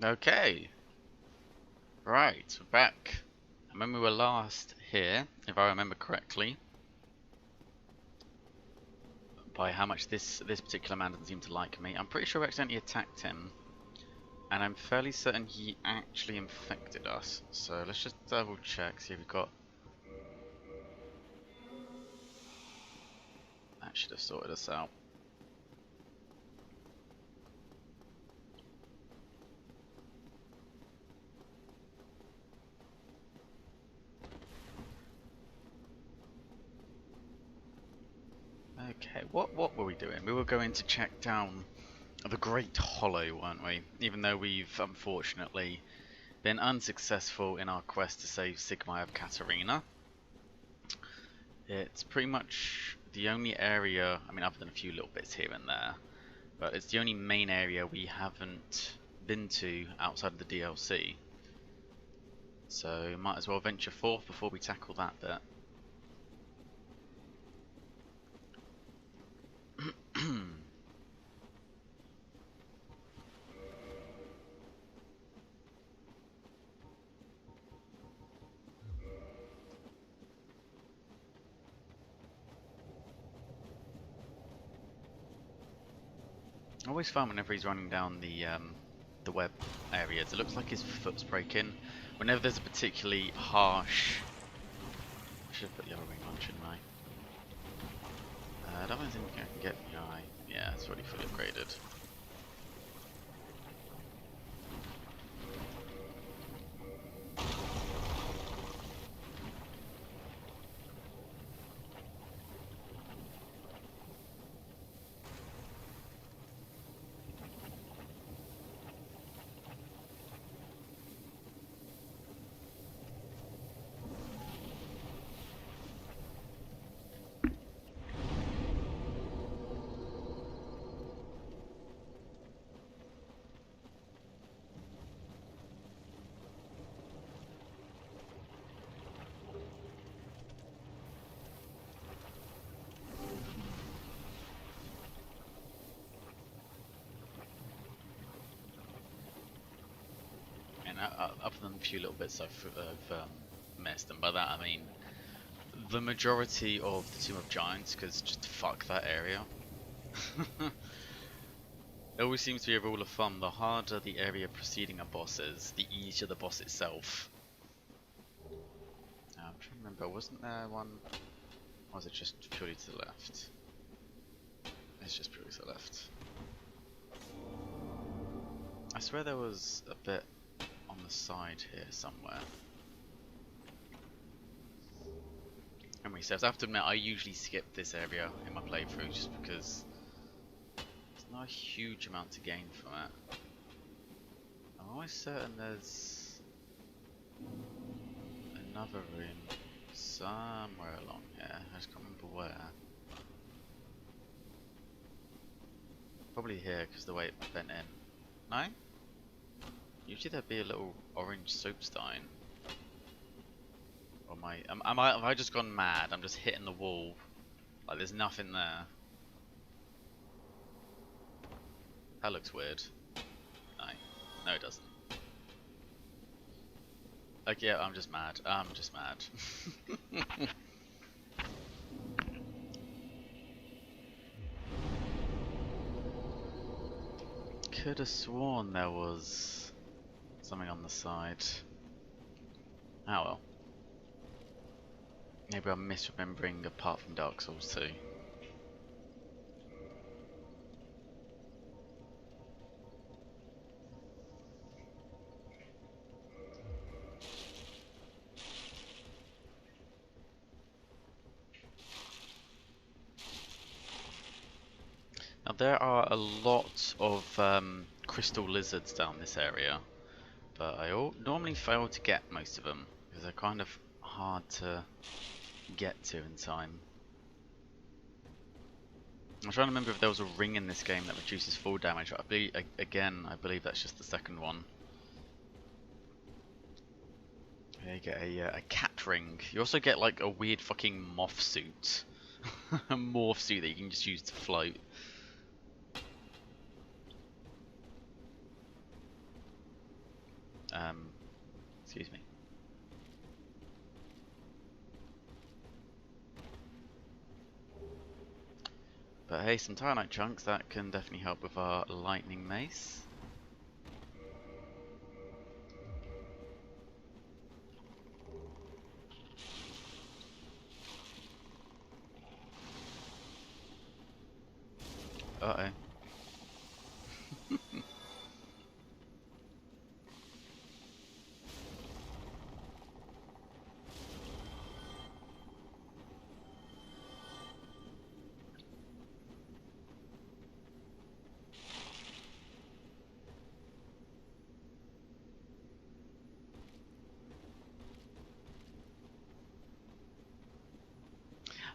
Okay, right, we're back. And when we were last here, if I remember correctly, by how much this particular man doesn't seem to like me, I'm pretty sure I accidentally attacked him, and I'm fairly certain he actually infected us. So let's just double check, see if we've got... That should have sorted us out. Okay, what were we doing? We were going to check down the Great Hollow, weren't we? Even though we've unfortunately been unsuccessful in our quest to save Sigma of Katarina. It's pretty much the only area, I mean other than a few little bits here and there, but it's the only main area we haven't been to outside of the DLC. So might as well venture forth before we tackle that bit. I always find whenever he's running down the web areas, it looks like his foot's breaking. Whenever there's a particularly harsh... I should have put the other ring on, shouldn't I? I don't think I can get the eye. Yeah, it's already fully upgraded. Other than a few little bits I've missed, and by that I mean the majority of the Tomb of Giants, because just fuck that area. It always seems to be a rule of thumb, the harder the area preceding a boss is, the easier the boss itself. I'm trying to remember, wasn't there one, or was it just purely to the left? It's just purely to the left. I swear there was a bit on the side here somewhere. Memory serves. I have to admit, I usually skip this area in my playthrough just because there's not a huge amount to gain from it. I'm always certain there's another room somewhere along here. I just can't remember where. Probably here because the way it bent in. No? Usually there'd be a little orange soapstone. Or have I just gone mad? I'm just hitting the wall. Like there's nothing there. That looks weird. No. No it doesn't. Like yeah, I'm just mad. I'm just mad. Could have sworn there was something on the side. Oh well. Maybe I'm misremembering apart from Dark Souls 2. Now there are a lot of crystal lizards down this area, but I normally fail to get most of them because they're kind of hard to get to in time. I'm trying to remember if there was a ring in this game that reduces fall damage. I believe that's just the second one. Yeah, you get a cat ring. You also get like a weird fucking moth suit. A morph suit that you can just use to float. Excuse me. But hey, some Titanite chunks, that can definitely help with our lightning mace. Uh-oh.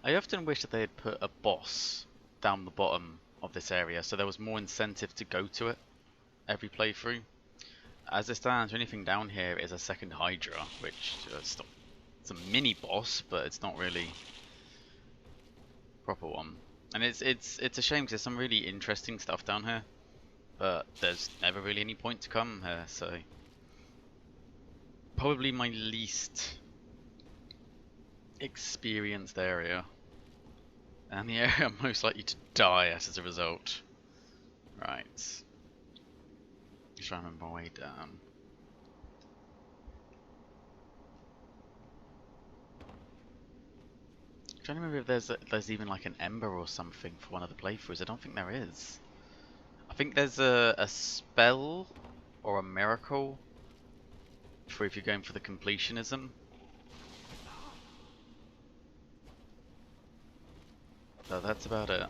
I often wish that they had put a boss down the bottom of this area so there was more incentive to go to it every playthrough. As it stands, the only thing down here is a second Hydra, which it's a mini boss, but it's not really a proper one. And it's a shame because there's some really interesting stuff down here, but there's never really any point to come here, so probably my least experienced area. And the area I'm most likely to die at as a result. Right. Just trying to remember my way down. I'm trying to remember if there's even like an ember or something for one of the playthroughs. I don't think there is. I think there's a spell or a miracle for if you're going for the completionism. So that's about it.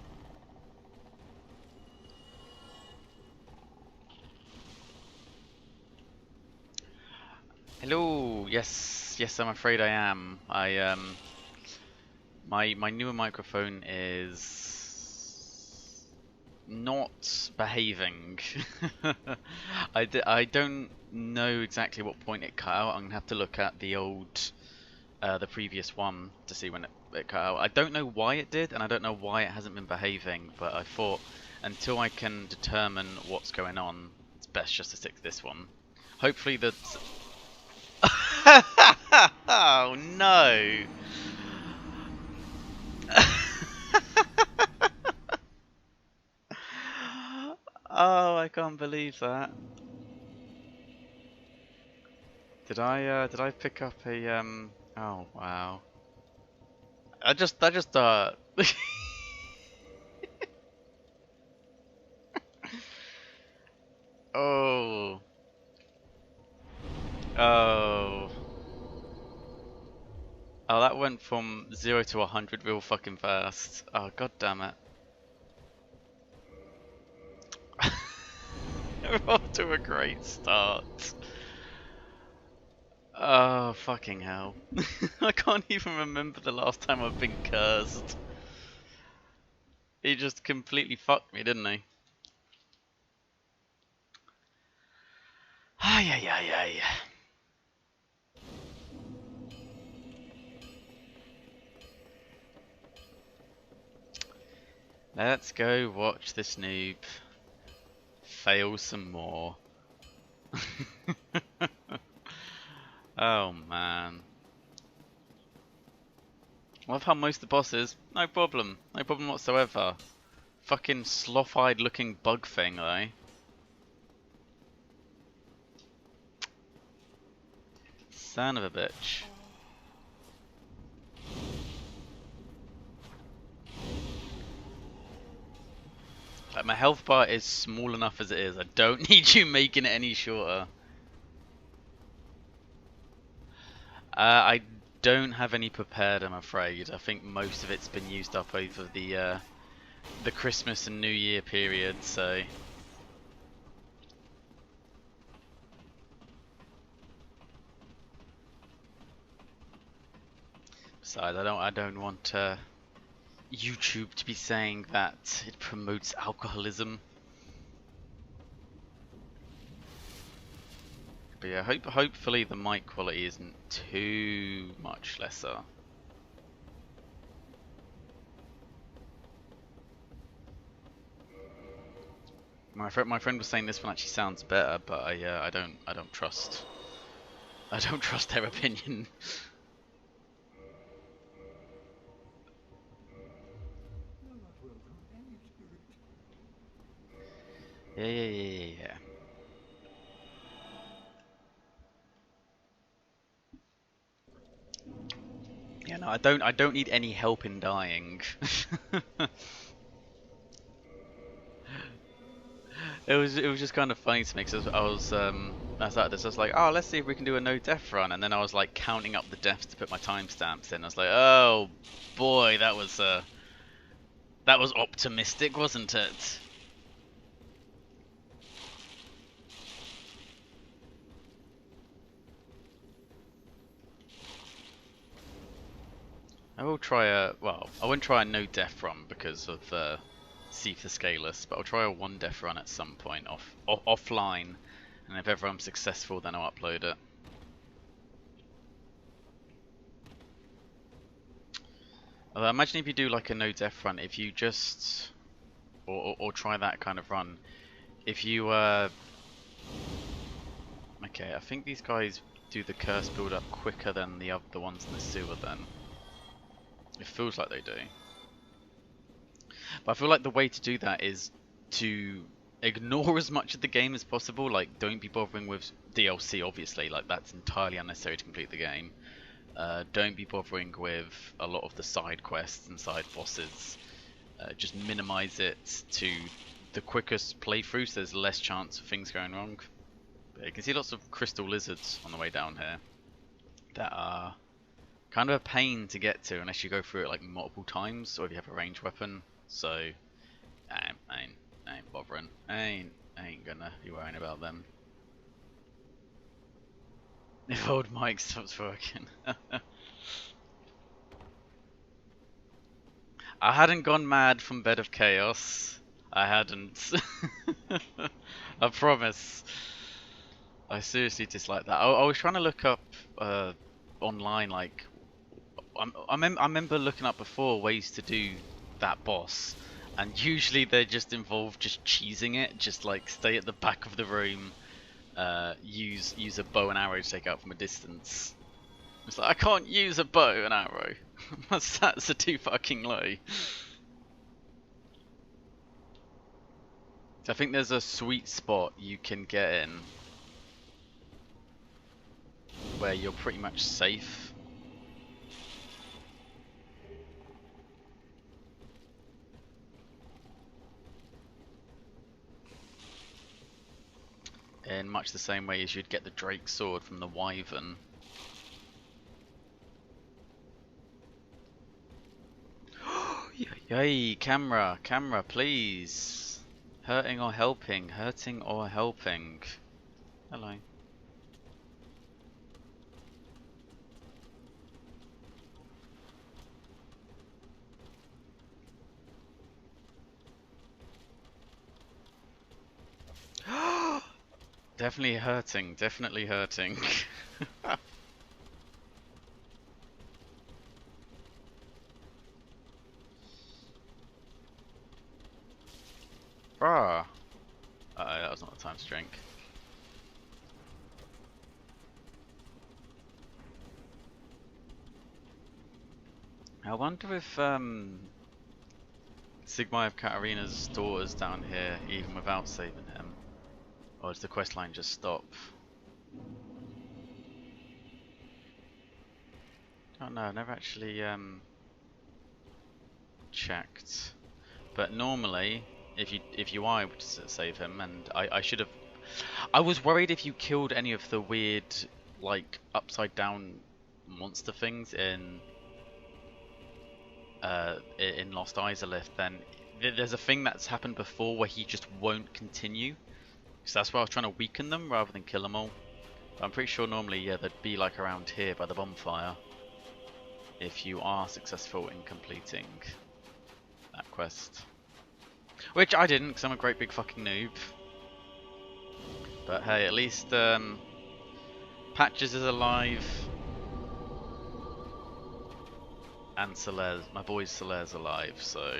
Hello. Yes, I'm afraid I am. My newer microphone is not behaving. I don't know exactly what point it cut out. I'm gonna have to look at the previous one to see when it cut out. I don't know why it did, and I don't know why it hasn't been behaving, but I thought until I can determine what's going on, it's best just to stick to this one. Hopefully that's... Oh no! Oh, I can't believe that. Did I pick up a oh wow. I just Oh. Oh. Oh, that went from 0 to 100 real fucking fast. Oh, god damn it. We're off to a great start. Oh, fucking hell. I can't even remember the last time I've been cursed. He just completely fucked me, didn't he? Ay, ay, ay, ay. Let's go watch this noob fail some more. Oh man. Well, I've had most of the bosses. No problem. No problem whatsoever. Fucking sloth-eyed looking bug thing though. Son of a bitch. Like, my health bar is small enough as it is. I don't need you making it any shorter. I don't have any prepared, I'm afraid. I think most of it's been used up over the Christmas and New Year period, so... Besides, I don't want YouTube to be saying that it promotes alcoholism. But yeah, hopefully the mic quality isn't too much lesser. My friend was saying this one actually sounds better, but I don't trust I don't trust their opinion. Yeah. Yeah, no, I don't need any help in dying. It was just kind of funny to me because I started this. I was like, oh, let's see if we can do a no death run, and then I was like counting up the deaths to put my timestamps in. I was like, oh boy, that was optimistic, wasn't it? I will try well, I won't try a no death run because of Seek the Scaleless, but I'll try a one death run at some point offline, and if ever I'm successful, then I'll upload it. Although imagine if you do like a no death run, if you just or try that kind of run, if you okay, I think these guys do the curse build up quicker than the other ones in the sewer then. It feels like they do. But I feel like the way to do that is to ignore as much of the game as possible. Like, don't be bothering with DLC, obviously. Like, that's entirely unnecessary to complete the game. Don't be bothering with a lot of the side quests and side bosses. Just minimize it to the quickest playthrough so there's less chance of things going wrong. But you can see lots of crystal lizards on the way down here that are kind of a pain to get to unless you go through it like multiple times or if you have a ranged weapon. So I ain't bothering. I ain't gonna be worrying about them. If old Mike stops working. I hadn't gone mad from Bed of Chaos. I hadn't. I promise. I seriously dislike that. I was trying to look up online, like I remember looking up before ways to do that boss, and usually they just involve just cheesing it, just like stay at the back of the room, use a bow and arrow to take out from a distance. It's like, I can't use a bow and arrow. My stats are too fucking low. I think there's a sweet spot you can get in where you're pretty much safe. In much the same way as you'd get the Drake sword from the Wyvern. Yay, camera, please. Hurting or helping, hurting or helping. Hello. Definitely hurting, definitely hurting. Ah. Uh-oh, that was not the time to drink. I wonder if Sigmai of Katarina's daughter's down here even without saving him. Or does the questline just stop? I don't know, I've never actually checked. But normally, if you are able to save him, and I should have... I was worried if you killed any of the weird, like, upside down monster things in Lost Izalith, then there's a thing that's happened before where he just won't continue. So that's why I was trying to weaken them rather than kill them all. But I'm pretty sure normally, yeah, they'd be like around here by the bonfire if you are successful in completing that quest. Which I didn't, because I'm a great big fucking noob. But hey, at least Patches is alive. And Soler's, my boy Soler's alive, so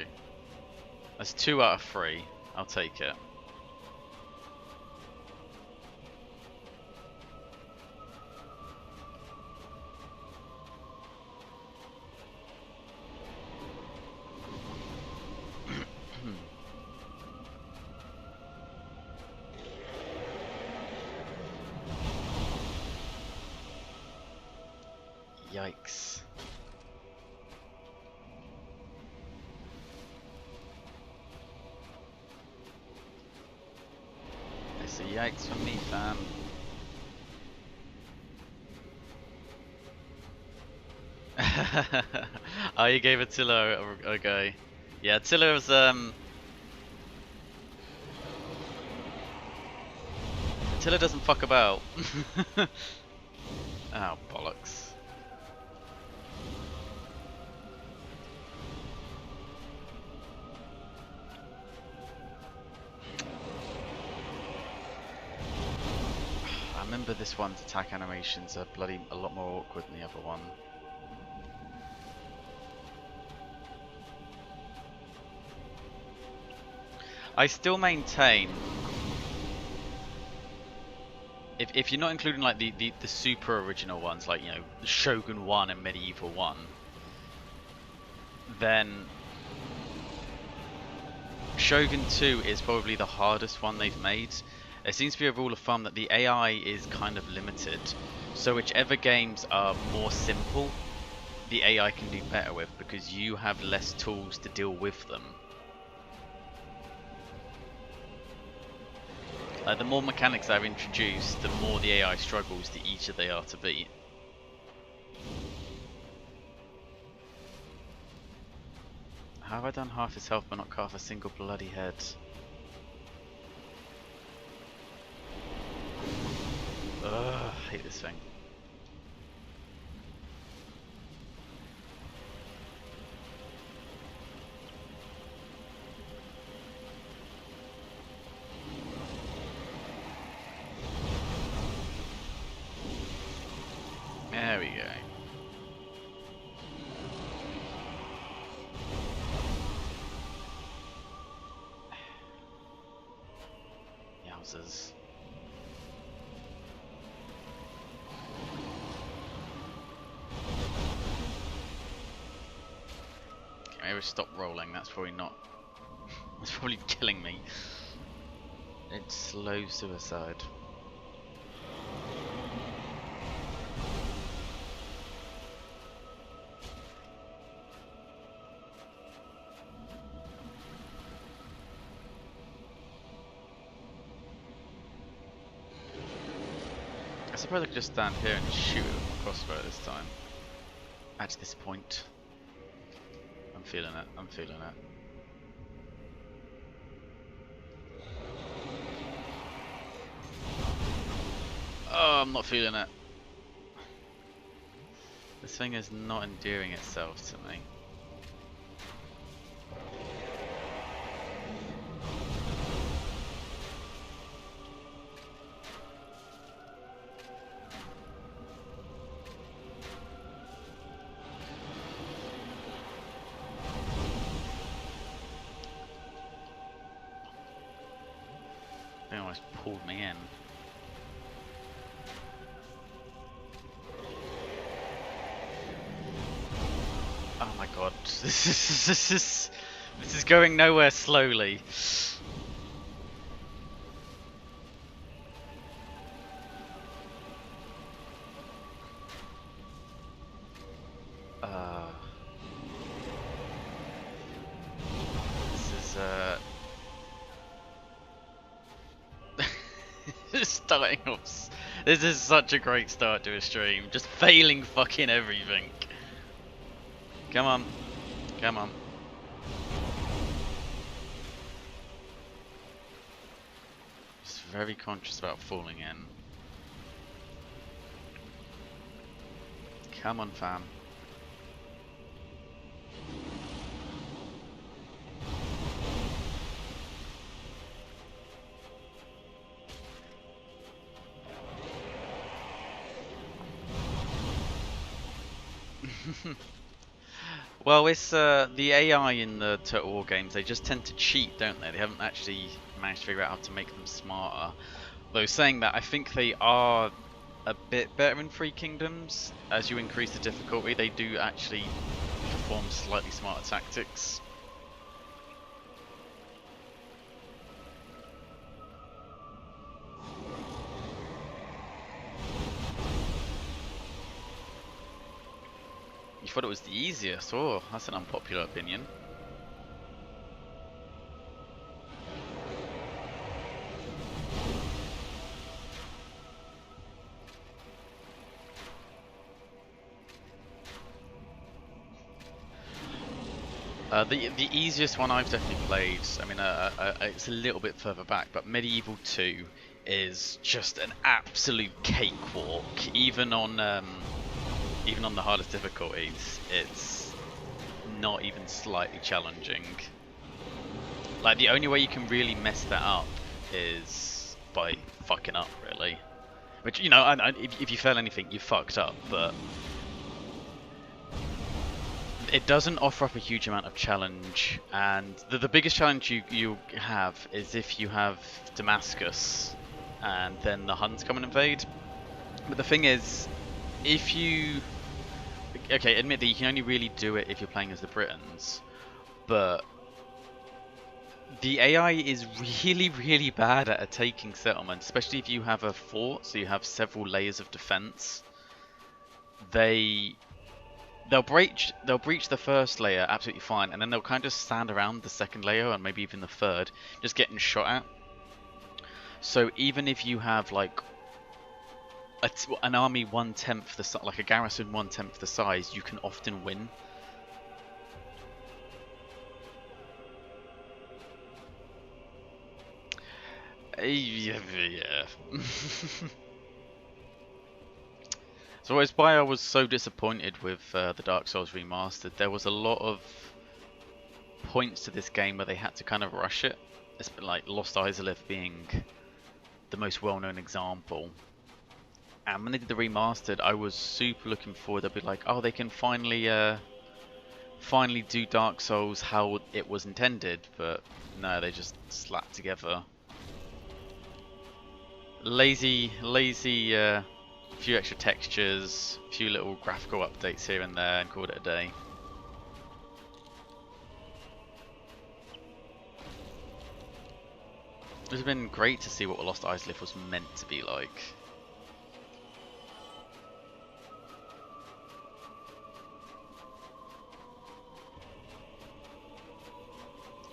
that's 2 out of 3. I'll take it. yikes. It's a yikes for me, fam. Oh, you gave Attila a go. Yeah, Attila was Attila doesn't fuck about. Oh, bollocks. I remember this one's attack animations are bloody a lot more awkward than the other one. I still maintain, if you're not including like the super original ones, like, you know, Shogun 1 and Medieval 1, then Shogun 2 is probably the hardest one they've made. There seems to be a rule of thumb that the AI is kind of limited, so whichever games are more simple, the AI can do better with, because you have less tools to deal with them. The more mechanics that are introduced, the more the AI struggles, the easier they are to beat. How have I done half his health but not carved a single bloody head? Ugh, I hate this thing. There we go. Yowzers. Okay, maybe stop rolling, that's probably not... that's probably killing me. It's slow suicide. I suppose I could just stand here and shoot it with my crossbow this time. At this point. I'm feeling it, I'm feeling it. Oh, I'm not feeling it. This thing is not endearing itself to me. They almost pulled me in. Oh my god, this is going nowhere slowly. Starting off. This is such a great start to a stream. Just failing fucking everything. Come on. Come on. Just very conscious about falling in. Come on, fam. Well, it's the AI in the Total War games, they just tend to cheat, don't they? They haven't actually managed to figure out how to make them smarter. Though saying that, I think they are a bit better in Three Kingdoms. As you increase the difficulty, they do actually perform slightly smarter tactics. You thought it was the easiest? Oh, that's an unpopular opinion. The easiest one I've definitely played, I mean, it's a little bit further back, but Medieval 2 is just an absolute cakewalk. Even on the hardest difficulties, it's not even slightly challenging. Like, the only way you can really mess that up is by fucking up, really. Which, you know, if you fail anything, you fucked up, but it doesn't offer up a huge amount of challenge, and the biggest challenge you have is if you have Damascus and then the Huns come and invade. But the thing is, if you... Okay, admit that you can only really do it if you're playing as the Britons, but the AI is really, really bad at taking settlements, especially if you have a fort, so you have several layers of defense. They'll breach the first layer absolutely fine, and then they'll kind of stand around the second layer and maybe even the third, just getting shot at. So even if you have like an army 1/10 the like a garrison 1/10 the size, you can often win. Yeah. So it's why I was so disappointed with the Dark Souls Remastered. There was a lot of points to this game where they had to kind of rush it. It's like Lost Izalith being the most well-known example. And when they did the Remastered, I was super looking forward. They'd be like, oh, they can finally do Dark Souls how it was intended. But no, they just slapped together lazy few extra textures, a few little graphical updates here and there, and called it a day. It would have been great to see what Lost Izalith was meant to be like.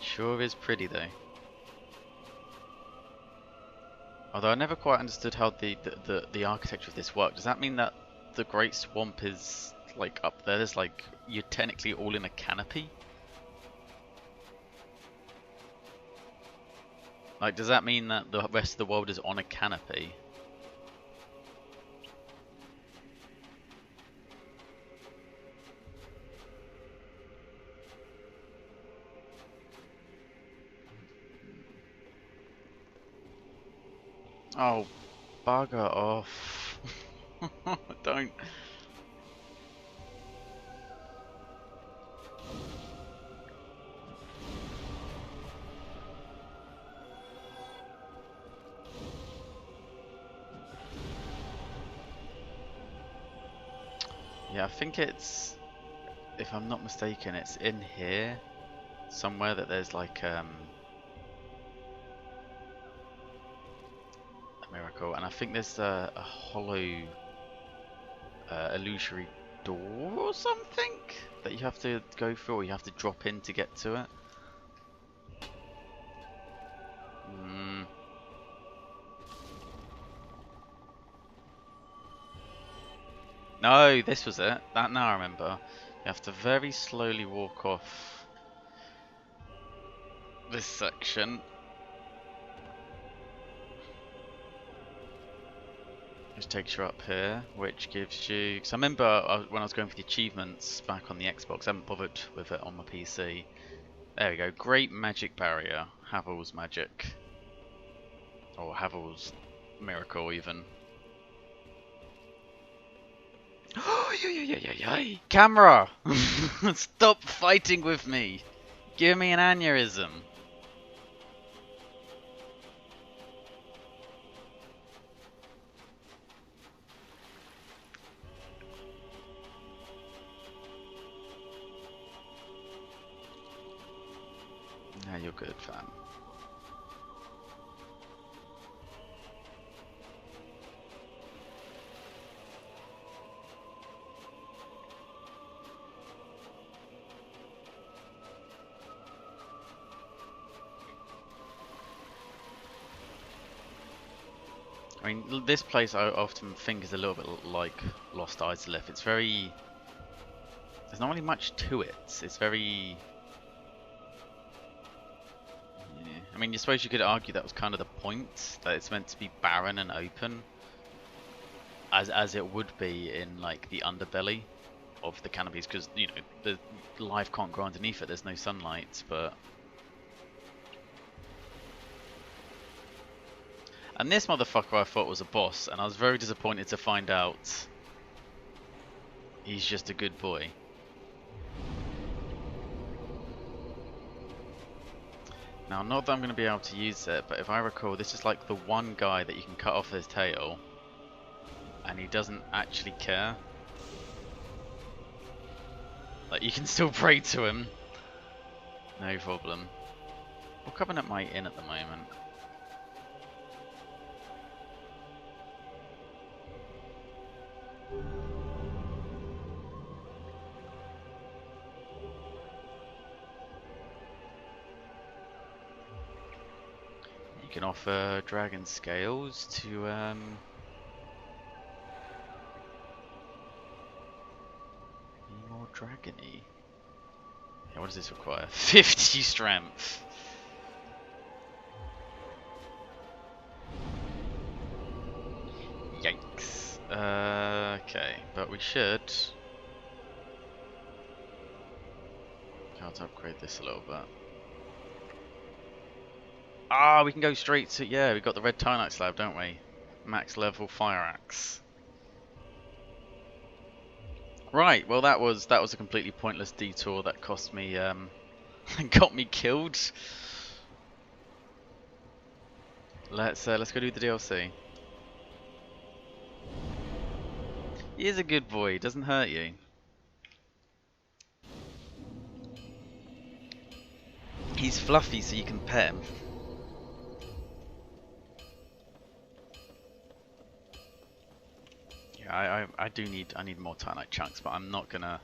Sure is pretty though. Although I never quite understood how the architecture of this worked. Does that mean that the Great Swamp is like up there? There's like, you're technically all in a canopy? Like, does that mean that the rest of the world is on a canopy? Oh, bugger off. Don't. Yeah, I think it's, if I'm not mistaken, it's in here somewhere that there's like a miracle, and I think there's a hollow illusory door or something that you have to go through, or you have to drop in to get to it. No, this was it. That now I remember. You have to very slowly walk off this section. Which takes you up here, which gives you... Because I remember when I was going for the achievements back on the Xbox, I haven't bothered with it on my PC. There we go. Great Magic Barrier. Havel's Magic. Or Havel's Miracle, even. Camera! Stop fighting with me! Give me an aneurysm! Now you're good, fam. I mean, this place I often think is a little bit like Lost Isolith. It's very... There's not really much to it. It's very... Yeah. I mean, I suppose you could argue that was kind of the point, that it's meant to be barren and open, as it would be in like the underbelly of the canopies, because you know the life can't grow underneath it. There's no sunlight, but. And this motherfucker I thought was a boss, and I was very disappointed to find out he's just a good boy. Now, not that I'm going to be able to use it, but if I recall, this is like the one guy that you can cut off his tail, and he doesn't actually care. Like, you can still pray to him. No problem. What covenant am I in at the moment? You can offer dragon scales to more dragony. Yeah, what does this require? 50 strength. Yikes. Okay, but we should be able to upgrade this a little bit. Ah, we can go straight to, yeah, we got the red Titanite slab, don't we? Max level fire axe. Right, well that was a completely pointless detour that cost me got me killed. Let's go do the DLC. He is a good boy, doesn't hurt you. He's fluffy so you can pet him. Yeah, I need more Titanite chunks, but I'm not gonna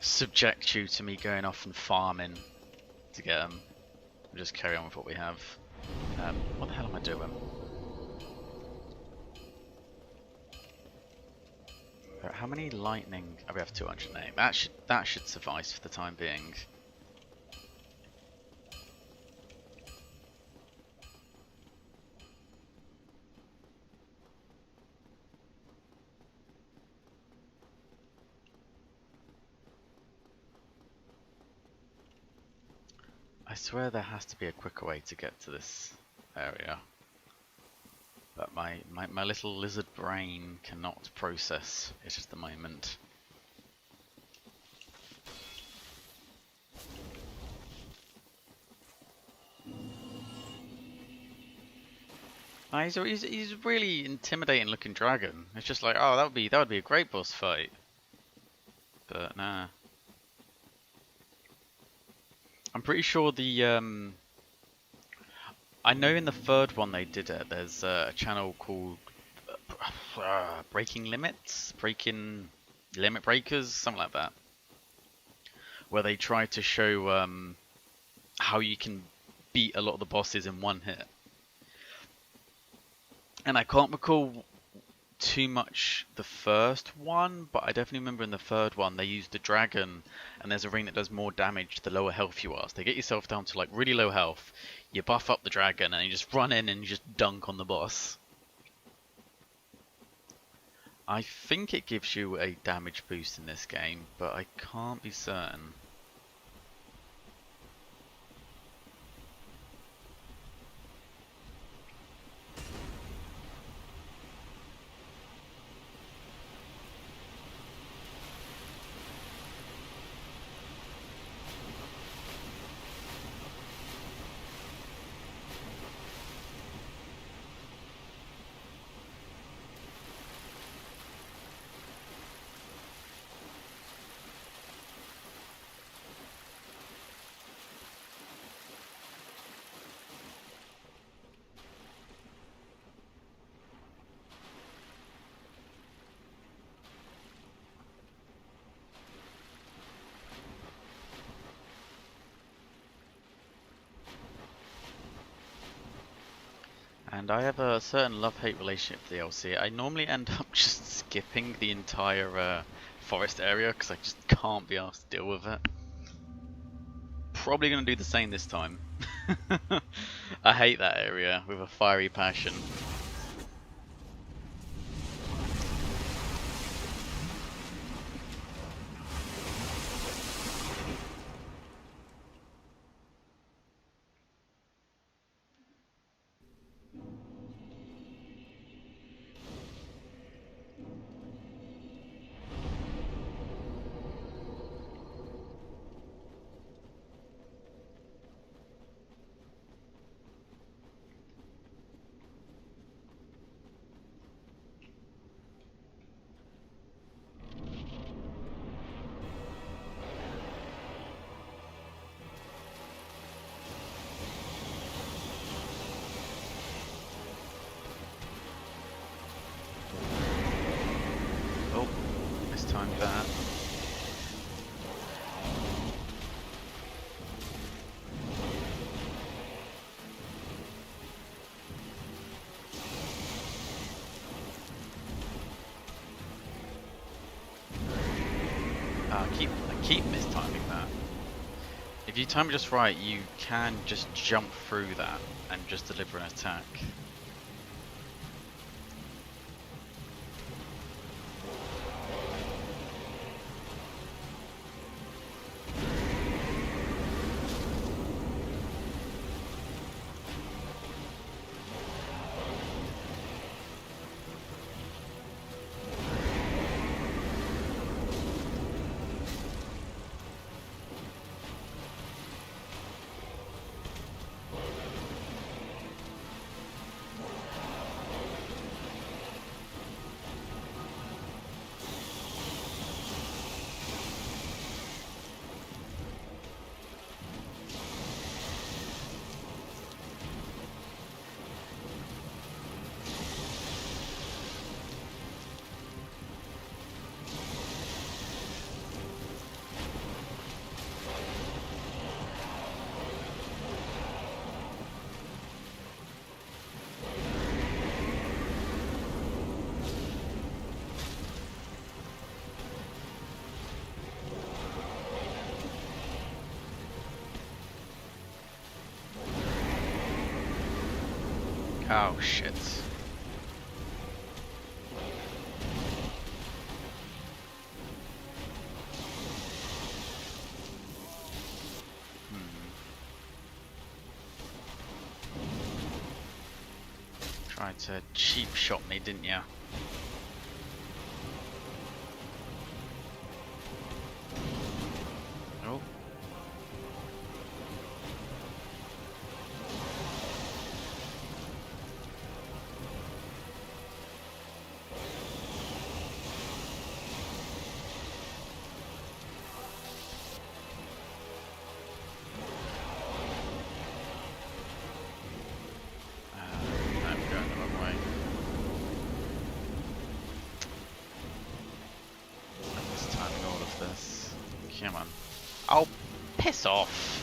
subject you to me going off and farming to get them. We'll just carry on with what we have. What the hell am I doing? How many lightning? Oh, we have 208. That should suffice for the time being. I swear there has to be a quicker way to get to this area. But my little lizard brain cannot process it at the moment. He's a really intimidating looking dragon. It's just like, oh, that would be a great boss fight. But nah. I'm pretty sure the I know in the third one they did it. There's a channel called Breaking Limit Breakers, something like that, where they try to show how you can beat a lot of the bosses in one hit. And I can't recall too much the first one, but I definitely remember in the third one they used the dragon, and there's a ring that does more damage the lower health you are. So they get yourself down to like really low health, you buff up the dragon, and you just run in and you just dunk on the boss. I think it gives you a damage boost in this game, but I can't be certain. And I have a certain love-hate relationship with DLC. I normally end up just skipping the entire forest area because I just can't be asked to deal with it. Probably going to do the same this time. I hate that area with a fiery passion. Time that. I keep mistiming that. If you time it just right, you can just jump through that and just deliver an attack. Oh shit. Tried to cheap shot me, didn't ya? Oh. Come on. Oh, piss off.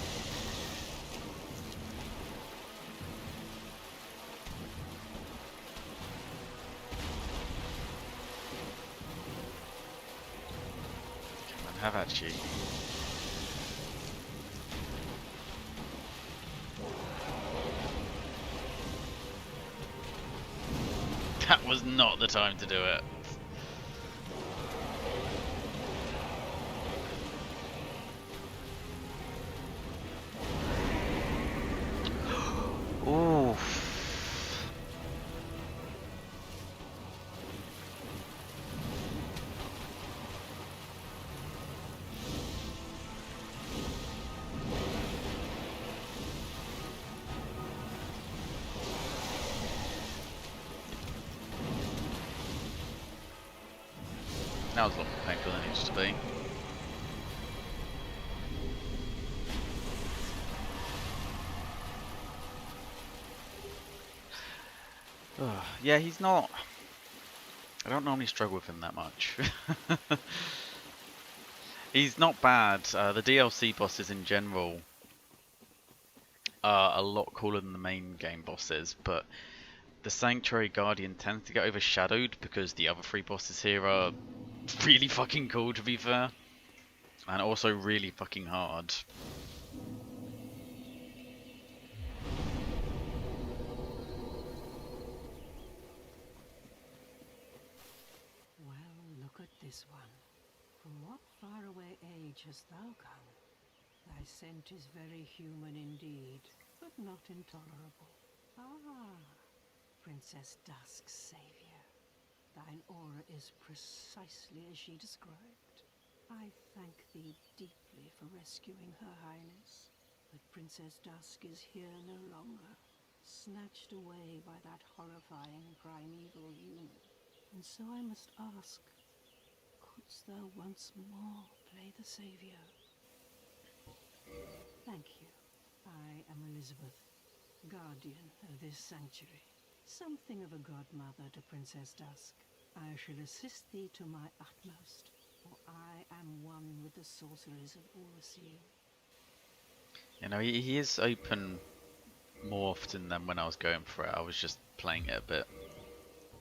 Come on, have at you. That was not the time to do it. That was a lot more painful than it used to be. Yeah, he's not... I don't normally struggle with him that much. He's not bad. The DLC bosses in general are a lot cooler than the main game bosses, but the Sanctuary Guardian tends to get overshadowed because the other three bosses here are really fucking cool, to be fair. And also really fucking hard. Well, look at this one. From what faraway age hast thou come? Thy scent is very human indeed, but not intolerable. Ah, Princess Dusk's savior. Thine aura is precisely as she described. I thank thee deeply for rescuing Her Highness, but Princess Dusk is here no longer, snatched away by that horrifying primeval human. And so I must ask, couldst thou once more play the savior? Thank you. I am Elizabeth, guardian of this sanctuary. Something of a godmother to Princess Dusk. I shall assist thee to my utmost, for I am one with the sorceries of Oolacile. You know, he is open more often than when I was going for it. I was just playing it a bit,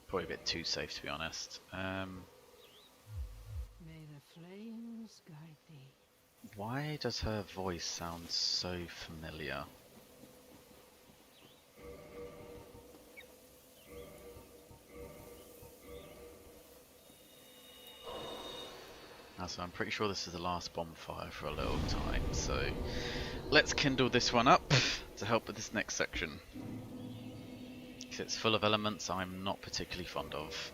probably a bit too safe, to be honest. May the flames guide thee. Why does her voice sound so familiar? So I'm pretty sure this is the last bonfire for a little time, so let's kindle this one up to help with this next section. Because it's full of elements I'm not particularly fond of.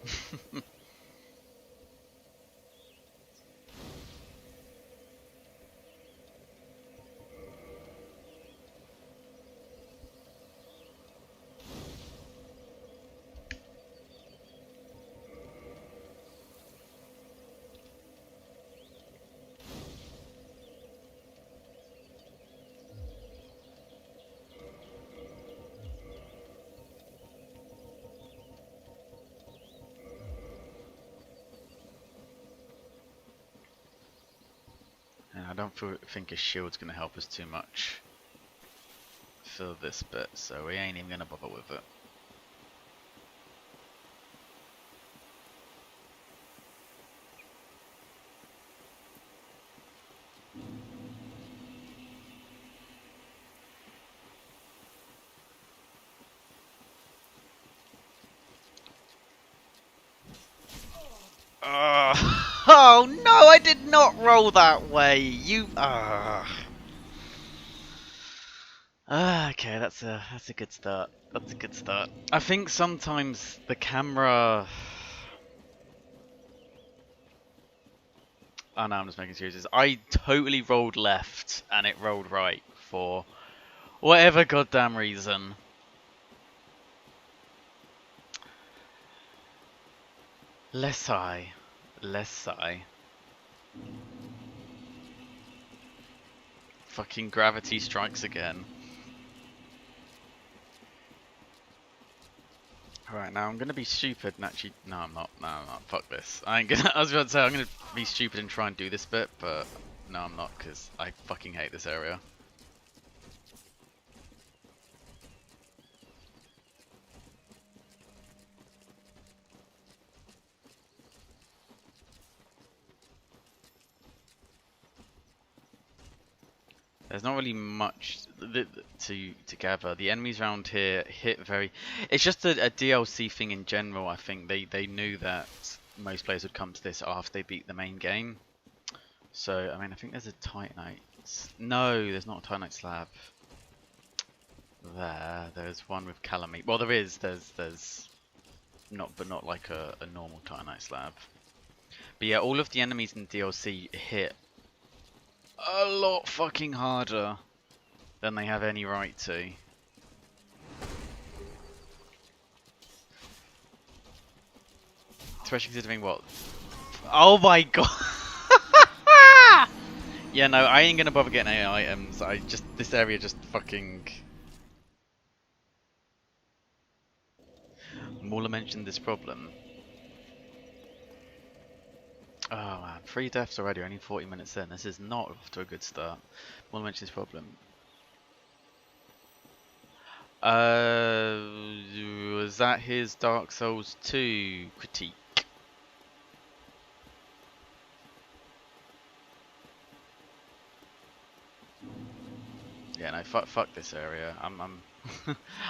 I don't think his shield's going to help us too much for this bit, so we ain't even going to bother with it. Oh no, I did not roll that way. You. Okay, that's a good start. That's a good start. I think sometimes the camera. Oh no, I'm just making excuses. I totally rolled left and it rolled right for whatever goddamn reason. Less sigh. Less sigh. Fucking gravity strikes again. Alright, now I'm gonna be stupid and actually... No, I'm not. No, I'm not. Fuck this. I ain't gonna... I was about to say I'm gonna be stupid and try and do this bit, but... No, I'm not, because I fucking hate this area. There's not really much to gather. The enemies around here hit very... It's just a DLC thing in general, I think. They knew that most players would come to this after they beat the main game. So, I mean, I think there's a Titanite... No, there's not a Titanite slab. There's one with calamite. Well, there is. There's... Not like a normal Titanite slab. But yeah, all of the enemies in DLC hit a lot fucking harder than they have any right to. Especially considering what... Oh my god! Yeah, no, I ain't gonna bother getting any items. This area just fucking... Mauler mentioned this problem. Oh man, 3 deaths already, only 40 minutes in. This is not off to a good start. Mauler mentioned this problem. Was Was that his Dark Souls 2 critique? Yeah, no, fuck this area.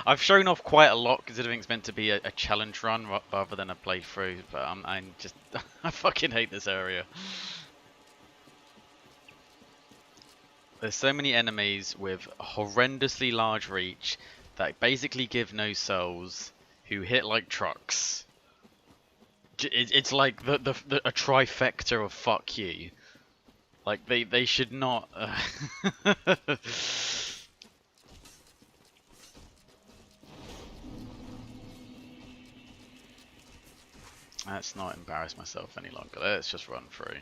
I've shown off quite a lot considering it's meant to be a challenge run rather than a playthrough, but I'm just I fucking hate this area. There's so many enemies with horrendously large reach that basically give no souls, who hit like trucks. It's like a trifecta of fuck you. Like they should not. Let's not embarrass myself any longer. Let's just run through.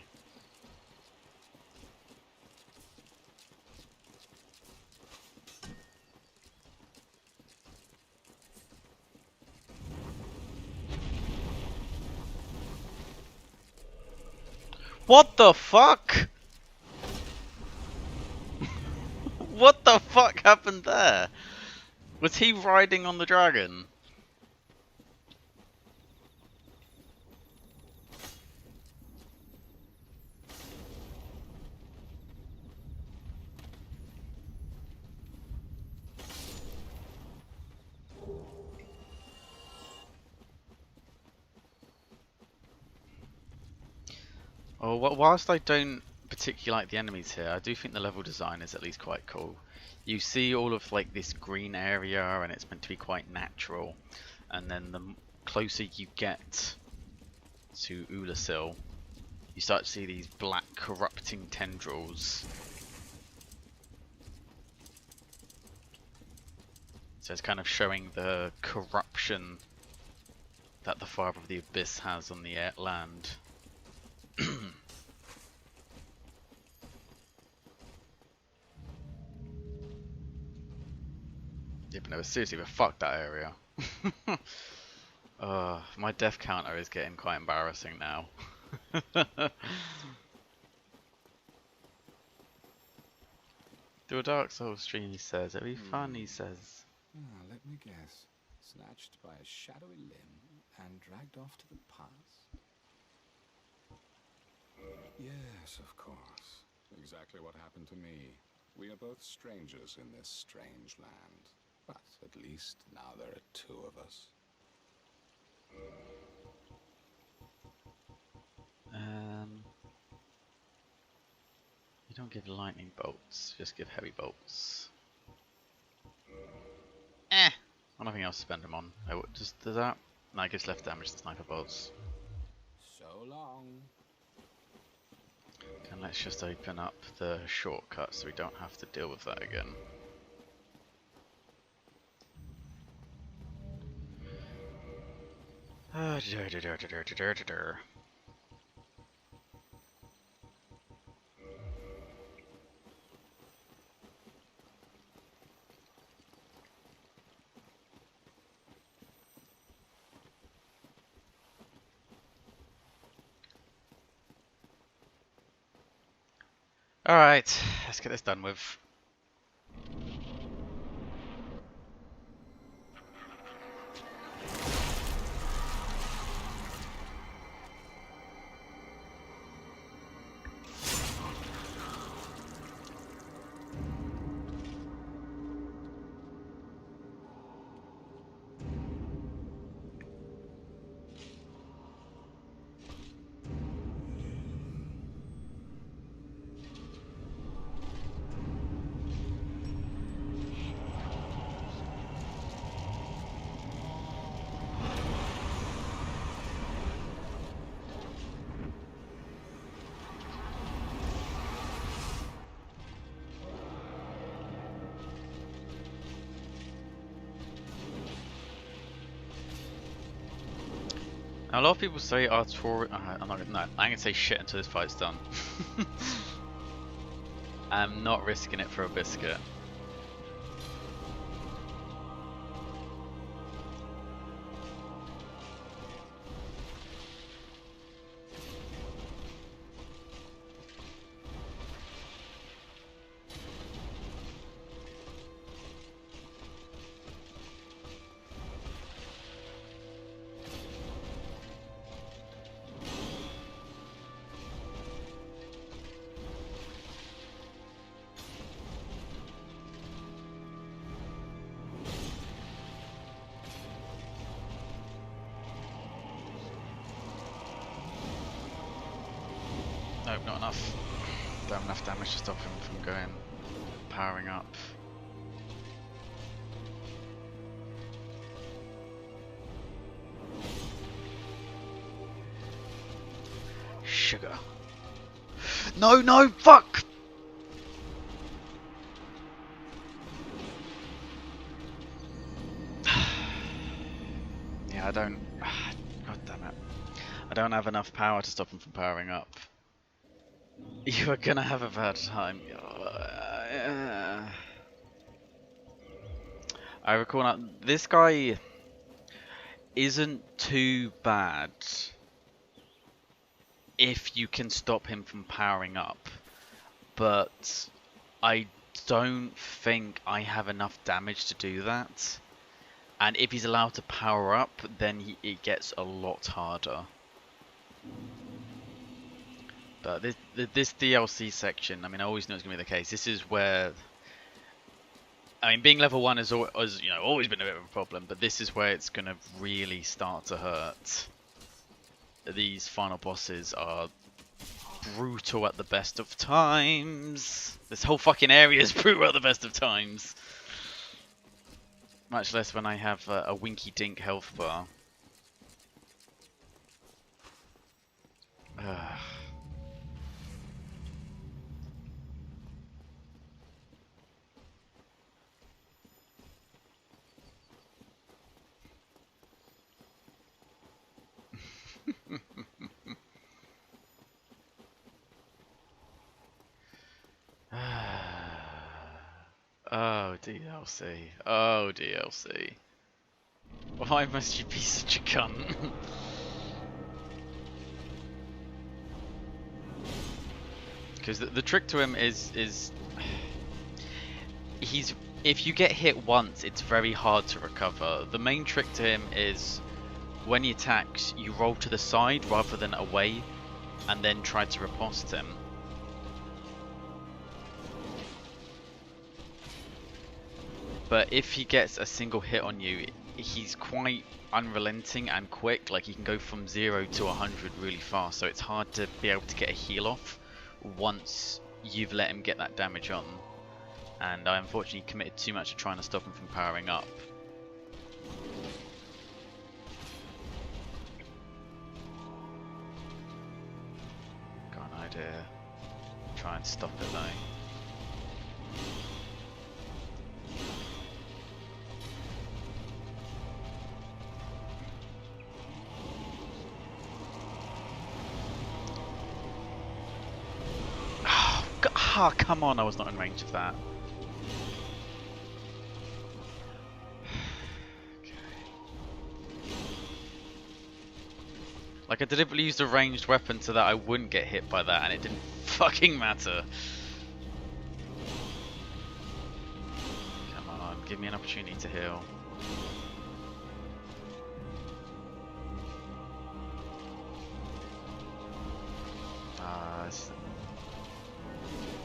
What the fuck? What the fuck happened there? Was he riding on the dragon? Oh, whilst I don't particularly like the enemies here, I do think the level design is at least quite cool. You see all of like this green area and it's meant to be quite natural, and then the closer you get to Oolacile, you start to see these black corrupting tendrils. So it's kind of showing the corruption that the Father of the Abyss has on the land. Yeah, but no, seriously, but fuck that area. My death counter is getting quite embarrassing now. Do a Dark Souls stream, he says. It'll be fun, he says. Let me guess. Snatched by a shadowy limb and dragged off to the pass. Yes, of course. Exactly what happened to me. We are both strangers in this strange land. But at least now there are two of us. You don't give lightning bolts, just give heavy bolts. I don't think I'll spend them on. Oh, just does that? No, it gives less damage to sniper bolts. So long. And let's just open up the shortcut so we don't have to deal with that again. Alright, let's get this done with. Now, a lot of people say Artorias. I'm not gonna. No, I'm gonna say shit until this fight's done. I'm not risking it for a biscuit. Nope, not enough. Don't have enough damage to stop him from powering up. Sugar. No, no, fuck! Yeah, I don't... God damn it. I don't have enough power to stop him from powering up. You are gonna have a bad time. I recall now, this guy isn't too bad if you can stop him from powering up, but I don't think I have enough damage to do that. And if he's allowed to power up, then it gets a lot harder. But this DLC section, I mean, I always knew it was going to be the case. This is where, I mean, being level 1 has you know, always been a bit of a problem, but this is where it's going to really start to hurt. These final bosses are brutal at the best of times. This whole fucking area is brutal at the best of times. Much less when I have a winky-dink health bar. Oh, DLC. Oh, DLC. Why must you be such a cunt? Because the trick to him is if you get hit once, it's very hard to recover. The main trick to him is when he attacks, you roll to the side rather than away, and then try to riposte him. But if he gets a single hit on you, he's quite unrelenting and quick. Like, he can go from 0 to 100 really fast, so it's hard to be able to get a heal off once you've let him get that damage on. And I unfortunately committed too much to trying to stop him from powering up. Got an idea. Try and stop it though. Ah, oh, come on, I was not in range of that. Okay. Like, I deliberately used a ranged weapon so that I wouldn't get hit by that, and it didn't fucking matter. Come on, give me an opportunity to heal.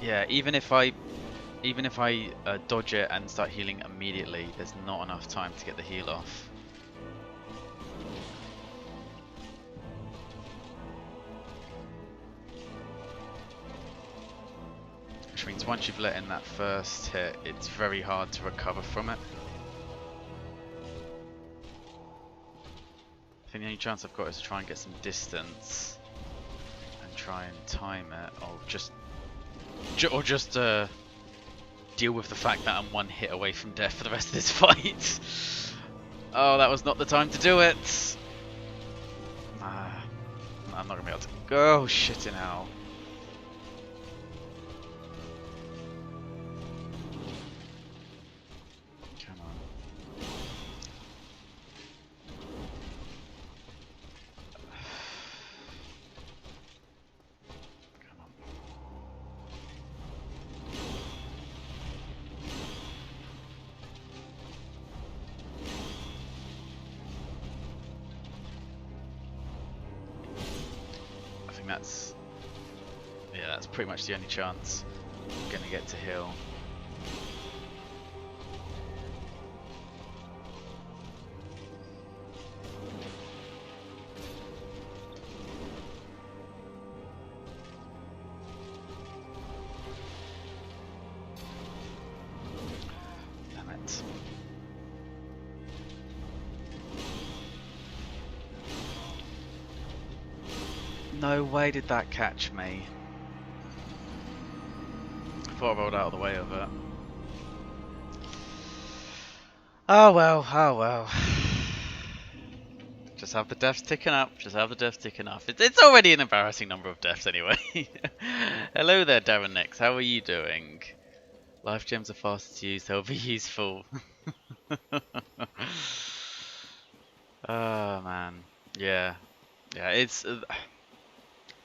Yeah, even if I dodge it and start healing immediately, there's not enough time to get the heal off. Which means once you've let in that first hit, it's very hard to recover from it. I think the only chance I've got is to try and get some distance and try and time it, or just deal with the fact that I'm one hit away from death for the rest of this fight. Oh, that was not the time to do it. I'm not gonna be able to go. Oh, shitting hell. Come on. That's pretty much the only chance I'm gonna get to heal. No way did that catch me. I thought I rolled out of the way of it. Oh well, oh well. Just have the deaths ticking up, just have the deaths ticking up. It's already an embarrassing number of deaths anyway. Hello there, Darren Nix, how are you doing? Life gems are fast to use, they'll be useful. Oh man, yeah. Yeah, it's...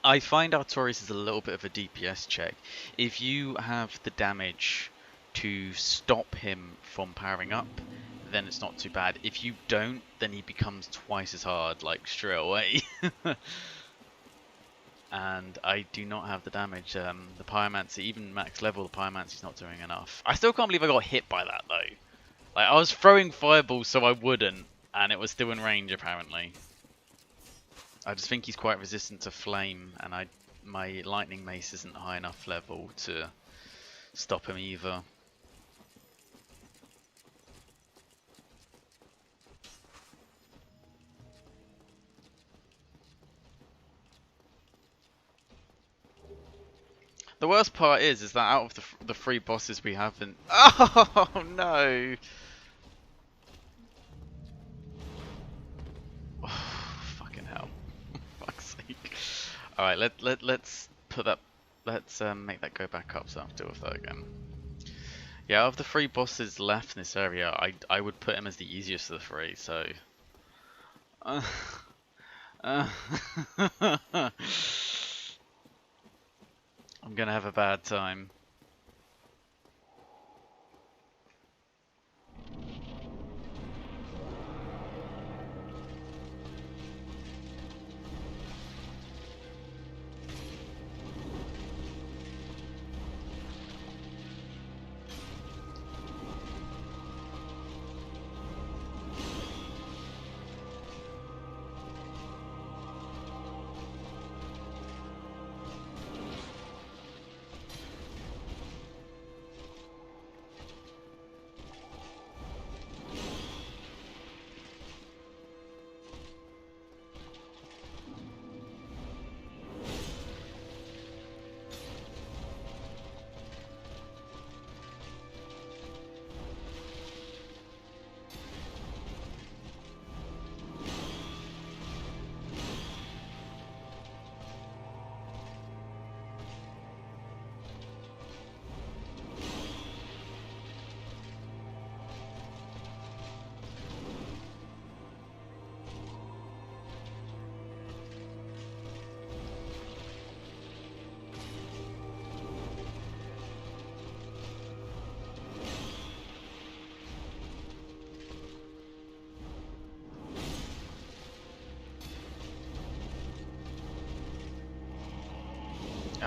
I find Artorias is a little bit of a DPS check. If you have the damage to stop him from powering up, then it's not too bad. If you don't, then he becomes twice as hard, like straight away. And I do not have the damage. The Pyromancy, even max level, the Pyromancy's not doing enough. I still can't believe I got hit by that though. Like, I was throwing fireballs so I wouldn't, and it was still in range apparently. I just think he's quite resistant to flame, and my lightning mace isn't high enough level to stop him either. The worst part is that out of the three bosses we haven't... Oh no! Oh, fucking hell. Fuck's sake. Alright, let's put that... Let's make that go back up so I don't have to deal with that again. Yeah, out of the three bosses left in this area, I would put him as the easiest of the three, so... I'm gonna have a bad time.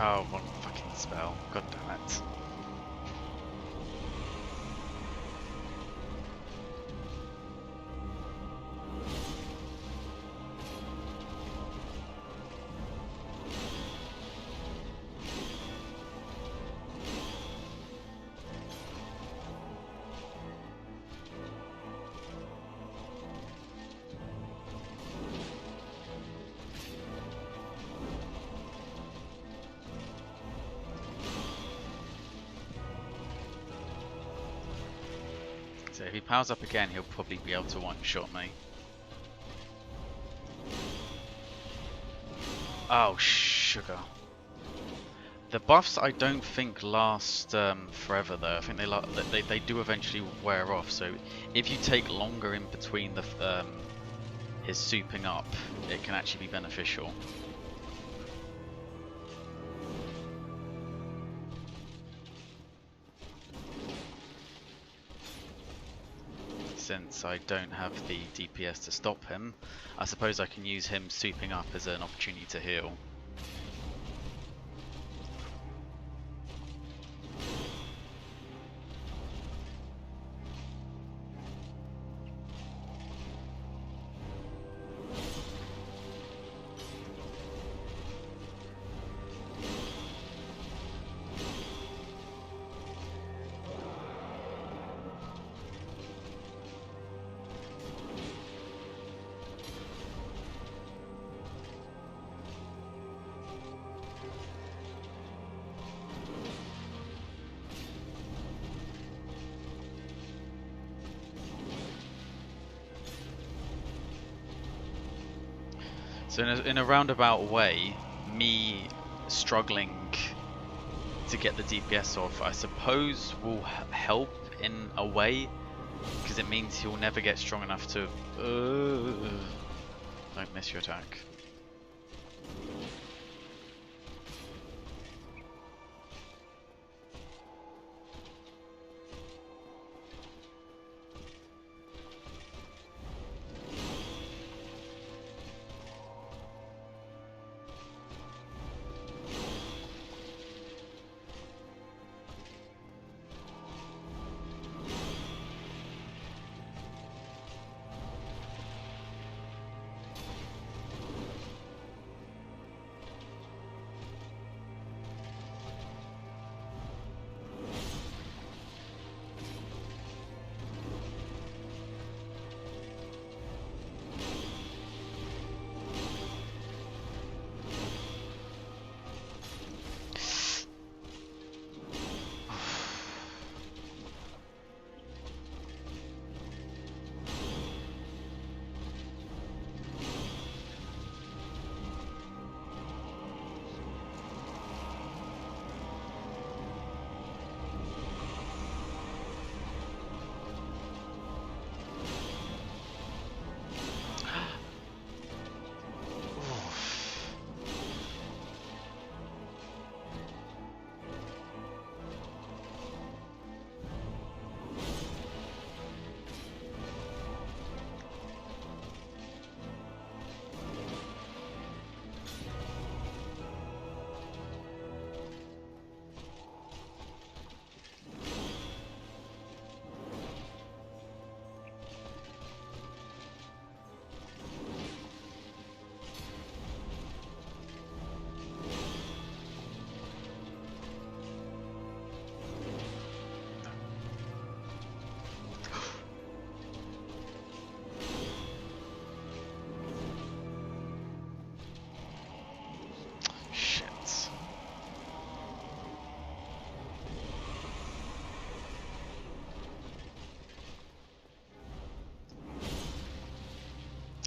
Oh, one fucking spell. God damn it. So if he powers up again, he'll probably be able to one-shot me. Oh, sugar. The buffs I don't think last forever though. I think they do eventually wear off. So if you take longer in between the his souping up, it can actually be beneficial. Since I don't have the DPS to stop him, I suppose I can use him souping up as an opportunity to heal. So in a roundabout way, me struggling to get the DPS off, I suppose will help in a way, because it means he'll never get strong enough to... Don't miss your attack.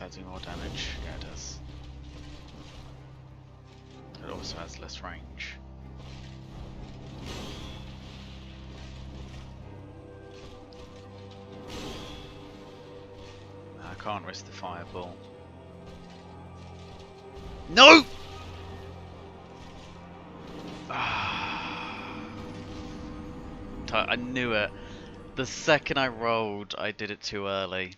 Does do more damage? Yeah, it does. It also has less range. I can't risk the fireball. No! I knew it. The second I rolled, I did it too early.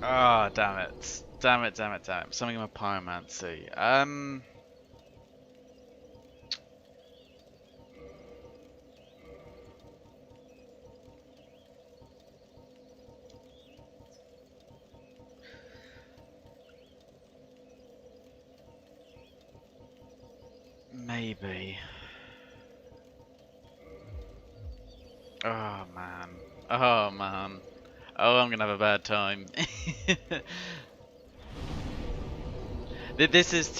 Ah, damn it. Damn it, damn it, damn it. Something in my pyromancy. Maybe. Oh man. Oh man. Oh, I'm gonna have a bad time. This is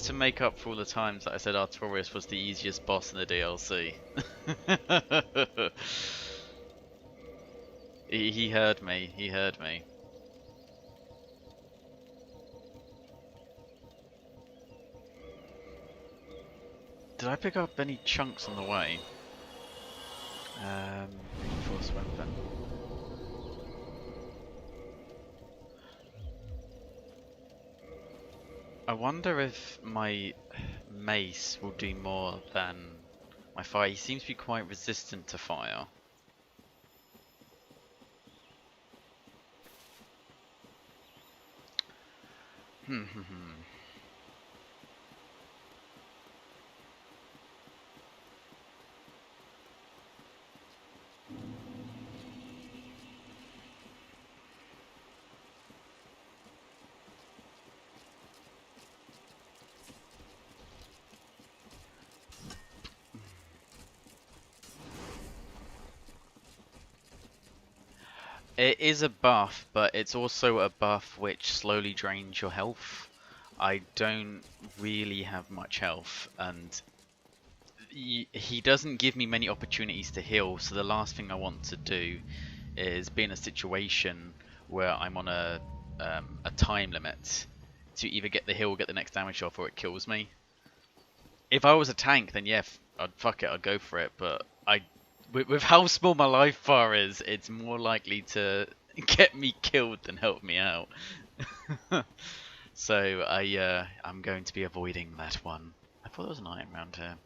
to make up for all the times that I said Artorias was the easiest boss in the DLC. He heard me. He heard me. Did I pick up any chunks on the way? Reinforced weapon. I wonder if my mace will do more than my fire. He seems to be quite resistant to fire. It is a buff, but it's also a buff which slowly drains your health. I don't really have much health, and he doesn't give me many opportunities to heal, so the last thing I want to do is be in a situation where I'm on a time limit to either get the heal or get the next damage off, or it kills me. If I was a tank, then yeah, I'd go for it, but with how small my life bar is, it's more likely to get me killed than help me out. So I'm going to be avoiding that one. I thought there was an item around here.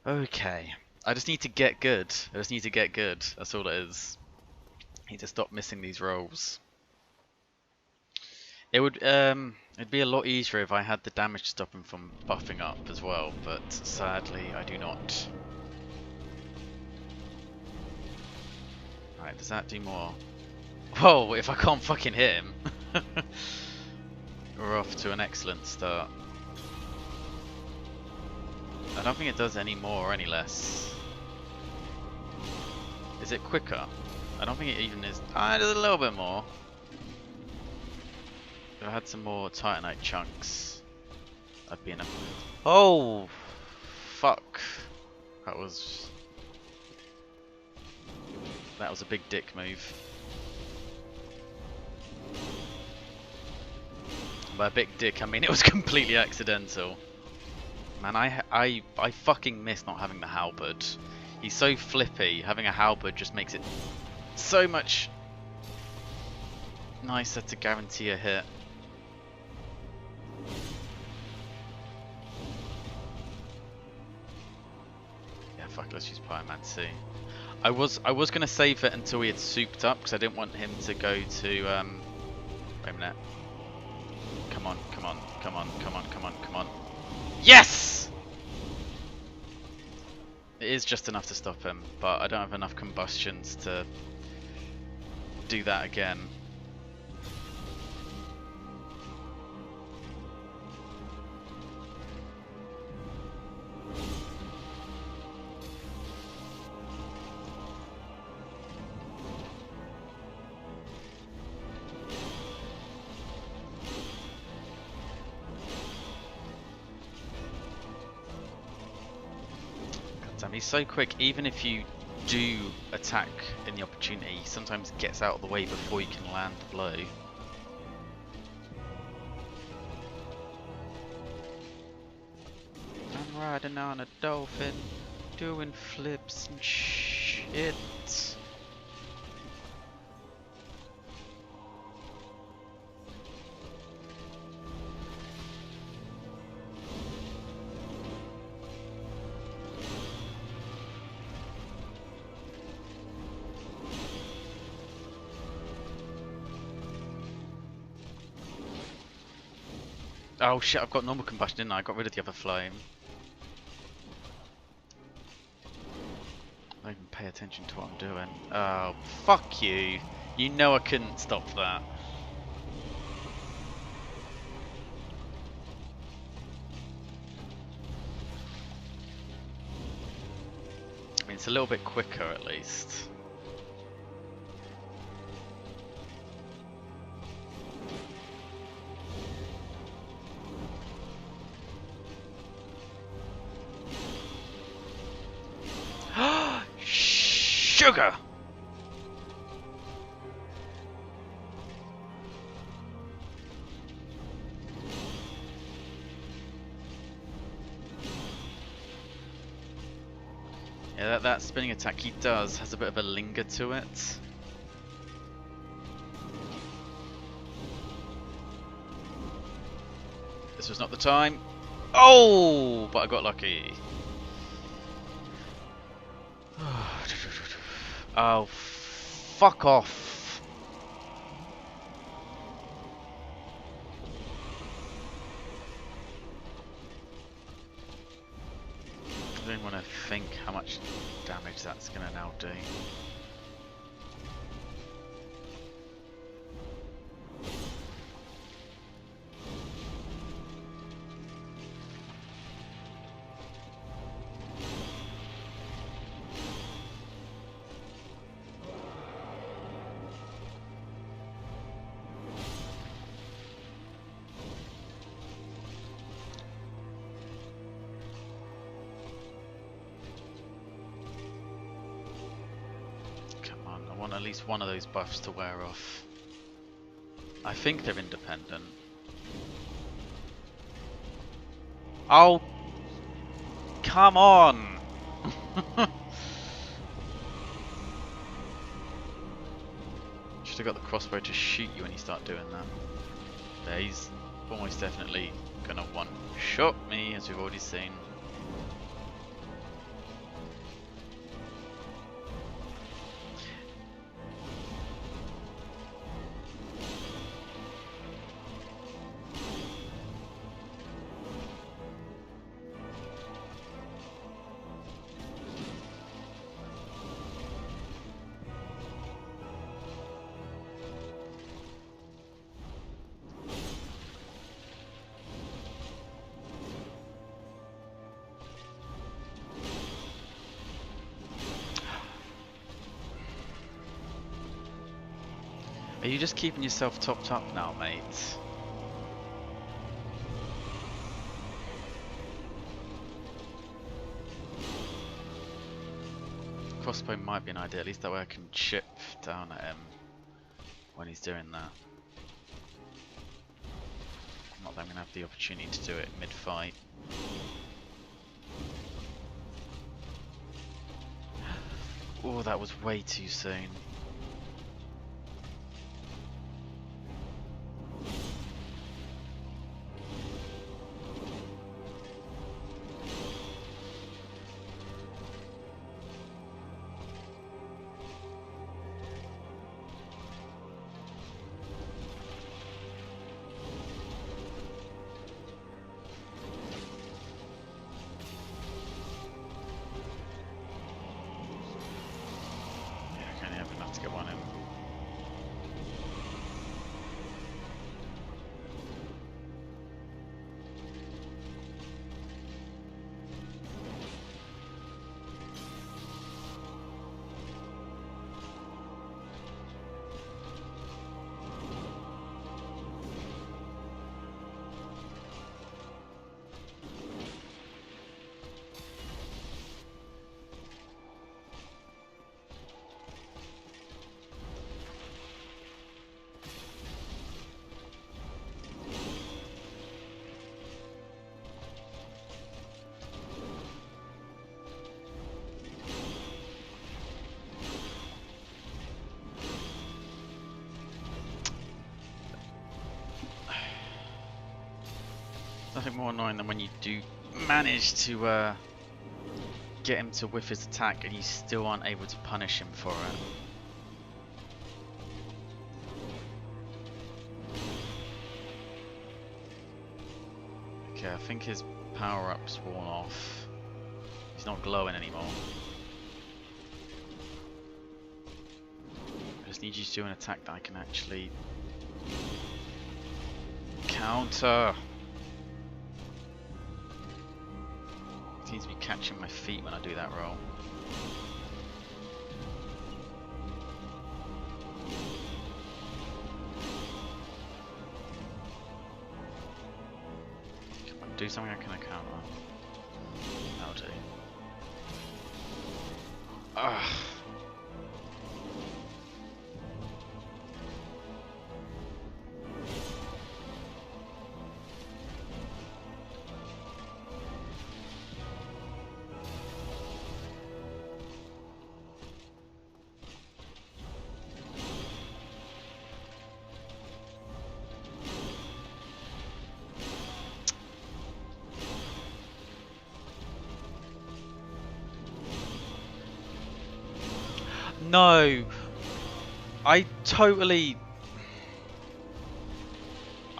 Okay, I just need to get good. I just need to get good. That's all it is. I need to stop missing these rolls. It would it'd be a lot easier if I had the damage to stop him from buffing up as well, but sadly I do not. Alright, does that do more? Whoa, if I can't fucking hit him. We're off to an excellent start. I don't think it does any more or any less. Is it quicker? I don't think it even is. Ah, it does a little bit more. If I had some more Titanite chunks, I'd be in a... Oh! Fuck. That was a big dick move. By big dick, I mean it was completely accidental. Man, I fucking miss not having the halberd. He's so flippy. Having a halberd just makes it so much nicer to guarantee a hit. Yeah, fuck, let's use Pyromancy. I was gonna save it until we had souped up because I didn't want him to go to wait a minute. Come on, come on, come on, come on, come on, come on. Yes! It is just enough to stop him, but I don't have enough combustions to do that again. He's so quick, even if you do attack in the opportunity, he sometimes gets out of the way before you can land the blow. I'm riding on a dolphin, doing flips and shit. Oh shit, I've got normal combustion, didn't I? I got rid of the other flame. I don't even pay attention to what I'm doing. Oh, fuck you. You know I couldn't stop that. I mean, it's a little bit quicker at least. Sugar! Yeah, that spinning attack he does has a bit of a linger to it. This was not the time. Oh, but I got lucky. Oh, fuck off. I don't want to think how much damage that's going to now do. least one of those buffs to wear off. I think they're independent. Oh! Come on! Should have got the crossbow to shoot you when you start doing that. But he's almost definitely gonna one-shot me, as we've already seen. Are you just keeping yourself topped up now, mate? Crossbow might be an idea, at least that way I can chip down at him when he's doing that. Not that I'm going to have the opportunity to do it mid-fight. Oh, that was way too soon. Nothing more annoying than when you do manage to get him to whiff his attack and you still aren't able to punish him for it. Okay, I think his power-up's worn off. He's not glowing anymore. I just need you to do an attack that I can actually counter. Seems to be catching my feet when I do that roll. Come on, do something I can counter. That'll do. Ugh. No, I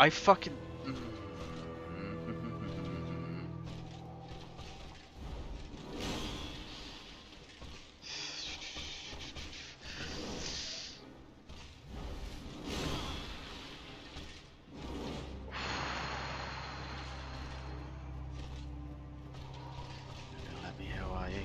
fucking. Let me, how are you?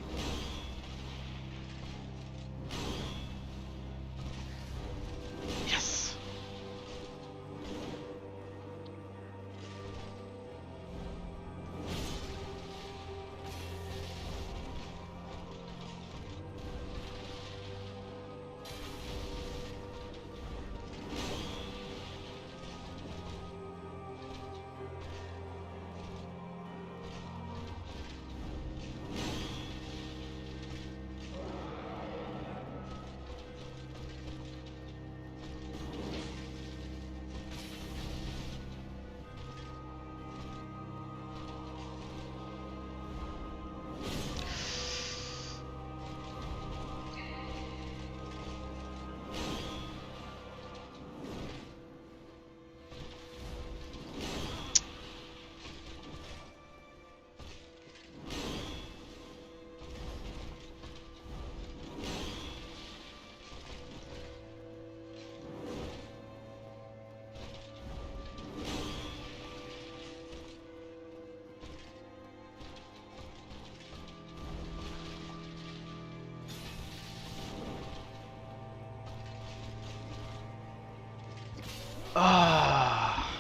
Ah.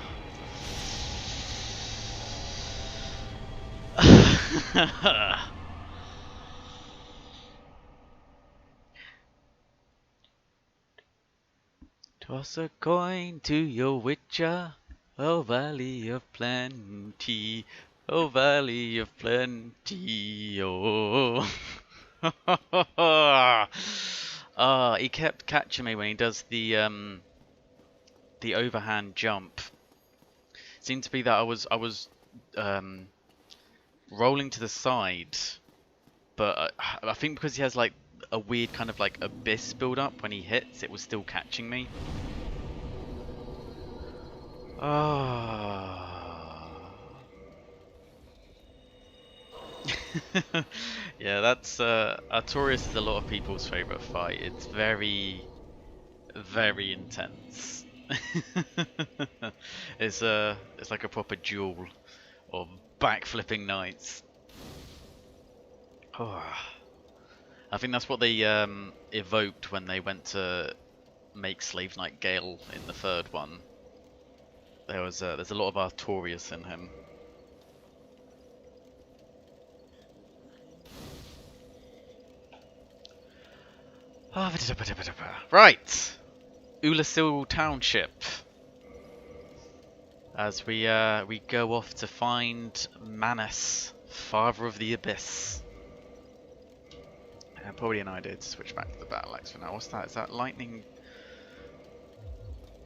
Toss a coin to your witcher, O Valley of Plenty, O Valley of Plenty, oh. Ah, he kept catching me when he does the overhand jump. Seemed to be that I was um rolling to the side, but I think because he has like a weird kind of like abyss build up when he hits, it was still catching me. Ah. Yeah, that's Artorias is a lot of people's favorite fight. It's very, very intense. It's like a proper duel of backflipping knights. Oh. I think that's what they evoked when they went to make Slave Knight Gale in the third one. There's a lot of Artorias in him. Right, Oolacile Township. As we go off to find Manus, Father of the Abyss. And probably an idea to switch back to the battle axe for now. What's that? Is that lightning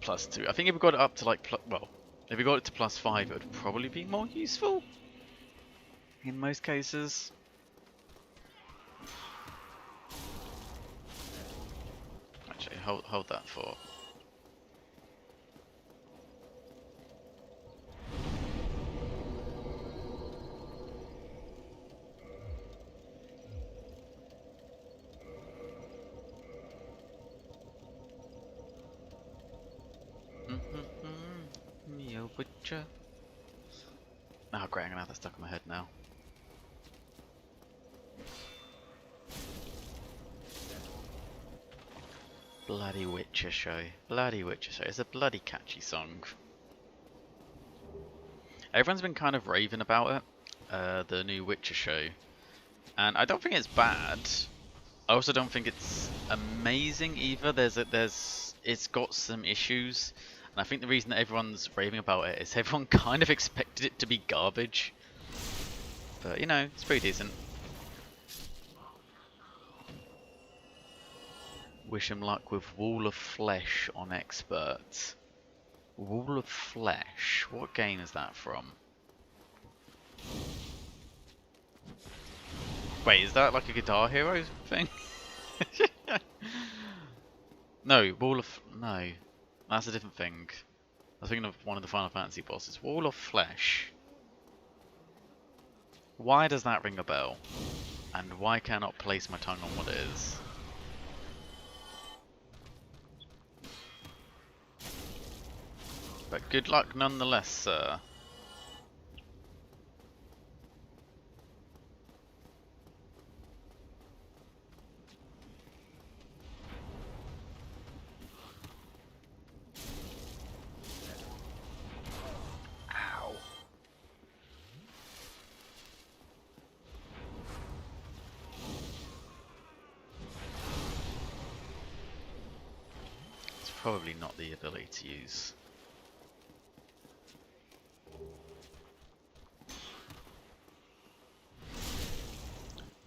+2? I think if we got it up to like well, if we got it to +5, it would probably be more useful in most cases. Actually, hold that for. Yo, butcher. Oh great, I'm gonna have that stuck in my head now. Bloody Witcher show. Bloody Witcher show. It's a bloody catchy song. Everyone's been kind of raving about it, the new Witcher show. And I don't think it's bad. I also don't think it's amazing either. It's got some issues. And I think the reason that everyone's raving about it is everyone kind of expected it to be garbage. But, you know, it's pretty decent. Wish him luck with Wall of Flesh on Expert. Wall of Flesh? What game is that from? Wait, is that like a Guitar Hero thing? No, No, that's a different thing. I was thinking of one of the Final Fantasy bosses. Wall of Flesh. Why does that ring a bell? And why cannot place my tongue on what it is? But good luck nonetheless, sir. Ow. It's probably not the ability to use.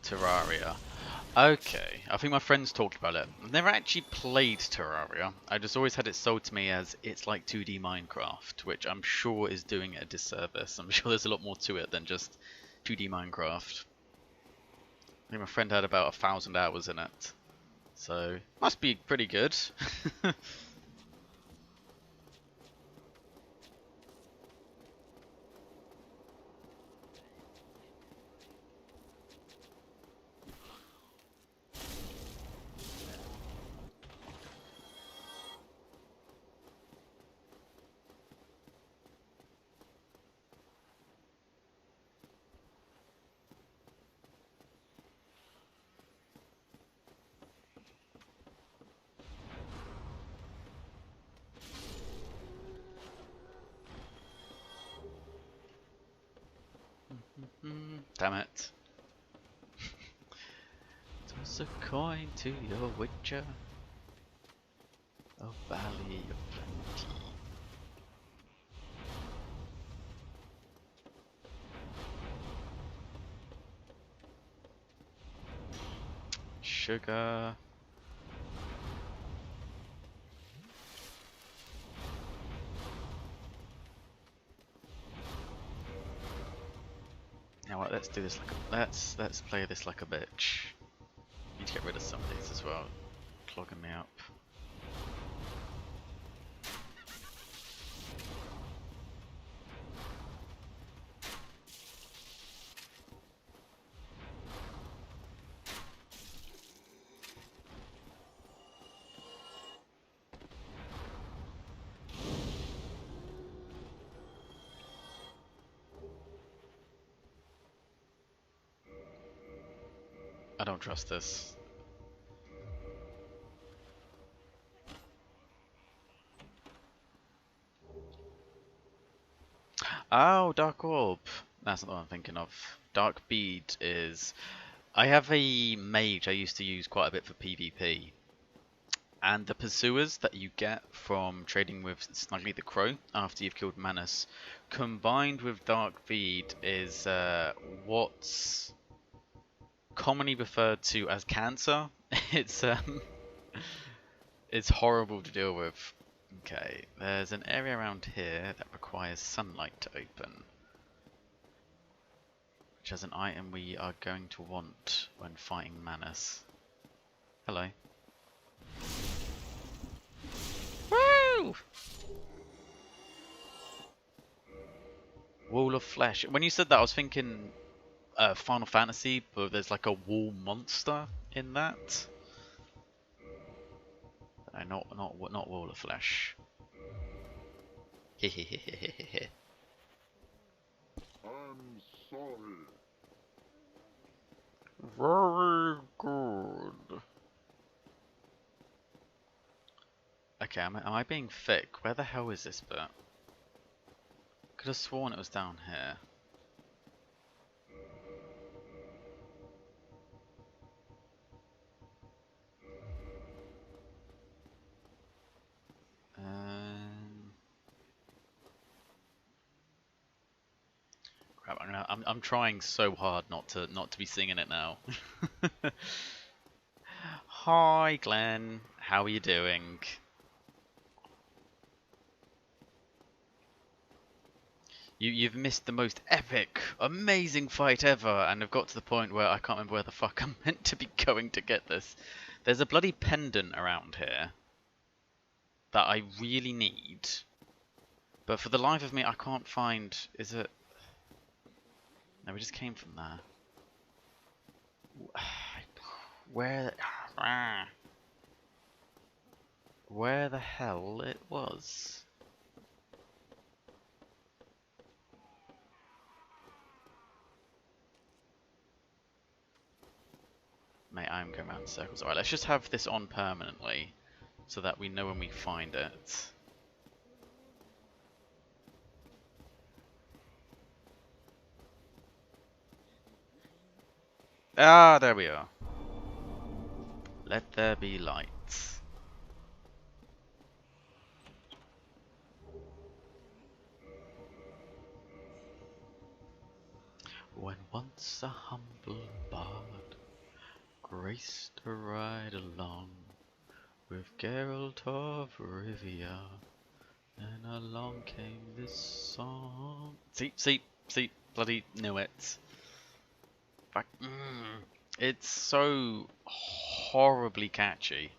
Terraria. Okay, I think my friends talked about it. I've never actually played Terraria. I just always had it sold to me as it's like 2D Minecraft, which I'm sure is doing it a disservice. I'm sure there's a lot more to it than just 2D Minecraft. I think my friend had about 1,000 hours in it, so must be pretty good. Damn it. Toss a coin to your witcher. A valley of plenty. Sugar. Now what? Let's do this like a, let's play this like a bitch. Need to get rid of some of these as well, clogging me up. I don't trust this. Oh, Dark Orb. That's not what I'm thinking of. Dark Bead is... I have a mage I used to use quite a bit for PvP. And the pursuers that you get from trading with Snuggly the Crow after you've killed Manus, combined with Dark Bead, is what's commonly referred to as cancer. It's horrible to deal with. Okay, there's an area around here that requires sunlight to open, which is an item we are going to want when fighting Manus. Hello. Woo! Wall of Flesh. When you said that, I was thinking Final Fantasy, but there's like a wall monster in that. Not Wall of Flesh. Hehehehehe. I'm sorry. Very good. Okay, am I being thick? Where the hell is this bit? Could have sworn it was down here. Crap, I'm trying so hard not to be singing it now. Hi Glenn, how are you doing? You've missed the most epic, amazing fight ever, and have got to the point where I can't remember where the fuck I'm meant to be going to get this. There's a bloody pendant around here that I really need, but for the life of me I can't find. Is it? No, we just came from there. Where the hell it was? Mate, I'm going around in circles. Alright, let's just have this on permanently so that we know when we find it. Ah, there we are. Let there be light. When once a humble bard graced a ride along with Geralt of Rivia, and along came this song. See, bloody knew it. Fuck. It's so horribly catchy.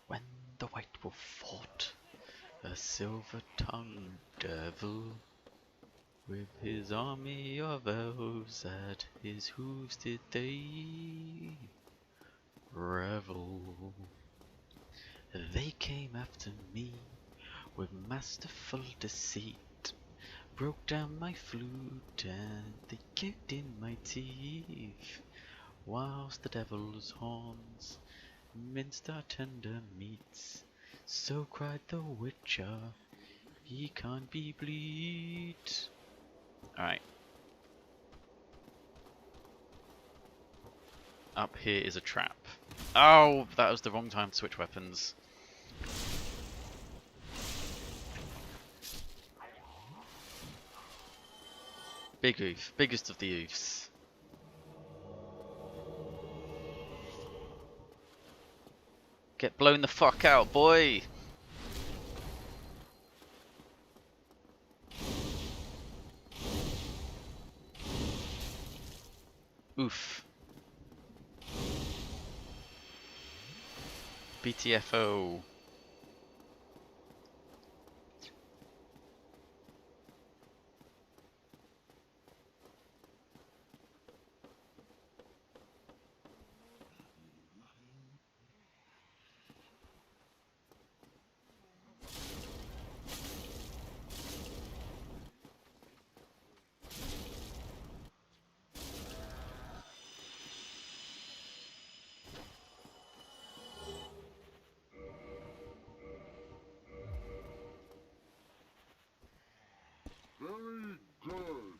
When the White Wolf fought a silver-tongued devil with his army of elves, at his hooves did they revel. They came after me with masterful deceit, broke down my flute and they kicked in my teeth, whilst the devil's horns minced our tender meats, So cried the Witcher, he can't be bleed. Alright. Up here is a trap. Oh, that was the wrong time to switch weapons. Big oof, biggest of the oofs. Get blown the fuck out, boy! Oof. BTFO. Very good.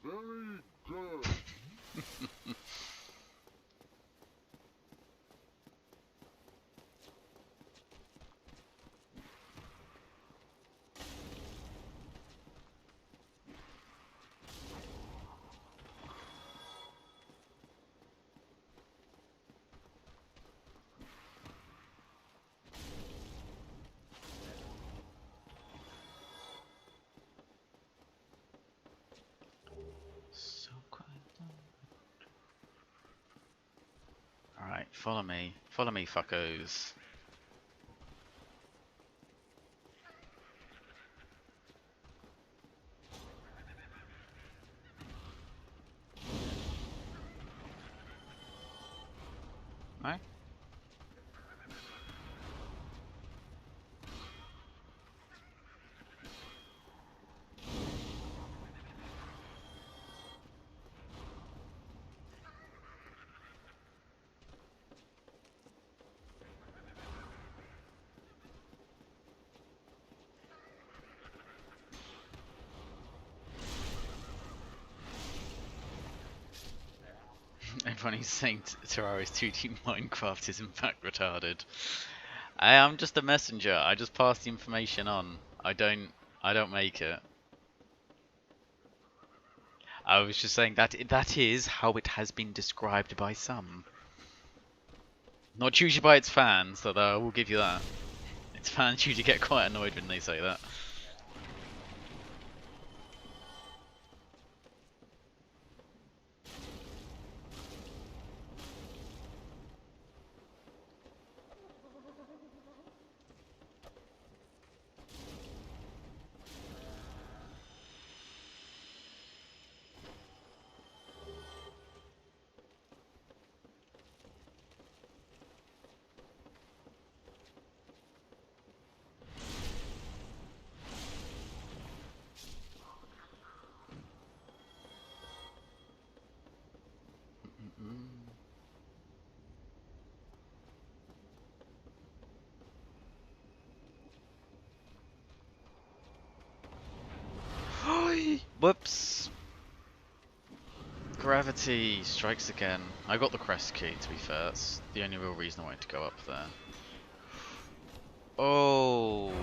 Very good. So quiet. Alright, follow me. Follow me, fuckos. Right? Everyone is saying Terraria's 2D Minecraft is in fact retarded. I am just a messenger. I just pass the information on. I don't make it. I was just saying that that is how it has been described by some. Not usually by its fans, although I will give you that. Its fans usually get quite annoyed when they say that. Whoops! Gravity strikes again. I got the crest key, to be fair. That's the only real reason I wanted to go up there. Oh,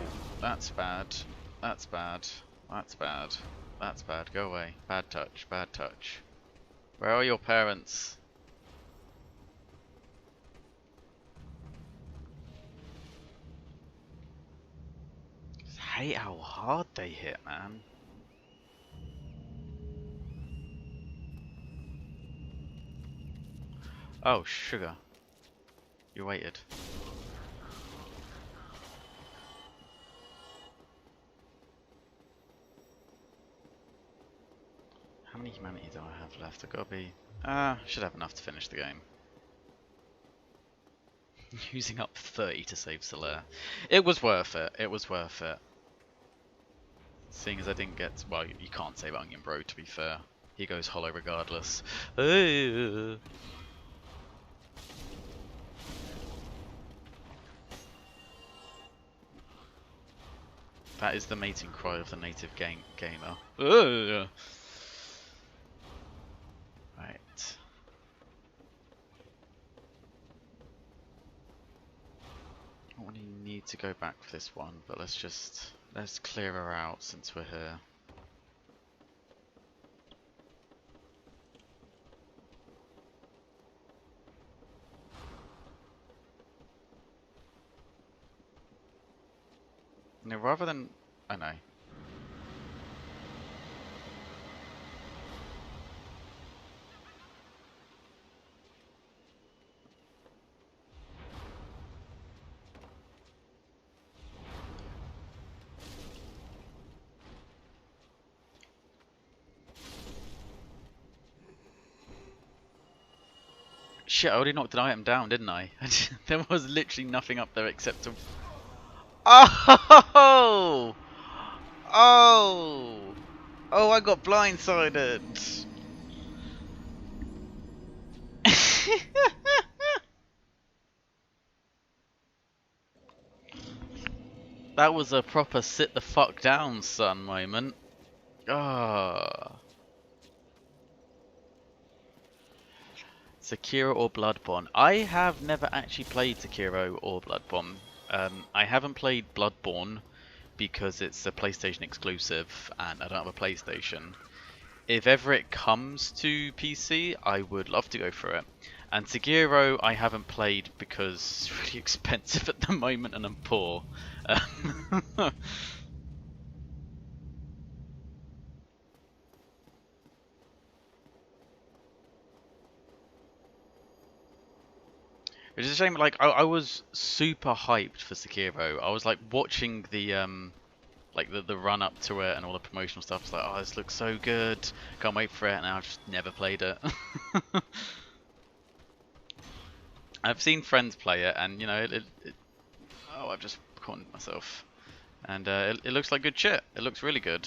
that's bad. That's bad. That's bad. That's bad. Go away. Bad touch. Bad touch. Where are your parents? Just hate how hard they hit, man. Oh, sugar. You waited. How many humanity do I have left? I've got to be... should have enough to finish the game. Using up 30 to save Solaire. It was worth it. It was worth it. Seeing as I didn't get... Well, you can't save Onion Bro, to be fair. He goes hollow regardless. That is the mating cry of the native gamer. Right. I don't really need to go back for this one, but let's clear her out since we're here. No, rather than... I know. Shit, I already knocked an item down, didn't I? There was literally nothing up there except a... Oh! Oh! Oh, I got blindsided! That was a proper sit the fuck down, son moment. Ah. Sekiro or Bloodborne? I have never actually played Sekiro or Bloodborne. I haven't played Bloodborne because it's a PlayStation exclusive and I don't have a PlayStation. If ever it comes to PC, I would love to go for it. And Sekiro I haven't played because it's really expensive at the moment and I'm poor. Which is a shame, like, I was super hyped for Sekiro. I was like watching the the run up to it and all the promotional stuff. It's like, oh, this looks so good. Can't wait for it, and I've just never played it. I've seen friends play it, and you know, oh, I've just caught myself. And it looks like good shit. It looks really good.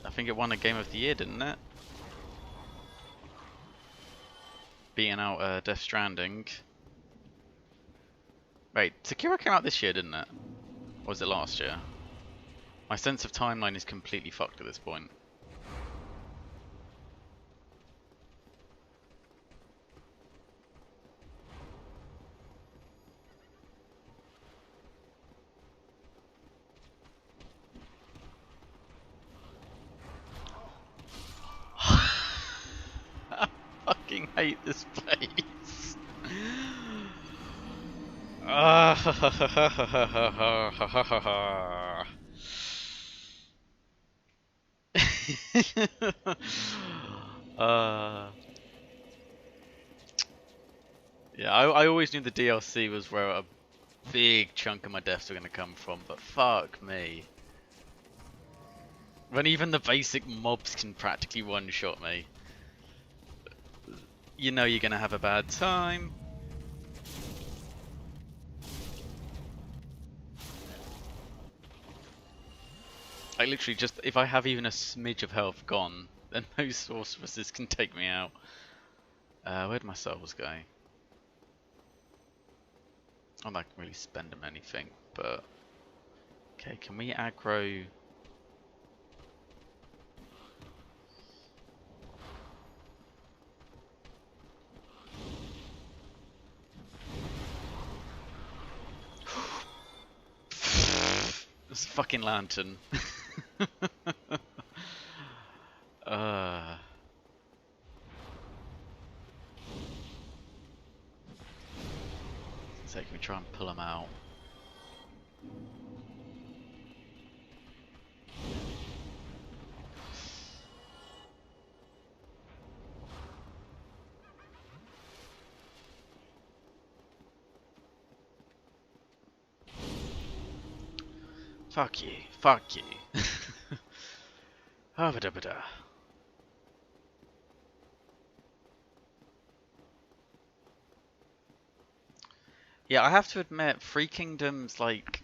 I think it won a Game of the Year, didn't it? Beating out Death Stranding. Wait, Sekiro came out this year, didn't it? Or was it last year? My sense of timeline is completely fucked at this point. I fucking hate this place. Yeah, I always knew the DLC was where a big chunk of my deaths were going to come from, but fuck me. When even the basic mobs can practically one-shot me, you know you're going to have a bad time. I literally just, if I have even a smidge of health gone, then those sorceresses can take me out. Where'd my souls go? I'm not really spend them anything, but... Okay, can we aggro... This fucking lantern. So can we try and pull them out? Fuck you. Fuck you. Habada-bada. Yeah, I have to admit, Three Kingdoms, like,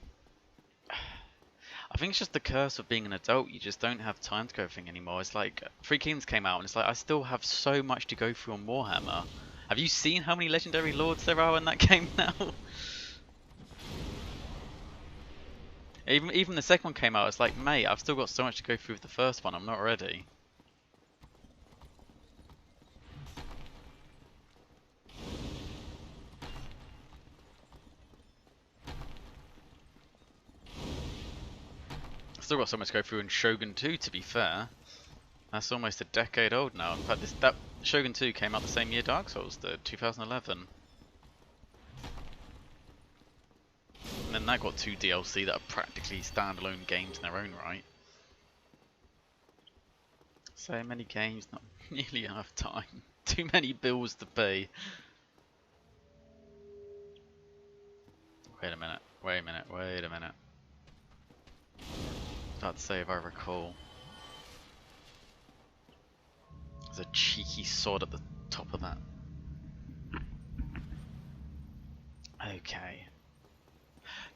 I think it's just the curse of being an adult. You just don't have time to go through anymore. It's like, Three Kingdoms came out, and it's like, I still have so much to go through on Warhammer. Have you seen how many legendary lords there are in that game now? Even the second one came out, it's like, mate, I've still got so much to go through with the first one, I'm not ready. Still got so much to go through in Shogun 2, to be fair. That's almost a decade old now. In fact, that Shogun 2 came out the same year Dark Souls did, 2011. And then that got 2 DLC that are practically standalone games in their own right. So many games, not nearly enough time. Too many bills to pay. Wait a minute, wait a minute, wait a minute. About to say if I recall. There's a cheeky sword at the top of that. Okay.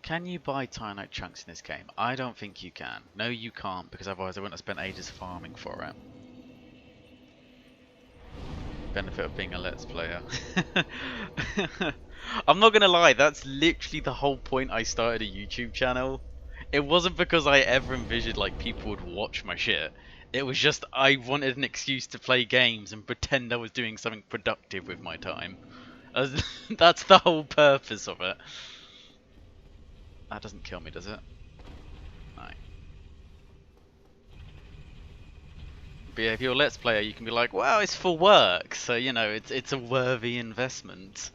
Can you buy Titanite chunks in this game? I don't think you can. No, you can't, because otherwise I wouldn't have spent ages farming for it. Benefit of being a Let's Player. I'm not gonna lie, that's literally the whole point I started a YouTube channel. It wasn't because I ever envisioned like people would watch my shit. It was just I wanted an excuse to play games and pretend I was doing something productive with my time. That's the whole purpose of it. That doesn't kill me, does it? No. But yeah, if you're a Let's Player, you can be like, well, it's for work, so you know, it's a worthy investment.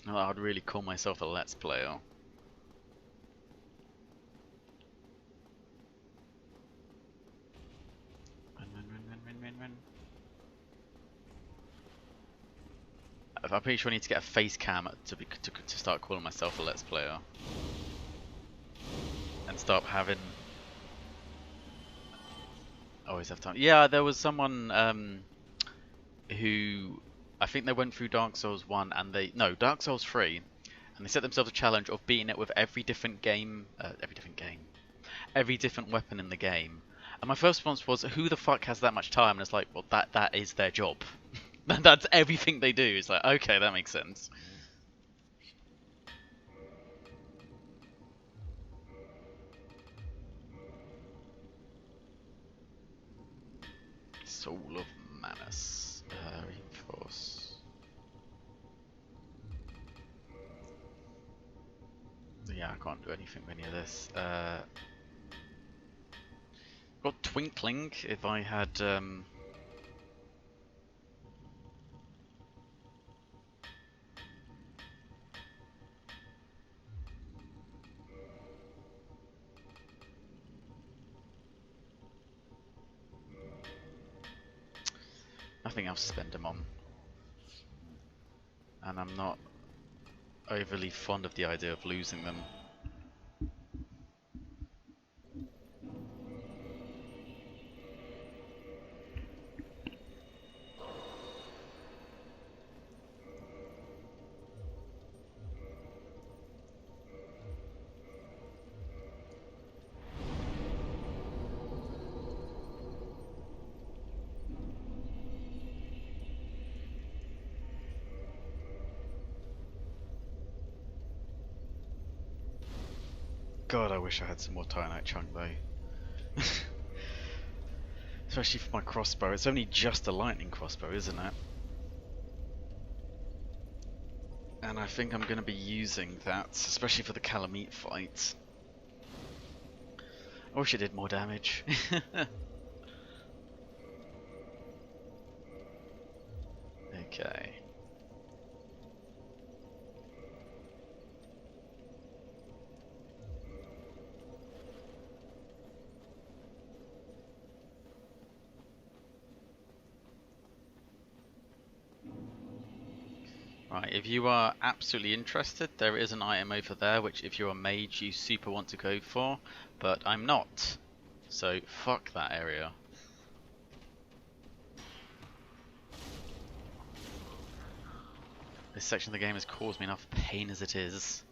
Well, I'd really call myself a Let's Player. Run. I'm pretty sure I need to get a face cam to start calling myself a Let's Player. And start having... always have time. Yeah, there was someone who... I think they went through Dark Souls 1 and they... No, Dark Souls 3. And they set themselves a challenge of beating it with every different weapon in the game. And my first response was, who the fuck has that much time? And it's like, well, that is their job. That's everything they do. It's like, okay, that makes sense. Soul of Manus. Reinforce. Yeah, I can't do anything with any of this. Got Twinkling if I had... nothing else to spend them on. And I'm not overly fond of the idea of losing them. God, I wish I had some more Titanite chunk though. Especially for my crossbow. It's only just a lightning crossbow, isn't it? And I think I'm going to be using that, especially for the Calamite fight. I wish it did more damage. Okay. Right, if you are absolutely interested, there is an item over there which if you're a mage you super want to go for, but I'm not. So fuck that area. This section of the game has caused me enough pain as it is.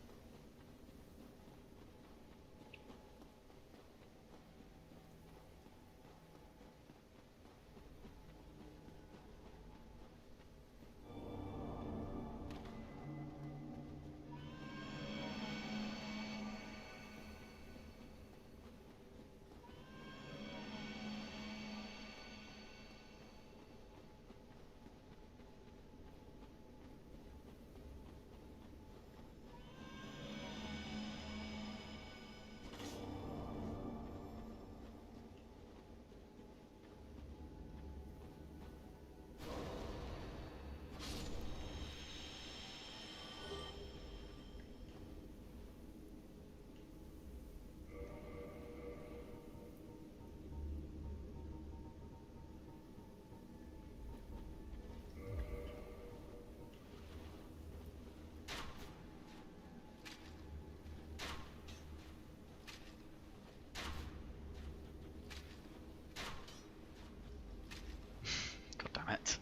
God damn it.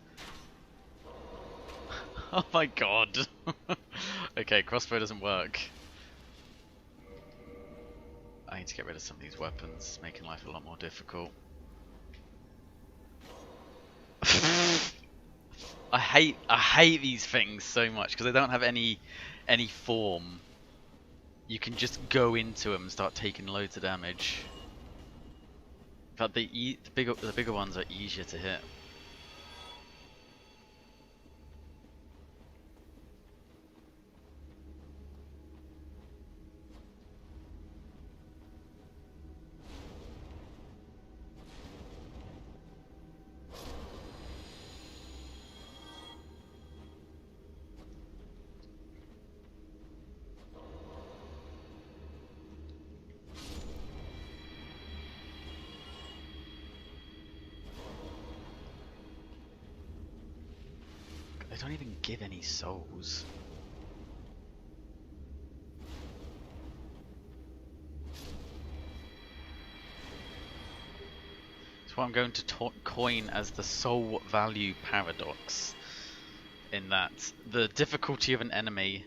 Oh my god. Okay, crossbow doesn't work. I need to get rid of some of these weapons, it's making life a lot more difficult. I hate these things so much because they don't have any form. You can just go into them and start taking loads of damage. In fact, the bigger ones are easier to hit. They don't even give any souls. It's what I'm going to coin as the soul value paradox, in that the difficulty of an enemy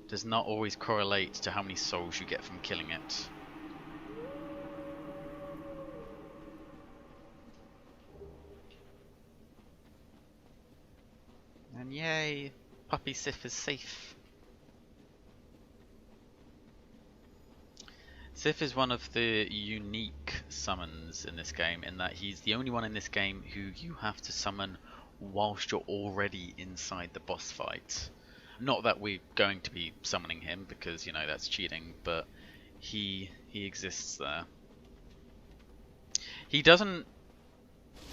does not always correlate to how many souls you get from killing it. And yay, Puppy Sif is safe. Sif is one of the unique summons in this game, in that he's the only one in this game who you have to summon whilst you're already inside the boss fight. Not that we're going to be summoning him, because, you know, that's cheating, but he exists there. He doesn't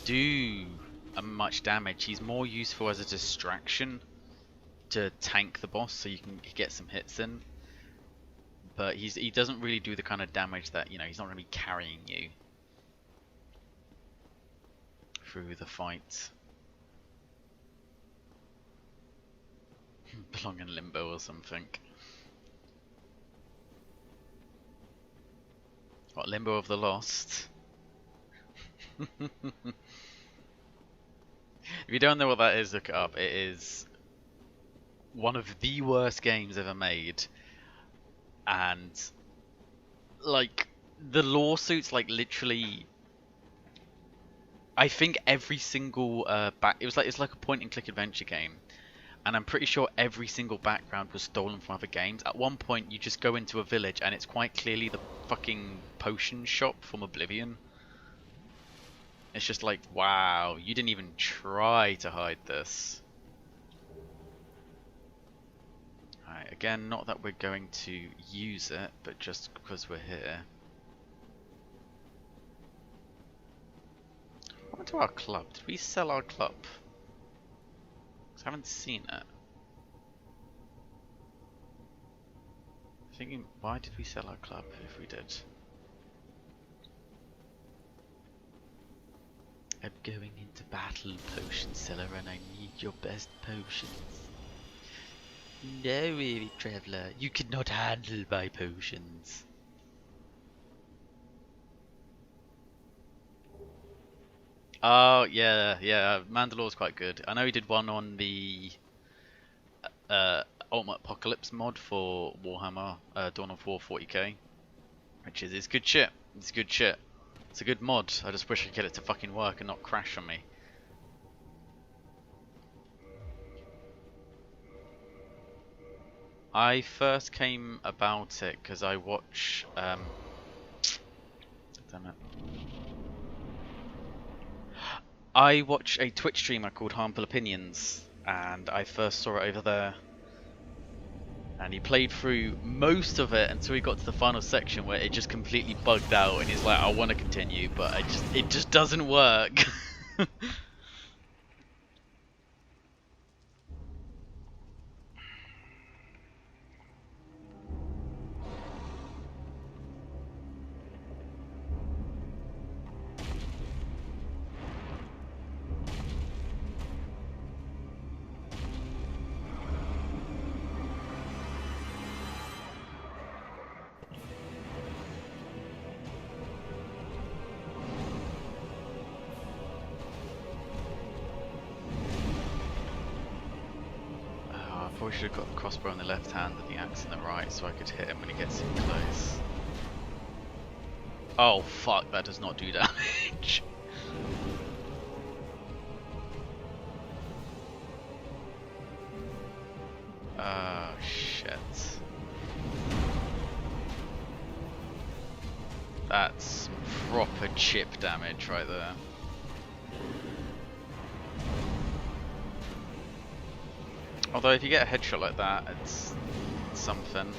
do much damage, he's more useful as a distraction to tank the boss so you can get some hits in. But he doesn't really do the kind of damage that, you know, he's not going to be carrying you through the fight. Belong in limbo or something. What, Limbo of the Lost? If you don't know what that is, look it up. It is one of the worst games ever made. And like the lawsuits, like literally, I think every single it's like a point and click adventure game, and I'm pretty sure every single background was stolen from other games. At one point you just go into a village and it's quite clearly the fucking potion shop from Oblivion. It's just like, wow, you didn't even try to hide this. Alright, again, not that we're going to use it, but just because we're here. What happened to our club? Did we sell our club? 'Cause I haven't seen it. Thinking, why did we sell our club if we did? I'm going into battle, potion seller, and I need your best potions. No, weary traveller, you cannot handle my potions. Oh, yeah, Mandalore's quite good. I know he did one on the Ultimate Apocalypse mod for Warhammer Dawn of War 40k, which is it's good shit. It's good shit. It's a good mod. I just wish I could get it to fucking work and not crash on me. I first came about it because I watch damn it. I watch a Twitch streamer called Harmful Opinions, and I first saw it over there. And he played through most of it until he got to the final section where it just completely bugged out, and he's like, I want to continue, but it just doesn't work. Probably should have got the crossbow on the left hand and the axe in the right so I could hit him when he gets in close. Oh fuck, that does not do damage. Oh shit. That's proper chip damage right there. Although if you get a headshot like that, it's something.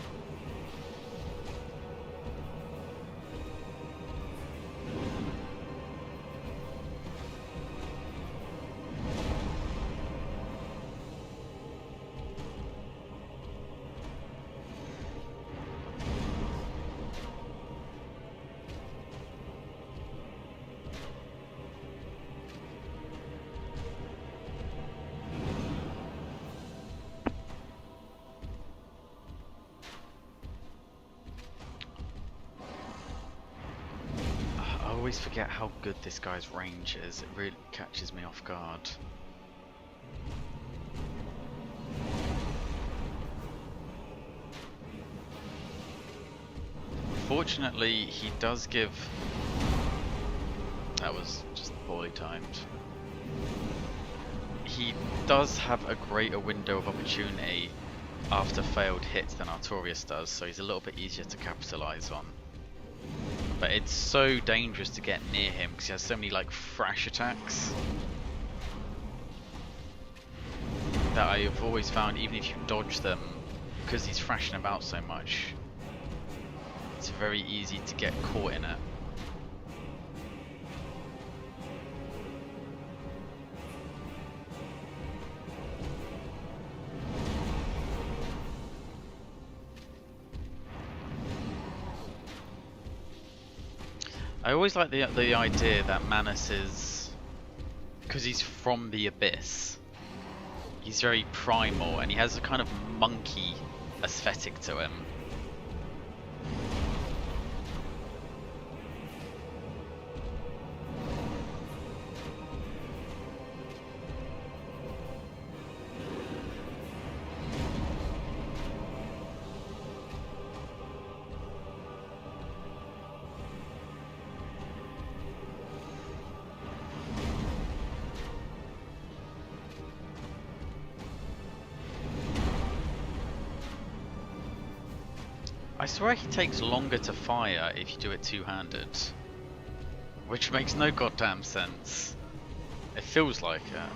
I always forget how good this guy's range is. It really catches me off guard. Fortunately, he does give... That was just poorly timed. He does have a greater window of opportunity after failed hits than Artorias does, so he's a little bit easier to capitalise on. But it's so dangerous to get near him because he has so many like thrash attacks that I have always found, even if you dodge them, because he's thrashing about so much, it's very easy to get caught in it. I always like the idea that Manus is, because he's from the abyss, he's very primal and he has a kind of monkey aesthetic to him. I swear he takes longer to fire if you do it two-handed, which makes no goddamn sense. It feels like it.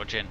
Dodge in.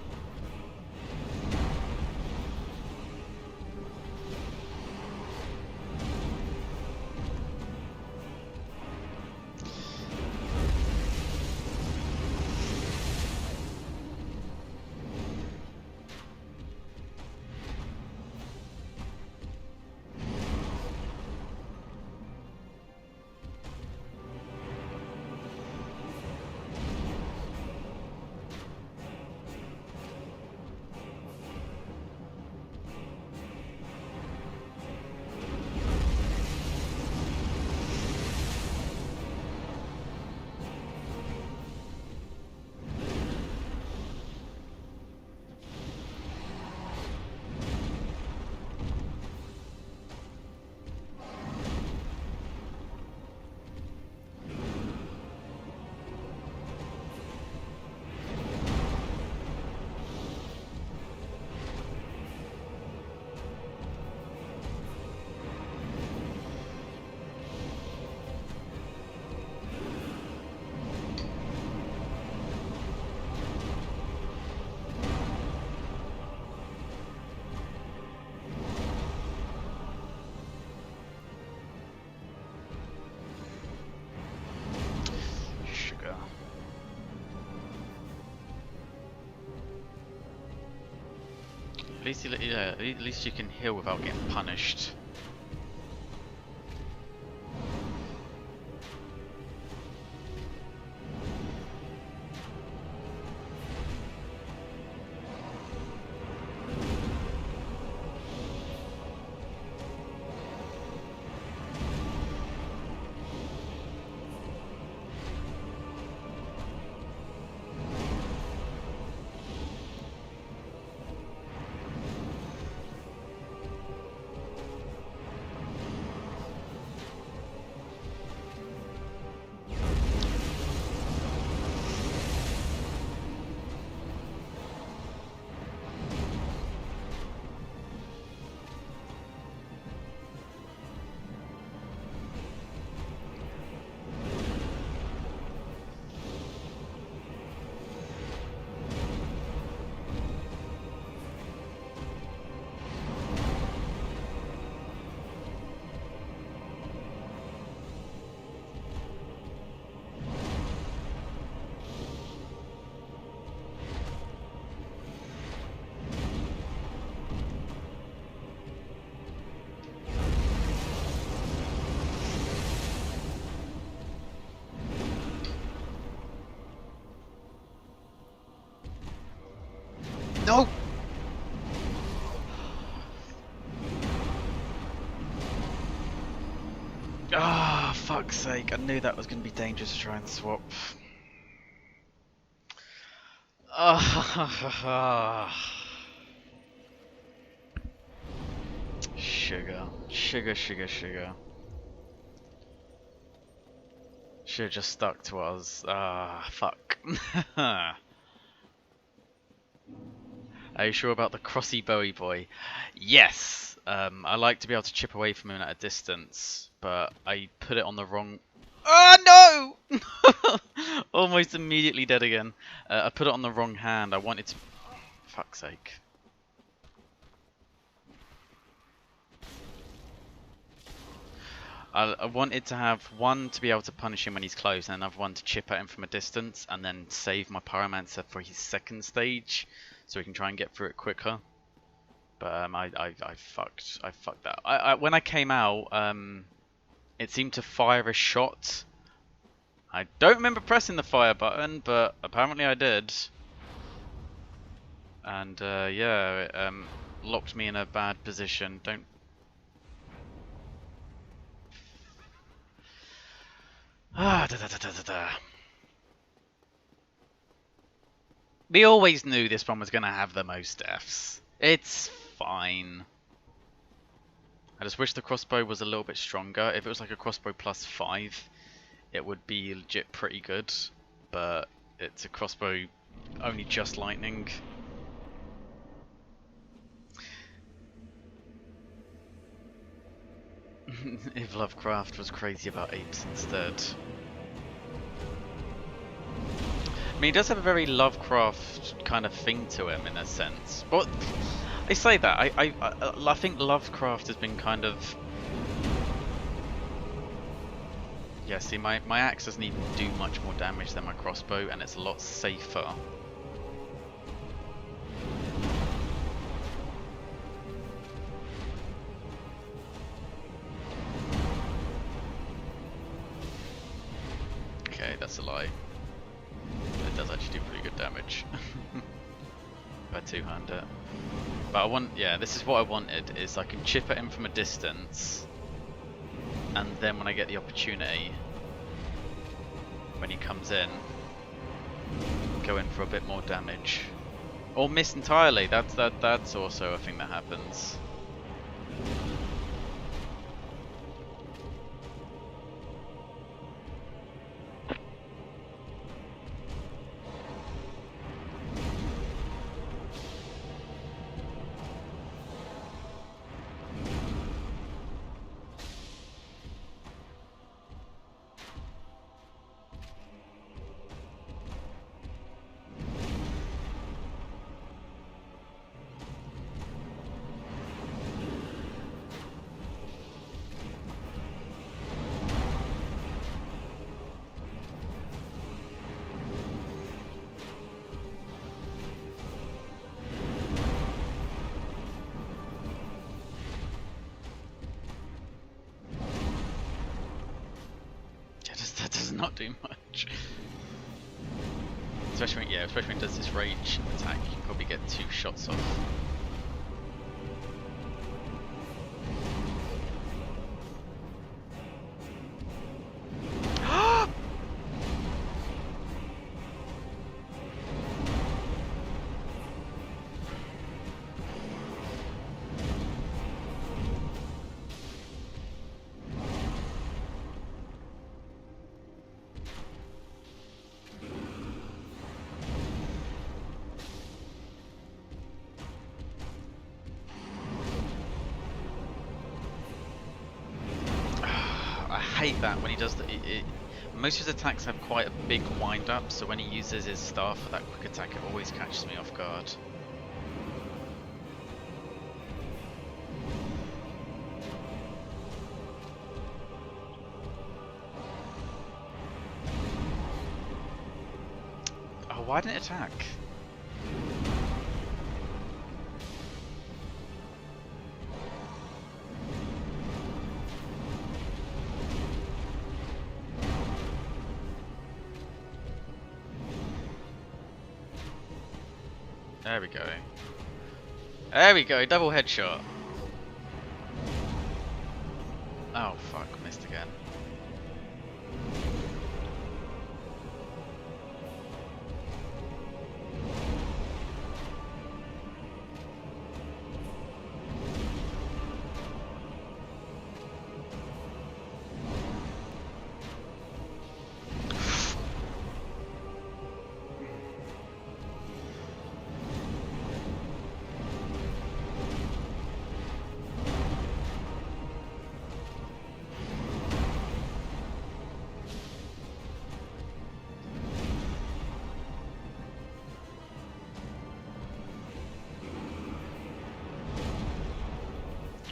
At least you can heal without getting punished. No! Ah, fuck's sake. I knew that was going to be dangerous to try and swap. Sugar. Sugar. Should have just stuck to what I was. Fuck. Are you sure about the crossy bowie boy? Yes! I like to be able to chip away from him at a distance, but I put it on the wrong... Oh no! Almost immediately dead again. I put it on the wrong hand. I wanted to... Fuck's sake. I wanted to have one to be able to punish him when he's close, and another one to chip at him from a distance, and then save my Pyromancer for his second stage, so we can try and get through it quicker. But I fucked that. When I came out, it seemed to fire a shot. I don't remember pressing the fire button, but apparently I did. And yeah, it locked me in a bad position. Don't. We always knew this one was going to have the most deaths. It's fine. I just wish the crossbow was a little bit stronger. If it was like a crossbow +5, it would be legit pretty good. But it's a crossbow only just lightning. If Lovecraft was crazy about apes instead. mean, he does have a very Lovecraft kind of thing to him in a sense. But I say that I think Lovecraft has been kind of. Yeah, see, my axe doesn't even do much more damage than my crossbow, and it's a lot safer. Okay, that's a lie. It does actually do pretty good damage. If I two-hand it. But I want, yeah, this is what I wanted, is I can chip at him from a distance, and then when I get the opportunity, when he comes in, go in for a bit more damage. Or miss entirely, that's also a thing that happens. That does not do much. Especially when, yeah, especially when it does this rage attack, you can probably get 2 shots off. I hate that when he does that. Most of his attacks have quite a big wind up, so when he uses his staff for that quick attack, it always catches me off guard. Oh, why didn't it attack? There we go. There we go, double headshot. Oh fuck, missed again.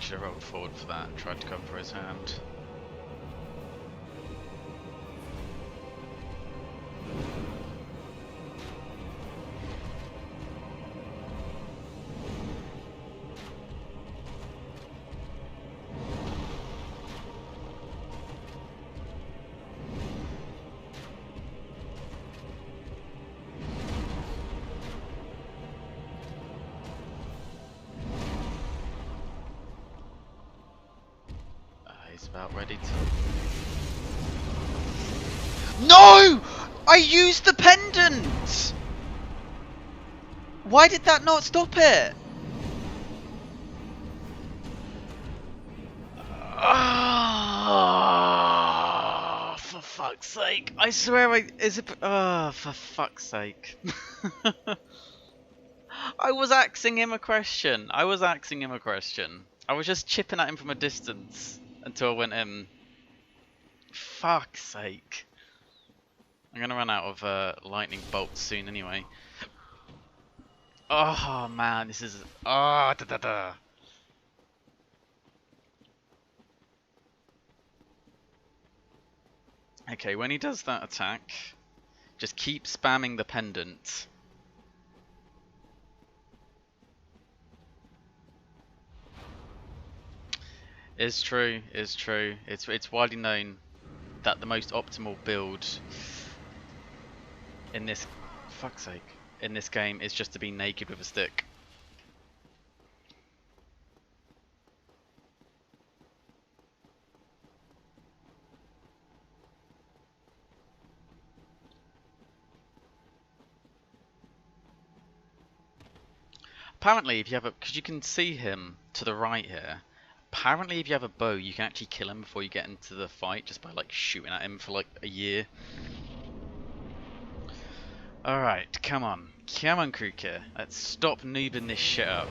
Should have rolled forward for that and tried to come for his hand. About ready to. No! I used the pendant! Why did that not stop it? Oh, for fuck's sake. I swear is it. Oh, for fuck's sake. I was asking him a question. I was just chipping at him from a distance until I went in. Fuck's sake. I'm gonna run out of lightning bolts soon anyway. Oh man, this is da da da. Okay, when he does that attack, just keep spamming the pendant. It's true, it's true. It's widely known that the most optimal build in this fuck's sake in this game is just to be naked with a stick. Apparently, if you have a, because you can see him to the right here. Apparently, if you have a bow, you can actually kill him before you get into the fight, just by like shooting at him for like a year. All right, come on, Cucked. Let's stop noobing this shit up.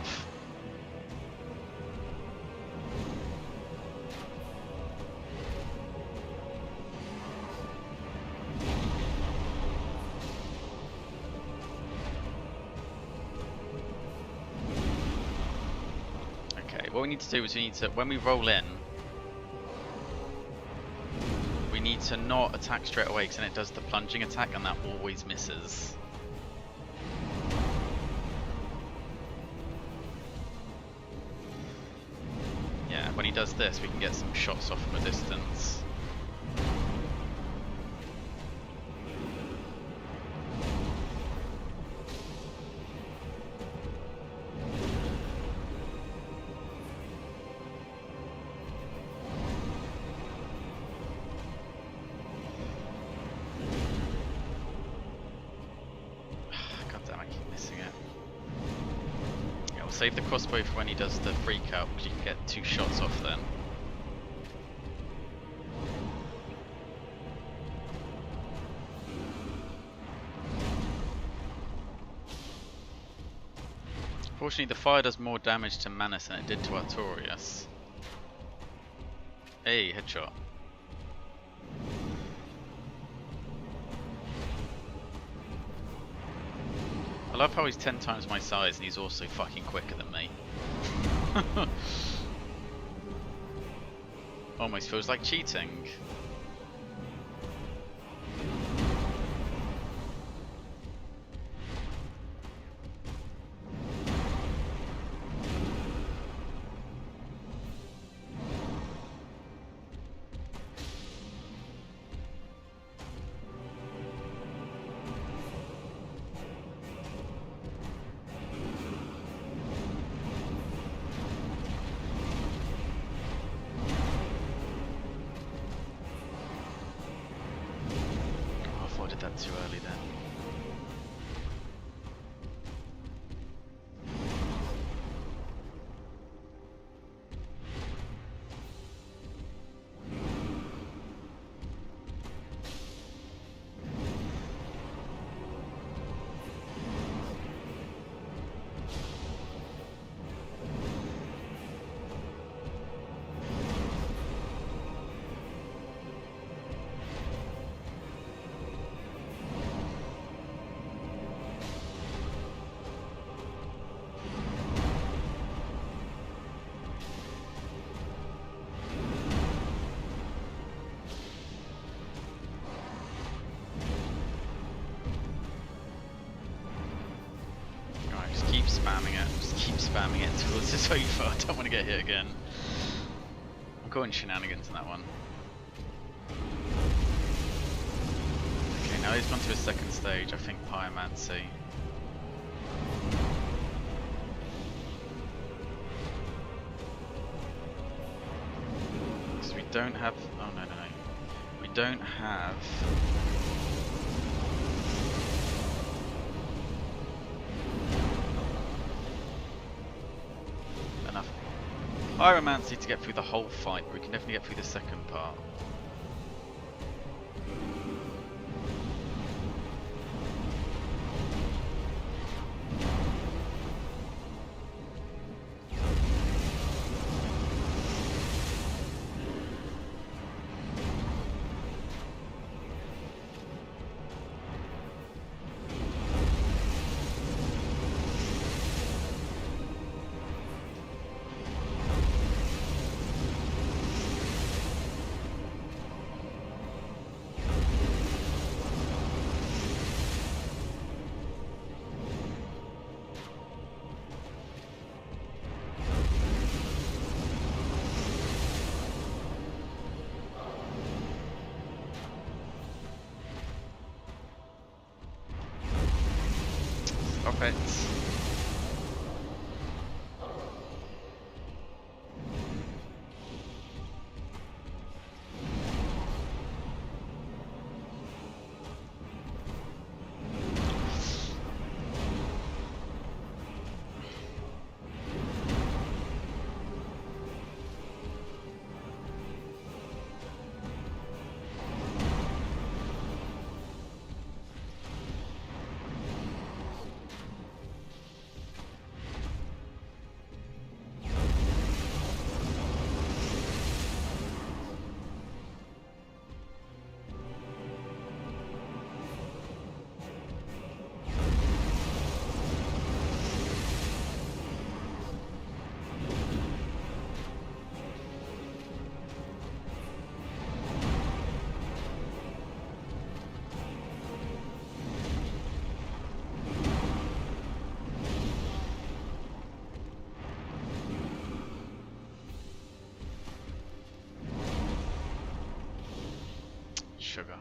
What we need to do is we need to, when we roll in, we need to not attack straight away because then it does the plunging attack and that always misses. Yeah, when he does this we can get some shots off from a distance. Save the crossbow for when he does the freak out because you can get 2 shots off then. Fortunately, the fire does more damage to Manus than it did to Artorias. Hey, headshot. I love how he's 10 times my size and he's also fucking quicker than me. Almost feels like cheating. Too early then. Spamming it, just keep spamming it until it's over. I don't want to get hit again. I'm calling shenanigans in that one. Okay, now he's gone to his second stage, I think Pyromancy. Because we don't have, oh no. We don't have Pyromancy to get through the whole fight, but we can definitely get through the second part. it. Sugar.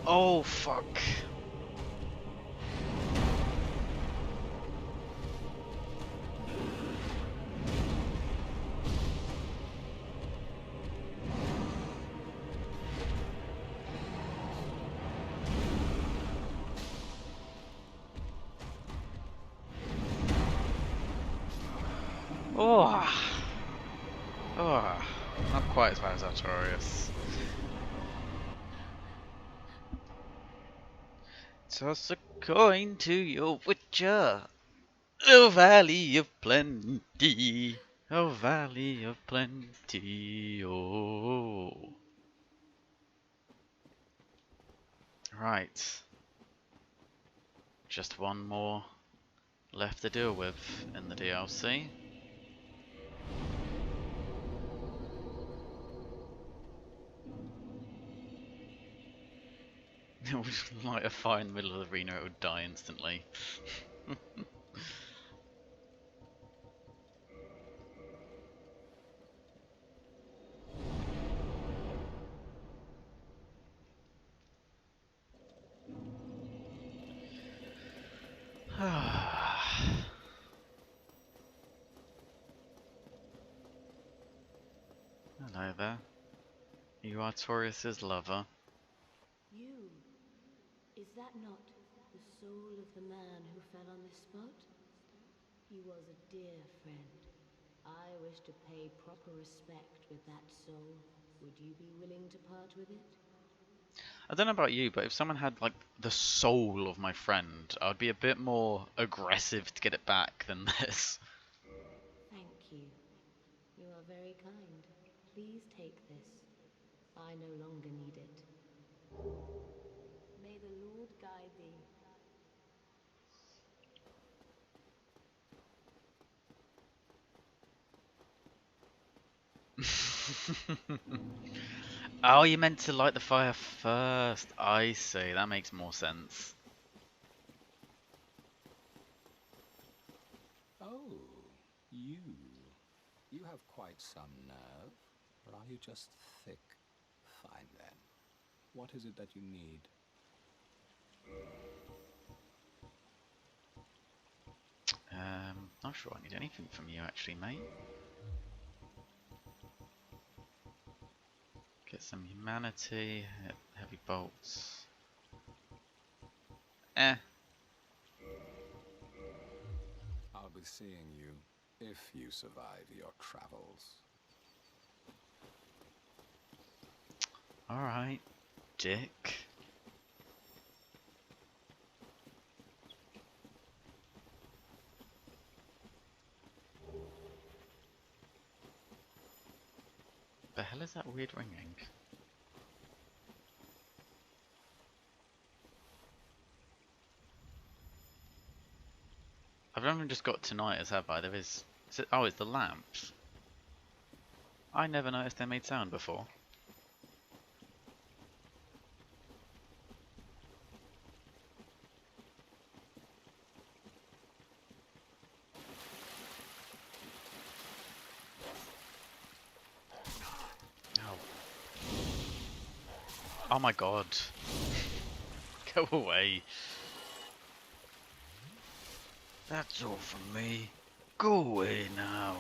Oh, fuck. Oh. Oh. Not quite as bad as Artorias. Toss a coin to your witcher. Oh, valley of plenty. Oh, valley of plenty. Oh. Right. Just one more left to deal with in the DLC. It would light a fire in the middle of the arena, it would die instantly. Hello there. You are Artorias' lover. You? Is that not the soul of the man who fell on this spot? He was a dear friend. I wish to pay proper respect with that soul. Would you be willing to part with it? I don't know about you, but if someone had like the soul of my friend, I would be a bit more aggressive to get it back than this. Thank you. You are very kind. Please take this. I no longer need it. May the Lord guide thee. Oh, you meant to light the fire first. I see. That makes more sense. Oh, you. You have quite some nerve. Or are you just thick? Fine then. What is it that you need? Not sure I need anything from you actually, mate. Get some humanity, heavy bolts. Eh. I'll be seeing you if you survive your travels. Alright, dick. The hell is that weird ringing? I've not even just got tinnitus, have I? There is it, oh, it's the lamps. I never noticed they made sound before. Oh. Oh my god. Go away. That's all from me. Go away now.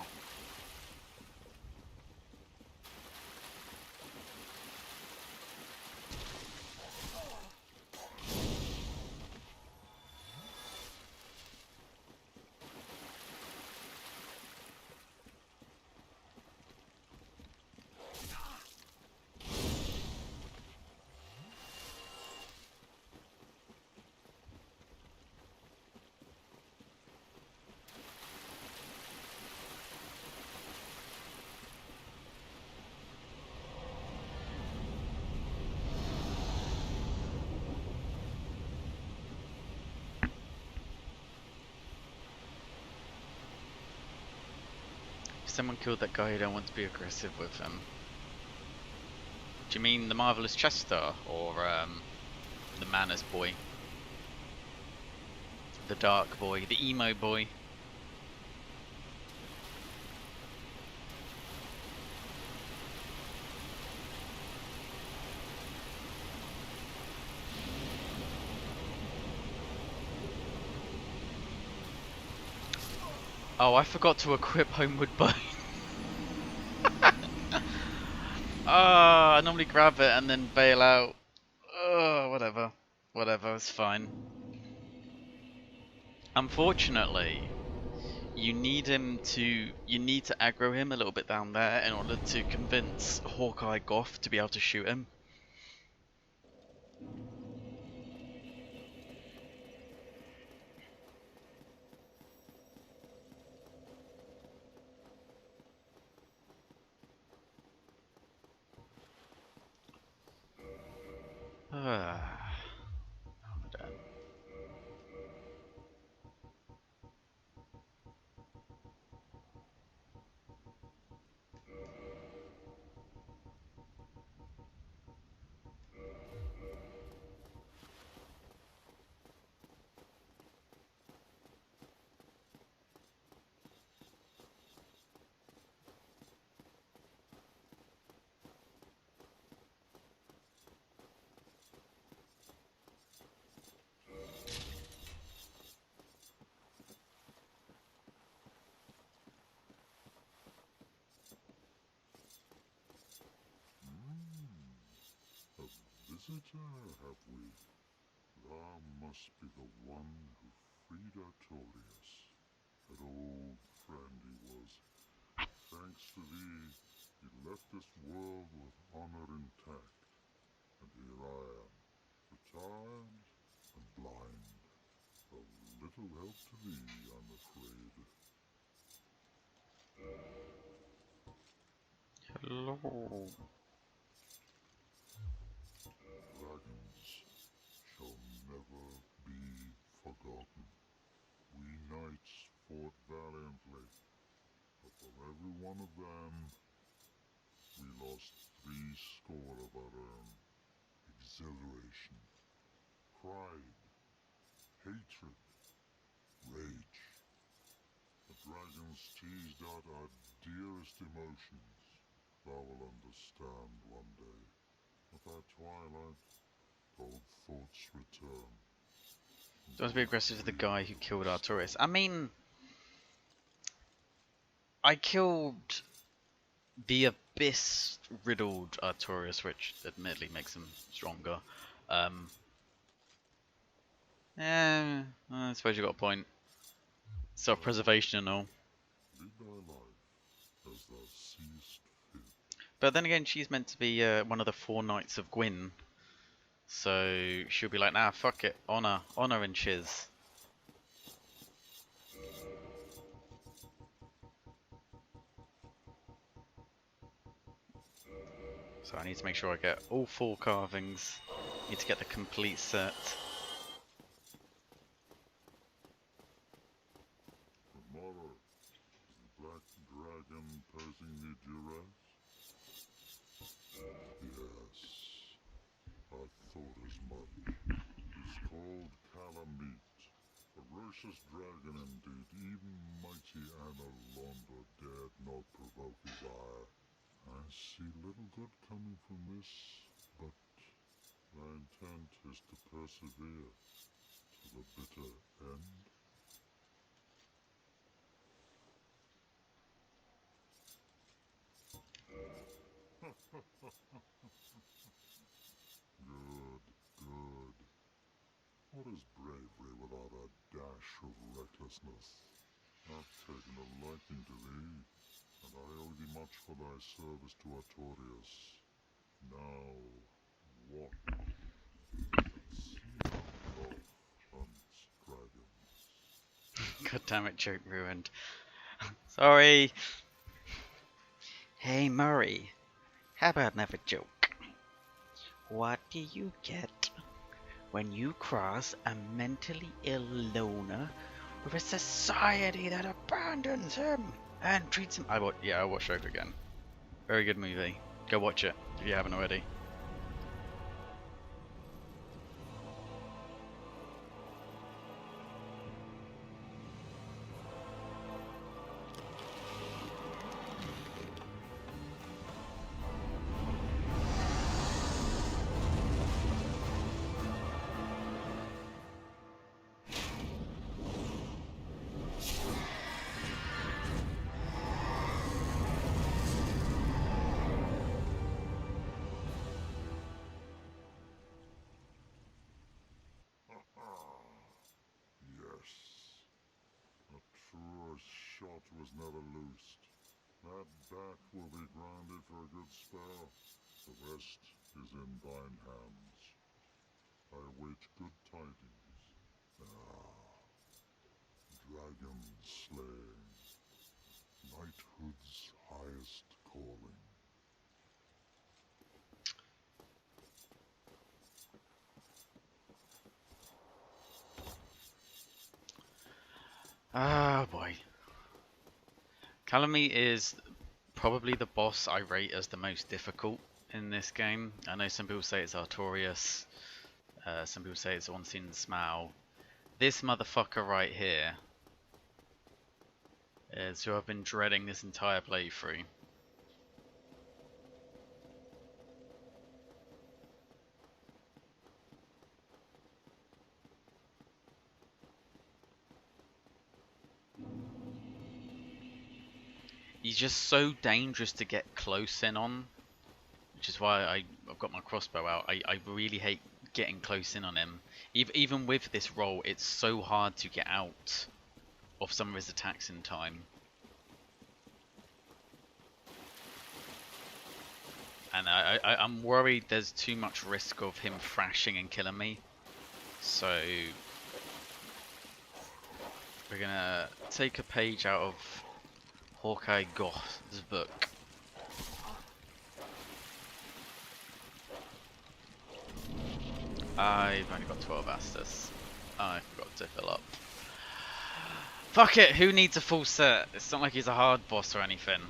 Someone killed that guy, you don't want to be aggressive with him. Do you mean the Marvelous Chester or the Manus boy? The dark boy, the emo boy? Oh, I forgot to equip Homeward Bow. I normally grab it and then bail out. Whatever. Whatever, it's fine. Unfortunately, you need to aggro him a little bit down there in order to convince Hawkeye Goth to be able to shoot him. I'm done. Visitor, have we? Thou must be the one who freed Artorias. That old friend he was. Thanks to thee, he left this world with honor intact. And here I am, retired and blind. Of little help to thee, I'm afraid. Hello. Dragons shall never be forgotten. We knights fought valiantly, but from every one of them we lost 80 of our own. Exhilaration, pride, hatred, rage. The dragons teased out our dearest emotions. Thou will understand one day. At that twilight, old thoughts return. Don't be aggressive with the guy who killed Artorias. I mean, I killed the Abyss riddled Artorias, which admittedly makes him stronger. I suppose you got a point. Self-preservation and all. Live thy life as thou seest fit. But then again, she's meant to be one of the 4 knights of Gwyn. So she'll be like, nah, fuck it. Honor and shiz. So I need to make sure I get all 4 carvings. Need to get the complete set. Tomorrow, is the black dragon posing me duress? Yes, I thought as much. He's called Calamite. Ferocious dragon indeed. Even mighty Anna Londa dared not provoke his ire. I see little good coming from this, but my intent is to persevere to the bitter end. Good, good. What is bravery without a dash of recklessness? I've taken a liking to thee, and I owe thee much for thy service to Artorias. Now, what? See how love hunts dragons. God damn it, joke ruined. Sorry. Hey Murray, how about another joke? What do you get when you cross a mentally ill loner with a society that abandons him and treats him? I watched Joker again. Very good movie. Go watch it if you haven't already. Yes. A truer shot was never loosed. That back will be grounded for a good spell. The rest is in thine hands. I await good tidings. Dragon slaying. Knighthood's highest calling. Ah, boy. Calamite is probably the boss I rate as the most difficult in this game. I know some people say it's Artorias, some people say it's Unseen Smau. This motherfucker right here is who I've been dreading this entire playthrough. He's just so dangerous to get close in on, which is why I've got my crossbow out. I really hate getting close in on him. Even with this roll, it's so hard to get out of some of his attacks in time. And I'm worried there's too much risk of him thrashing and killing me. So we're gonna take a page out of Hawkeye Goth's book. I've only got 12 Astus. I forgot to fill up. Fuck it, who needs a full set? It's not like he's a hard boss or anything.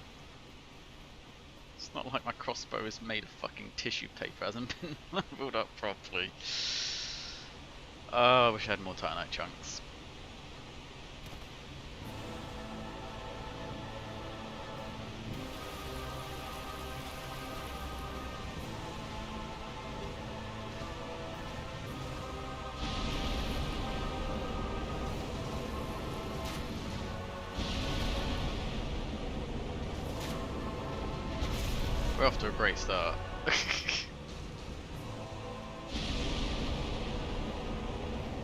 Just Not like my crossbow is made of fucking tissue paper, hasn't been leveled up properly. Oh, I wish I had more Titanite chunks. We're off to a great start. I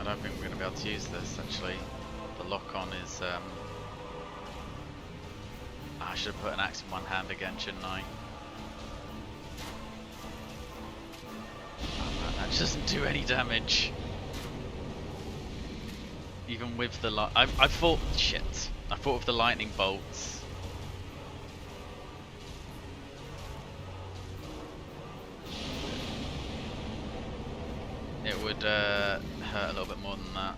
don't think we're going to be able to use this actually. The lock-on is... I should have put an axe in one hand again, shouldn't I? Oh man, that doesn't do any damage. Even with the I thought... Shit. I thought with the lightning bolts... it would hurt a little bit more than that.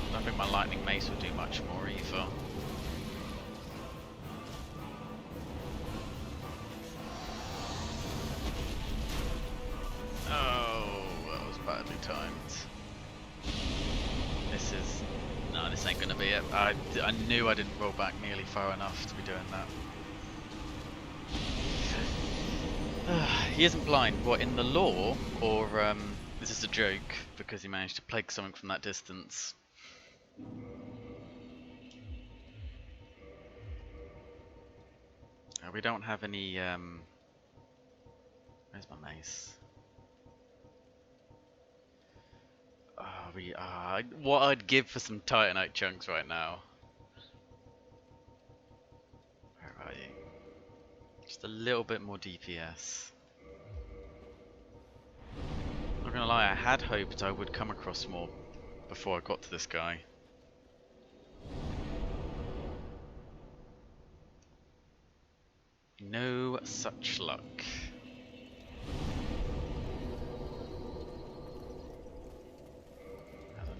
I don't think my lightning mace will do much more either. This ain't gonna be it. I knew I didn't roll back nearly far enough to be doing that. He isn't blind. What, in the lore? Or is this a joke because he managed to plague something from that distance? We don't have any... where's my mace? What I'd give for some Titanite chunks right now. Where are you? Just a little bit more DPS. Not gonna lie, I had hoped I would come across more before I got to this guy. No such luck.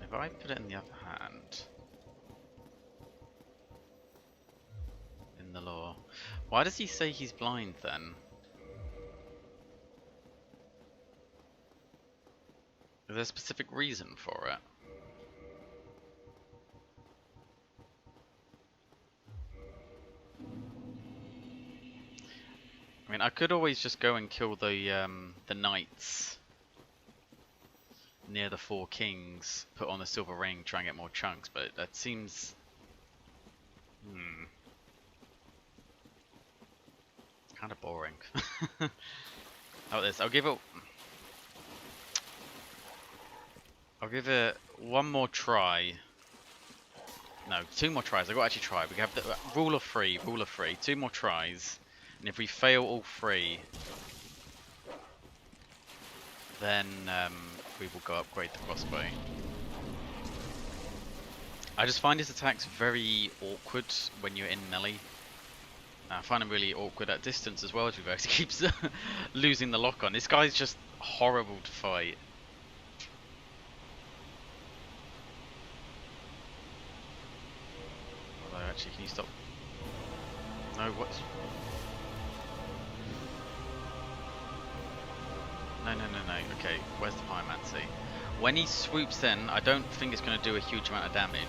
If I put it in the other hand, in the lore, why does he say he's blind then? Is there a specific reason for it? I mean, I could always just go and kill the knights near the Four Kings, put on the silver ring, try and get more chunks, but that seems... kind of boring. How about this? I'll give it one more try. No, 2 more tries. I've got to actually try. We have the rule of 3, 2 more tries, and if we fail all 3, then we will go upgrade the crossbow. I just find his attacks very awkward when you're in melee. I find him really awkward at distance as well, as he keeps losing the lock on. This guy's just horrible to fight. Although actually, can you stop? No, what's... No. Okay, where's the pyromancy? When he swoops in, I don't think it's going to do a huge amount of damage.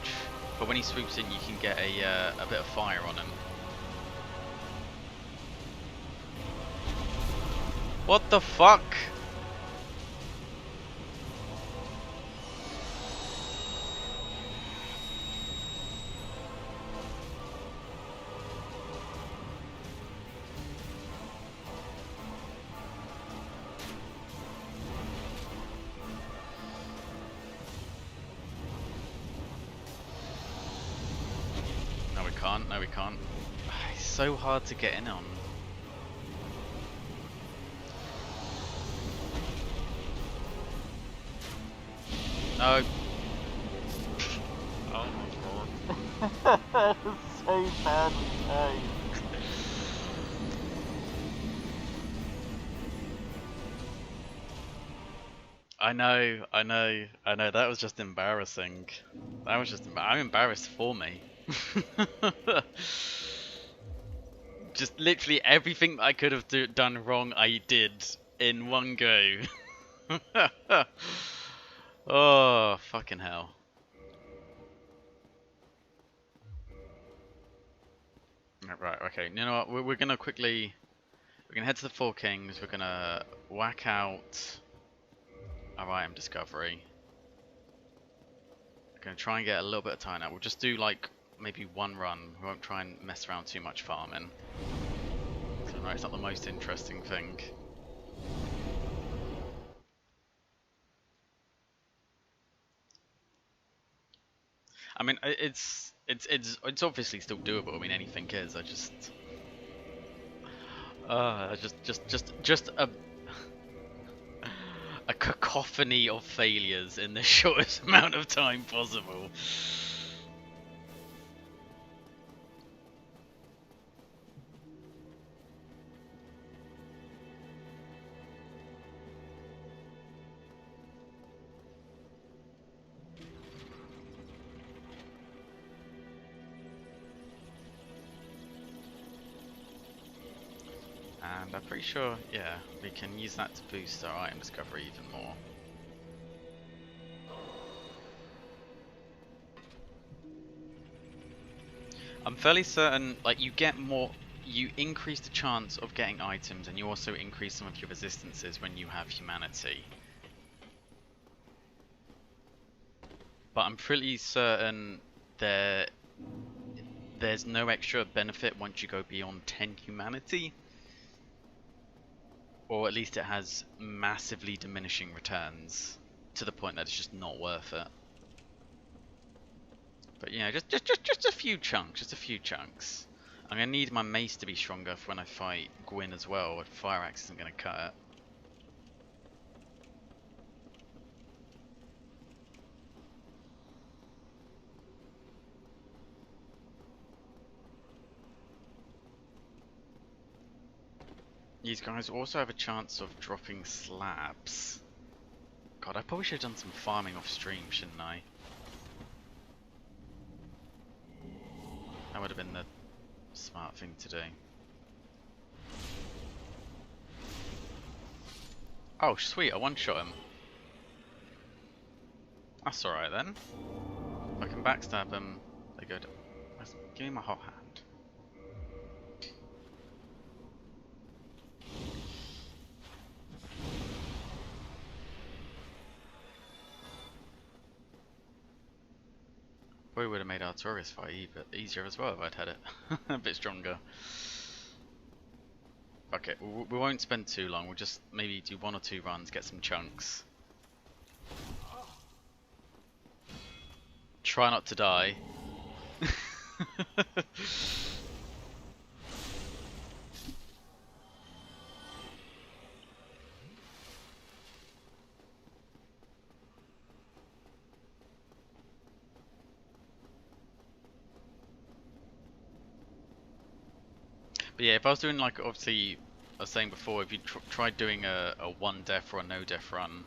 But when he swoops in, you can get a bit of fire on him. What the fuck? No, we can't. It's so hard to get in on. No. Oh my So badly timed. I know. That was just embarrassing. That was just. I'm embarrassed for me. Just literally everything that I could have done wrong, I did in one go. Oh, fucking hell. Right, okay. You know what? We're gonna quickly. We're gonna head to the Four Kings. We're gonna whack out our item discovery. We're gonna try and get a little bit of time out. We'll just do like maybe one run. We won't try and mess around too much farming. So, it's not the most interesting thing. I mean, it's obviously still doable. I mean, anything is. I just a cacophony of failures in the shortest amount of time possible. And I'm pretty sure, yeah, we can use that to boost our item discovery even more. I'm fairly certain, like, you get more, you increase the chance of getting items, and you also increase some of your resistances when you have humanity. But I'm pretty certain there's no extra benefit once you go beyond 10 humanity. Or at least it has massively diminishing returns to the point that it's just not worth it. But yeah, just a few chunks, just a few chunks. I'm gonna need my mace to be stronger for when I fight Gwyn as well. A fire axe isn't gonna cut it. These guys also have a chance of dropping slabs. God, I probably should have done some farming off stream, shouldn't I? That would have been the smart thing to do. Oh, sweet, I one-shot him. That's alright then. If I can backstab him, they're good. Give me my hot hand. Probably would have made Artorias fight easier as well if I'd had it a bit stronger. Okay, we won't spend too long. We'll just maybe do 1 or 2 runs, get some chunks. Try not to die. But yeah, if I was doing like, obviously, I was saying before, if you tried doing a 1 death or a no death run,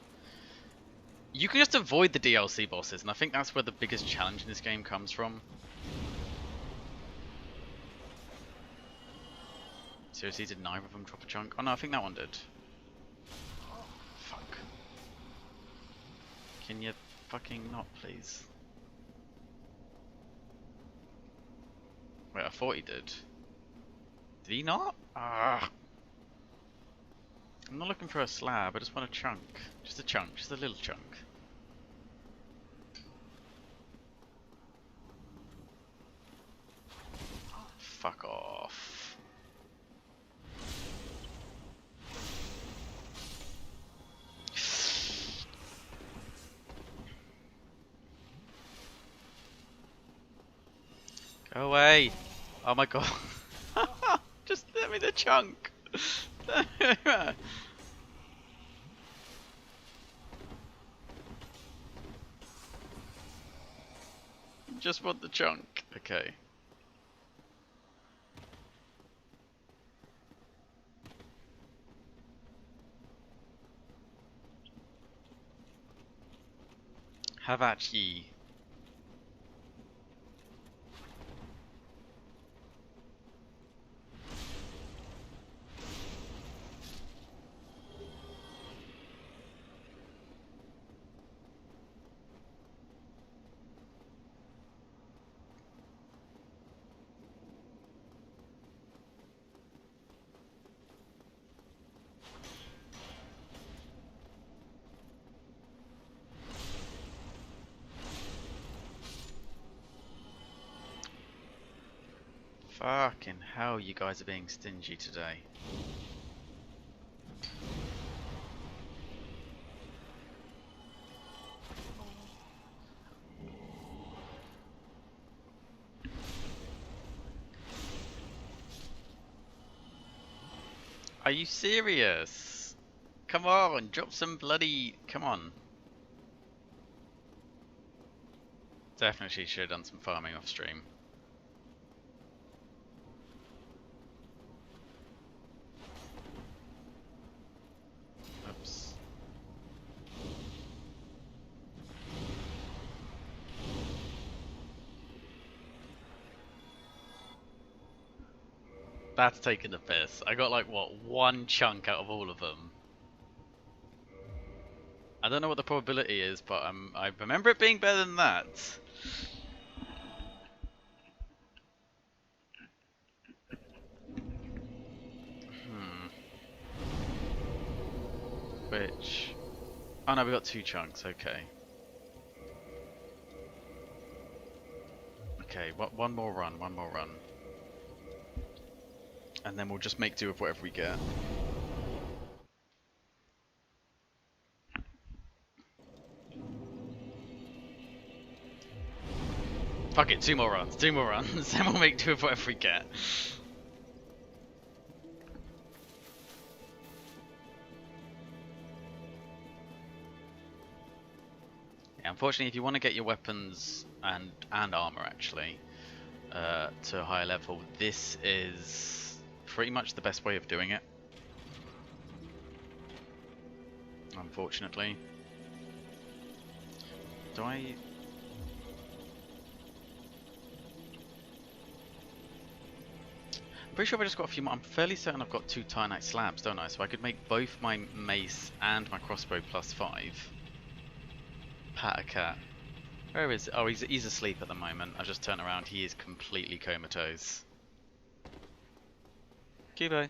you can just avoid the DLC bosses, and I think that's where the biggest challenge in this game comes from. Seriously, did neither of them drop a chunk? Oh no, I think that one did. Fuck. Can you fucking not, please? Wait, I thought he did. Did he not? Ah. I'm not looking for a slab, I just want a chunk. Just a chunk, just a little chunk. Fuck off. Go away. Oh my god. Just let me the chunk. just want the chunk. Okay. Have at ye. Fucking hell, you guys are being stingy today. Are you serious? Come on, drop some bloody... Come on. Definitely should have done some farming off stream. Oops. That's taking the piss. I got like, what, one chunk out of all of them. I don't know what the probability is, but I remember it being better than that. Which... Oh no, we got 2 chunks, okay. Okay, one more run. And then we'll just make do with whatever we get. Fuck it, 2 more runs, then we'll make do with whatever we get. Yeah, unfortunately, if you want to get your weapons and armor actually to a higher level, this is pretty much the best way of doing it. Unfortunately. Do I... I'm pretty sure I just got a few more. I'm fairly certain I've got 2 Titanite slabs, don't I? So I could make both my mace and my crossbow +5. Pat a cat. Where is it? Oh, he's asleep at the moment. I just turned around. He is completely comatose. Cubo.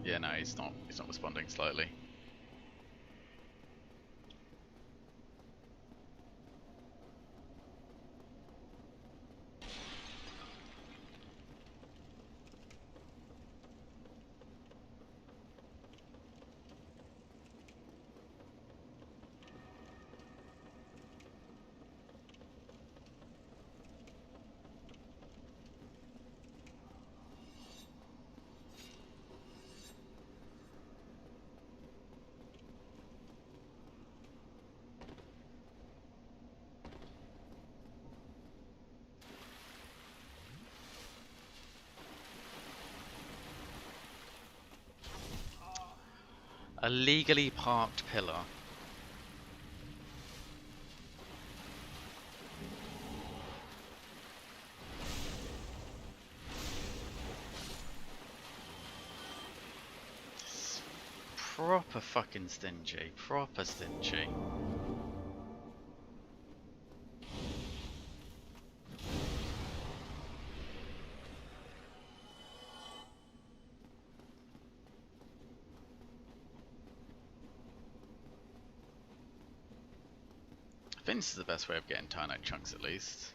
Yeah, no, he's not responding slightly. A legally parked pillar. Proper fucking stingy. Proper stingy. I think this is the best way of getting Titanite chunks at least.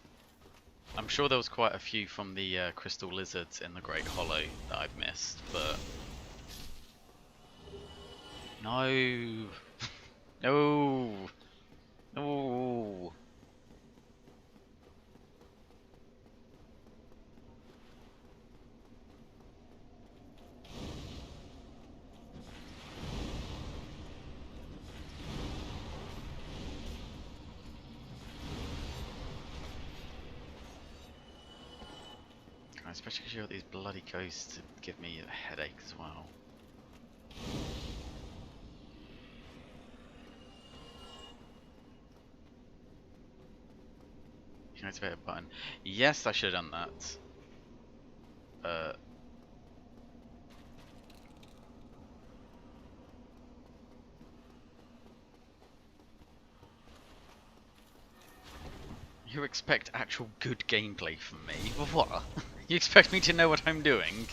I'm sure there was quite a few from the crystal lizards in the Great Hollow that I've missed, but... No! No! No! especially because you got these bloody ghosts to give me a headache as well. You can activate a button. Yes, I should have done that. You expect actual good gameplay from me? What? You expect me to know what I'm doing?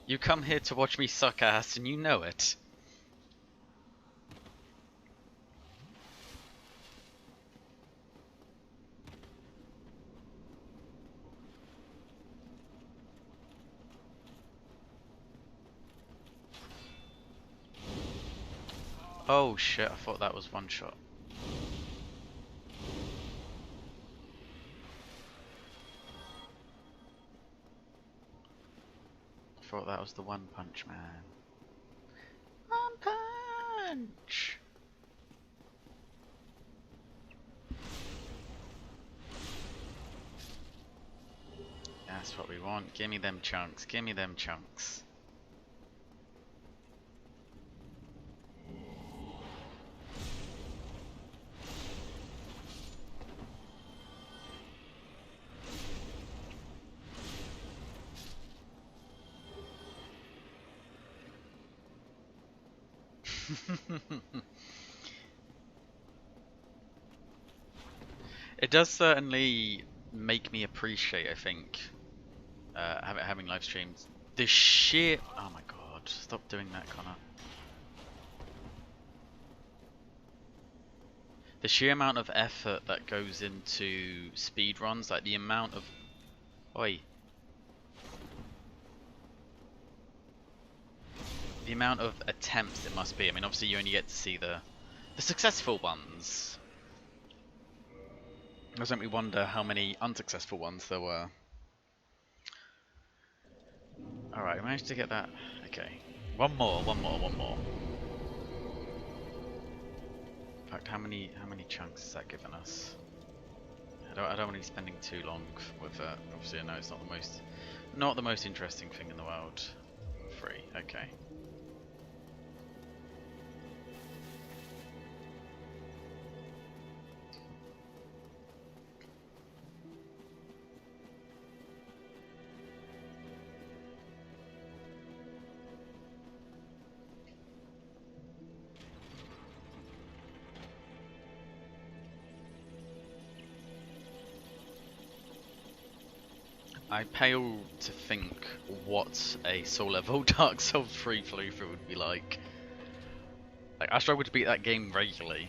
You come here to watch me suck ass and you know it. Oh shit, I thought that was one shot. I thought that was the one punch man. One punch! That's what we want. Gimme them chunks. Gimme them chunks. It does certainly make me appreciate, I think, having live streams. The sheer... Oh my god, stop doing that, Connor. The sheer amount of effort that goes into speedruns, like the amount of... Oi. The amount of attempts it must be. I mean, obviously you only get to see the successful ones. Doesn't make me wonder how many unsuccessful ones there were. Alright, I managed to get that. Okay. One more. In fact, how many chunks has that given us? I don't want to be spending too long with that. Obviously I know it's not the most interesting thing in the world. Free, okay. I pale to think what a soul level Dark Souls 3 playthrough would be like. Like, I struggle to beat that game regularly.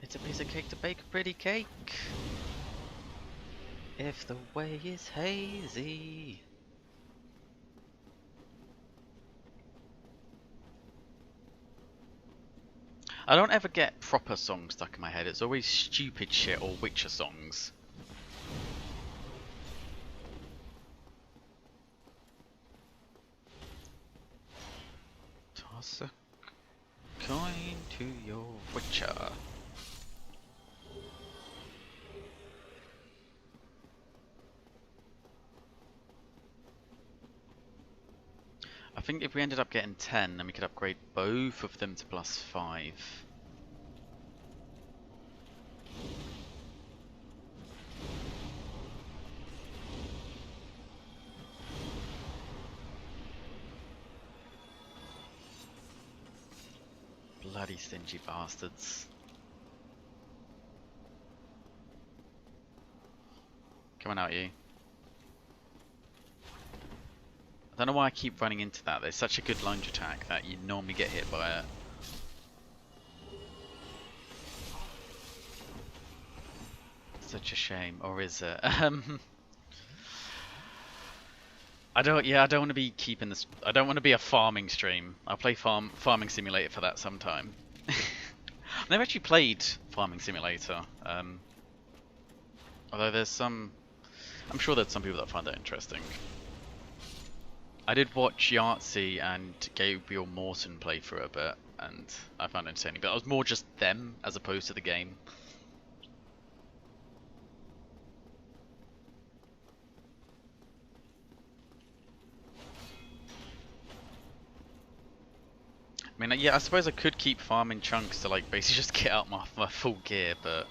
It's a piece of cake to bake a pretty cake. If the way is hazy. I don't ever get proper songs stuck in my head. It's always stupid shit or Witcher songs. Toss a coin to your Witcher. I think if we ended up getting 10, then we could upgrade both of them to +5. Bloody stingy bastards. Come on out, you. I don't know why I keep running into that. There's such a good lunge attack that you normally get hit by it. Such a shame, or is it? I don't want to be keeping this. I don't want to be a farming stream. I'll play Farming Simulator for that sometime. I've never actually played Farming Simulator. Although there's some, I'm sure there's some people that find that interesting. I did watch Yahtzee and Gabriel Morton play through a bit, and I found it entertaining. But it was more just them as opposed to the game. I mean, yeah, I suppose I could keep farming chunks to like basically just get out my full gear, but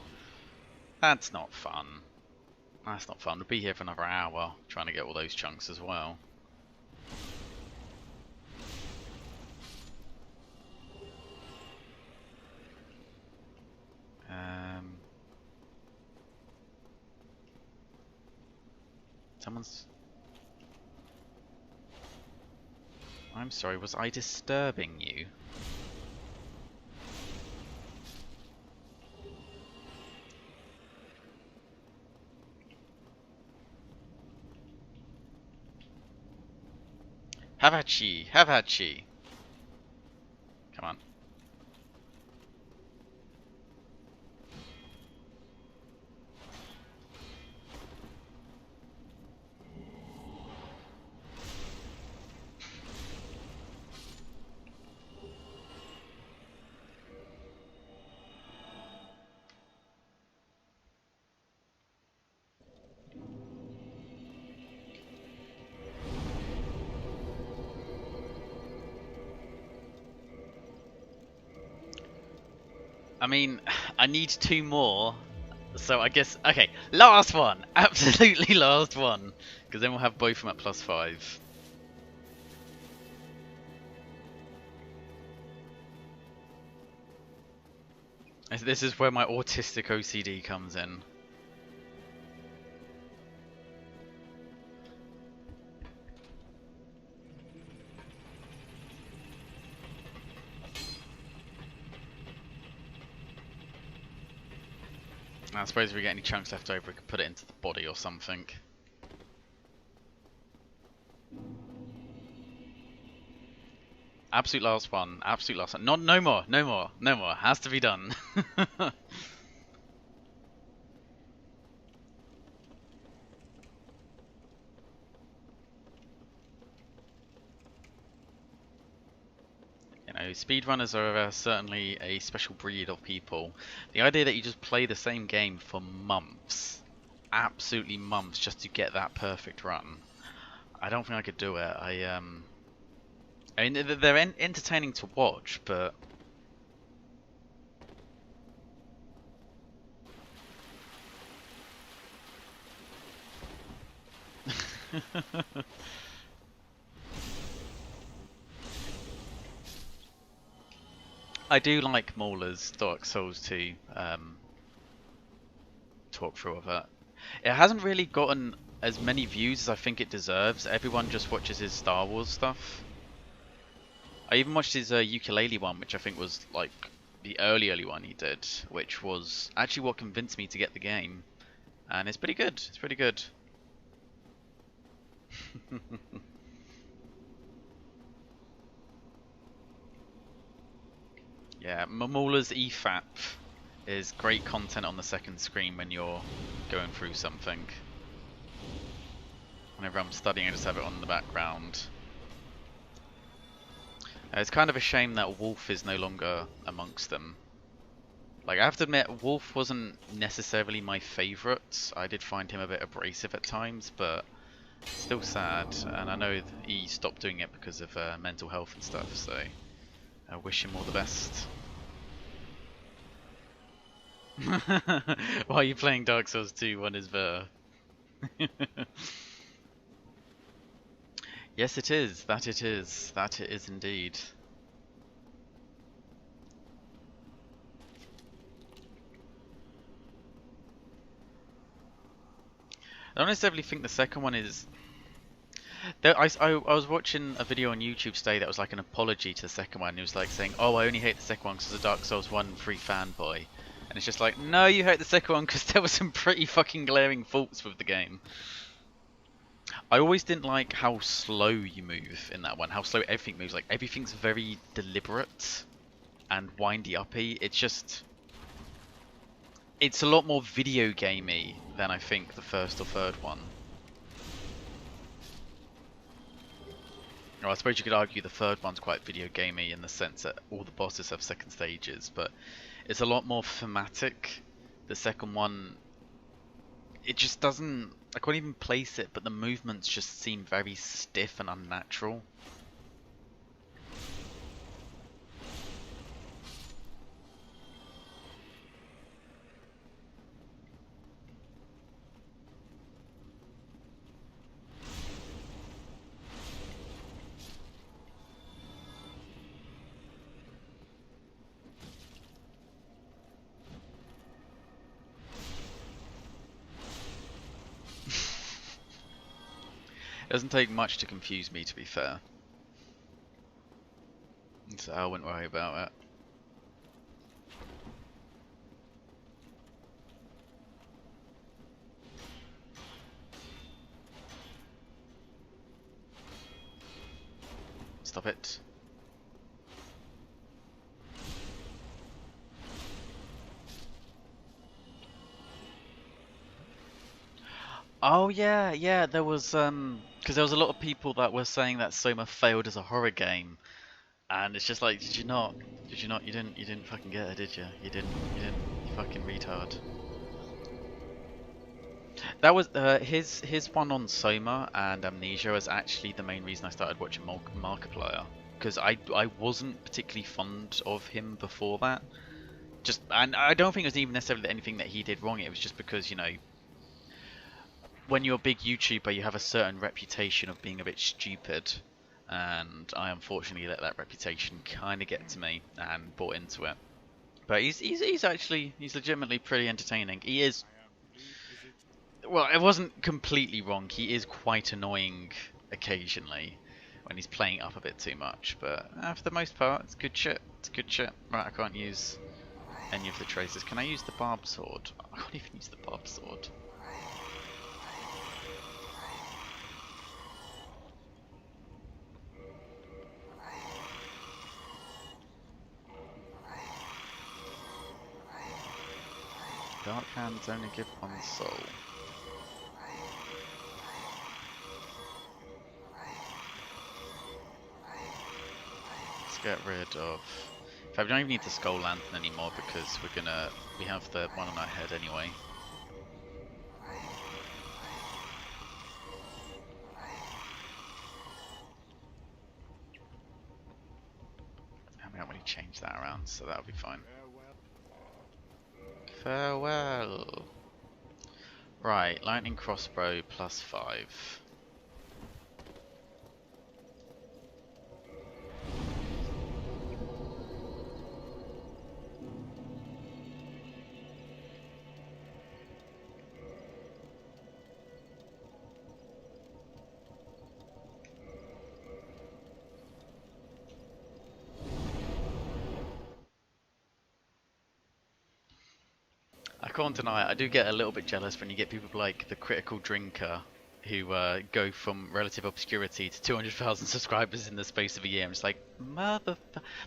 that's not fun. That's not fun. We'll be here for another hour trying to get all those chunks as well. Someone's... I'm sorry, was I disturbing you? Have at ye, have at ye. Come on. I mean, I need 2 more, so I guess, okay, last one, absolutely last one, because then we'll have both of them at +5. This is where my autistic OCD comes in. I suppose if we get any chunks left over, we could put it into the body or something. Absolute last one. Absolute last one. No more. No more. No more. Has to be done. You know, speedrunners are certainly a special breed of people. The idea that you just play the same game for months, absolutely months, just to get that perfect run, I don't think I could do it. I mean, they're entertaining to watch, but I do like Mauler's Dark Souls 2 talk through of it. It hasn't really gotten as many views as I think it deserves. Everyone just watches his Star Wars stuff. I even watched his ukulele one, which I think was like the early one he did, which was actually what convinced me to get the game. And it's pretty good. It's pretty good. Yeah, Mauler's EFAP is great content on the second screen when you're going through something. Whenever I'm studying, I just have it on in the background. It's kind of a shame that Wolf is no longer amongst them. Like, I have to admit, Wolf wasn't necessarily my favourite. I did find him a bit abrasive at times, but Still sad, and I know he stopped doing it because of mental health and stuff, so I wish him all the best. Why are you playing Dark Souls 2? One is better. Yes, it is. That it is. That it is indeed. I don't necessarily think the second one is... I was watching a video on YouTube today that was like an apology to the second one. It was like saying, oh, I only hate the second one because of Dark Souls 1 free fanboy. And it's just like, no, you hate the second one because there were some pretty fucking glaring faults with the game. I always didn't like how slow you move in that one, how slow everything moves. Like, everything's very deliberate and windy-uppy. It's just... It's a lot more video gamey than I think the first or third one. Well, I suppose you could argue the third one's quite video gamey in the sense that all the bosses have second stages, but it's a lot more thematic. The second one, it just doesn't... I can't even place it, but the movements just seem very stiff and unnatural. It doesn't take much to confuse me, to be fair. So I wouldn't worry about it. Stop it. Oh yeah, there was because there was a lot of people that were saying that Soma failed as a horror game, and it's just like, did you not? You didn't fucking get it, did you? You didn't, you fucking retard. That was his one on Soma and Amnesia was actually the main reason I started watching Markiplier, because I wasn't particularly fond of him before that. Just, and I don't think it was even necessarily anything that he did wrong. It was just because, you know, when you're a big YouTuber, you have a certain reputation of being a bit stupid, and I unfortunately let that reputation kind of get to me and bought into it. But he's legitimately pretty entertaining. He is, well, it wasn't completely wrong. He is quite annoying occasionally when he's playing up a bit too much, but for the most part, it's good shit. It's good shit. Right, I can't use any of the traces. Can I use the barbed sword? I can't even use the barbed sword. Dark hands only give one soul. Let's get rid of... In fact, we don't even need the skull lantern anymore because we have the one on our head anyway. And we haven't really changed that around, so that'll be fine. Farewell. Right, lightning crossbow +5. I can't deny it, I do get a little bit jealous when you get people like the Critical Drinker who go from relative obscurity to 200,000 subscribers in the space of a year. I'm just like, motherfucker.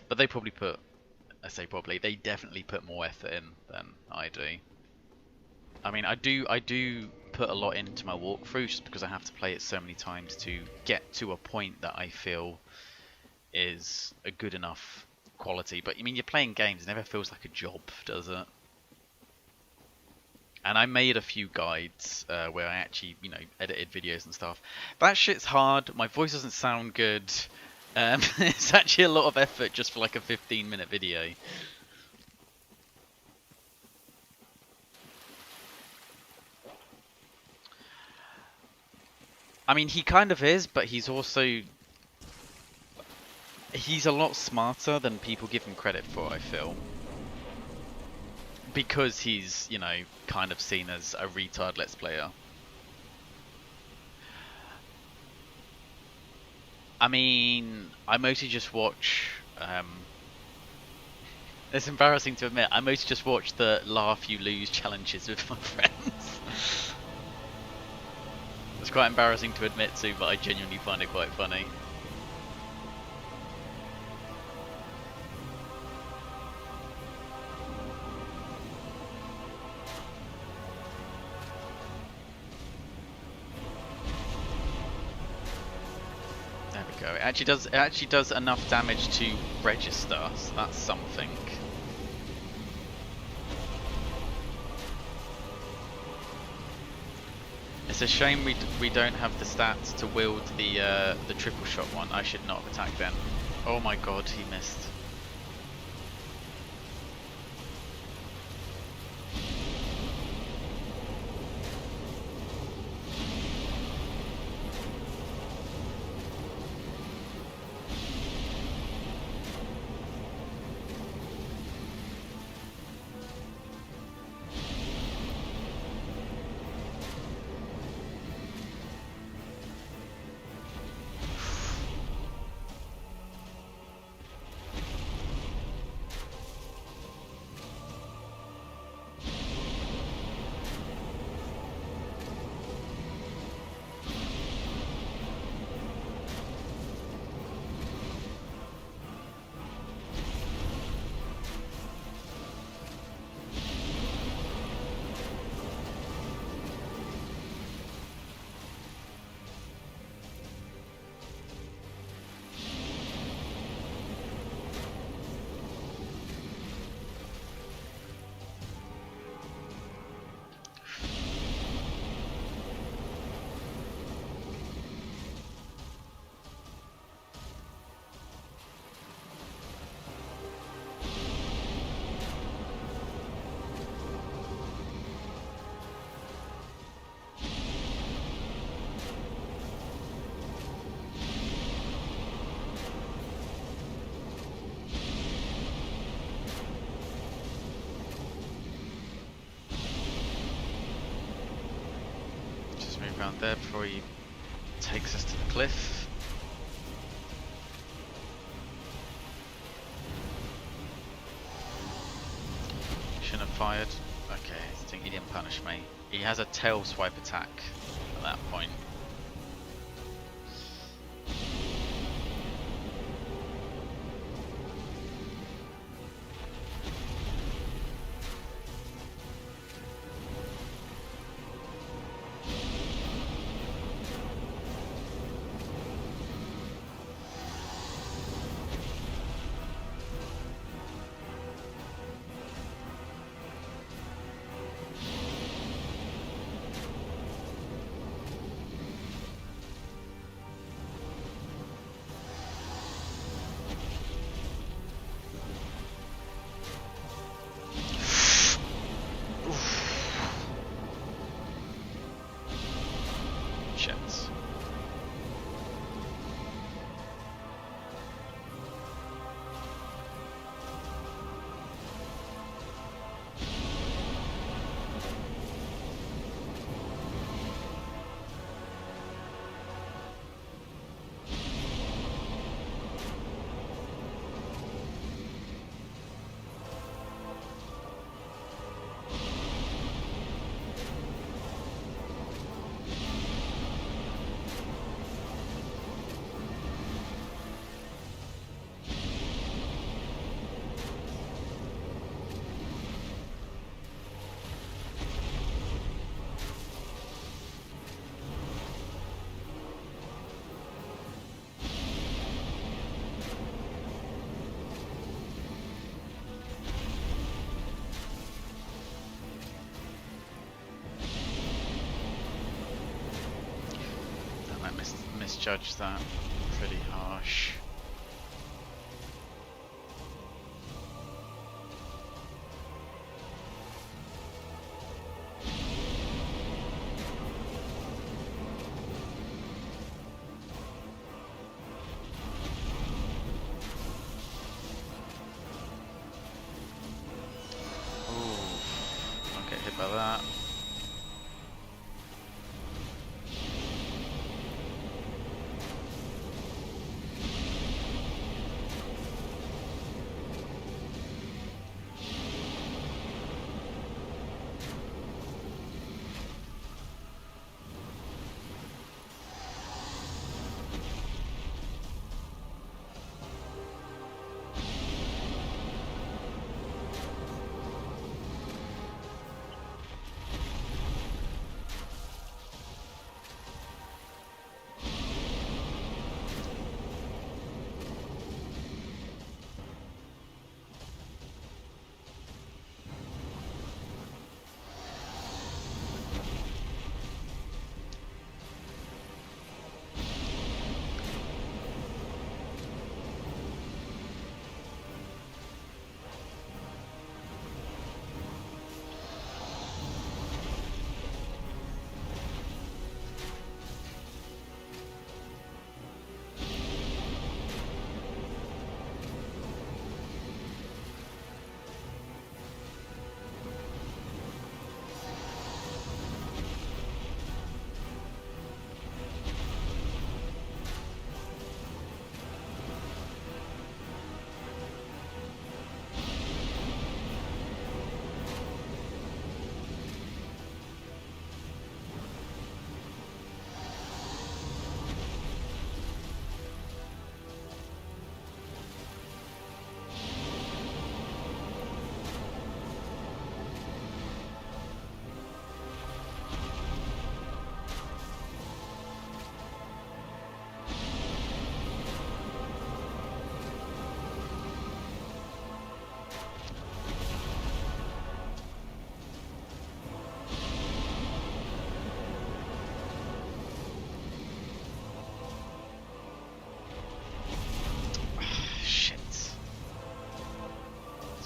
But they probably put, I say probably, they definitely put more effort in than I do. I mean, I do put a lot into my walkthrough just because I have to play it so many times to get to a point that I feel is a good enough quality. But I mean, you're playing games, it never feels like a job, does it? and I made a few guides where I actually, you know, edited videos and stuff. That shit's hard. My voice doesn't sound good. It's actually a lot of effort just for like a 15-minute video. I mean, he kind of is, but he's also... He's a lot smarter than people give him credit for, I feel. Because he's, you know, kind of seen as a retard Let's Player. I mean, I mostly just watch... it's embarrassing to admit, I mostly just watch the Laugh You Lose challenges with my friends. It's quite embarrassing to admit to, but I genuinely find it quite funny. There we go. It actually does enough damage to register, so that's something. It's a shame we don't have the stats to wield the triple shot one. I should not have attacked then. Oh my god, he missed. Around there before he takes us to the cliff. Shouldn't have fired. Okay, I think he didn't punish me. He has a tail swipe attack at that point. misjudged that pretty harsh. Ooh, don't get hit by that.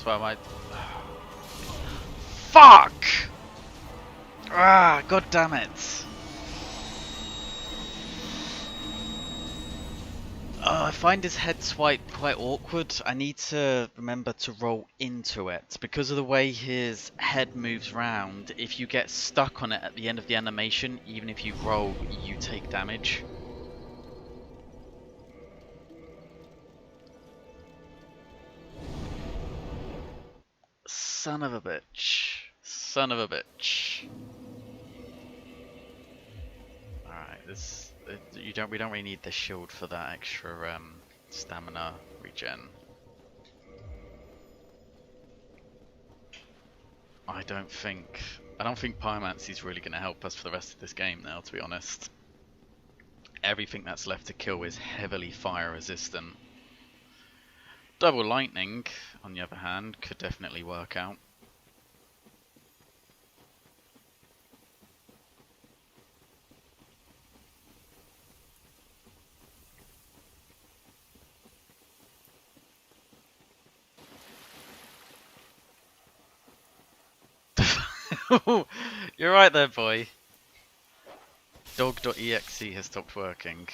Why am I... Fuck! Ah, god damn it! I find his head swipe quite awkward. I need to remember to roll into it. Because of the way his head moves round, if you get stuck on it at the end of the animation, even if you roll, you take damage. Son of a bitch. Son of a bitch. Alright, this we don't really need the shield for that extra stamina regen. I don't think pyromancy is really going to help us for the rest of this game now, to be honest. Everything that's left to kill is heavily fire resistant. Double lightning, on the other hand, could definitely work out. You're right there, boy. Dog.exe has stopped working.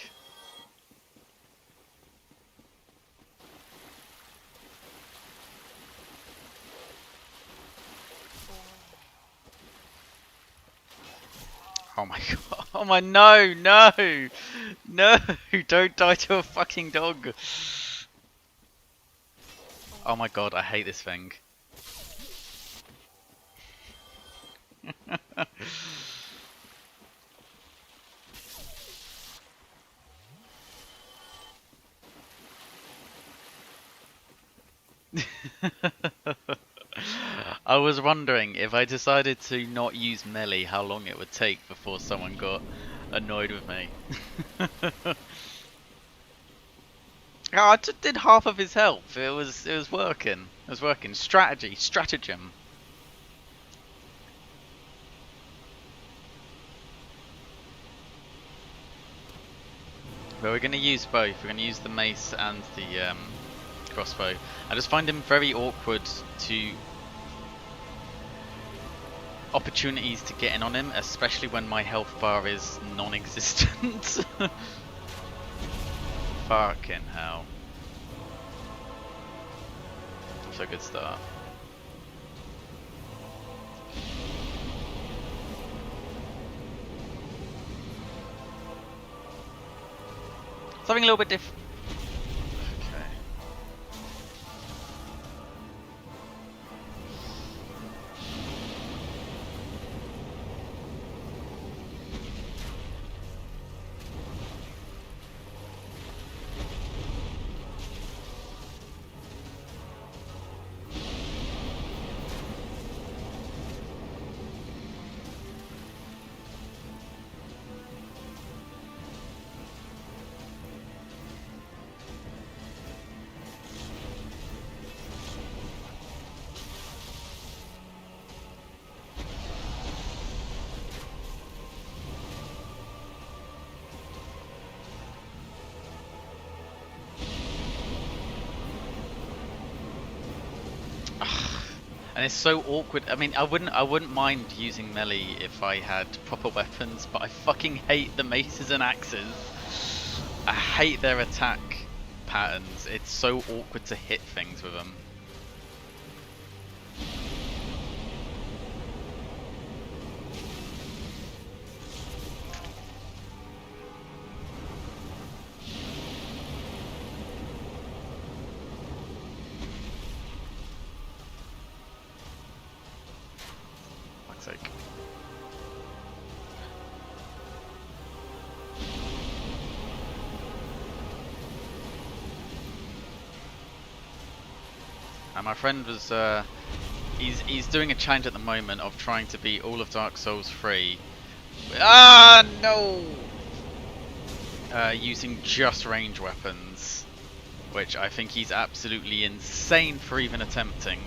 Oh my god. Oh my no, no! No! Don't die to a fucking dog! Oh my god, I hate this thing. I was wondering if I decided to not use melee, how long it would take before someone got annoyed with me. Oh, I just did half of his health. It was working. It was working. Stratagem. But we're going to use both. We're going to use the mace and the crossbow. I just find him very awkward to opportunities to get in on him, especially when my health bar is non-existent. Fucking hell. That's a good start. Something a little bit different. Okay. And it's so awkward. I mean, I wouldn't mind using melee if I had proper weapons, but I fucking hate the maces and axes. I hate their attack patterns. It's so awkward to hit things with them. Sake. And my friend was he's doing a challenge at the moment of trying to beat all of Dark Souls 3. Ah no! Using just range weapons, which I think he's absolutely insane for even attempting.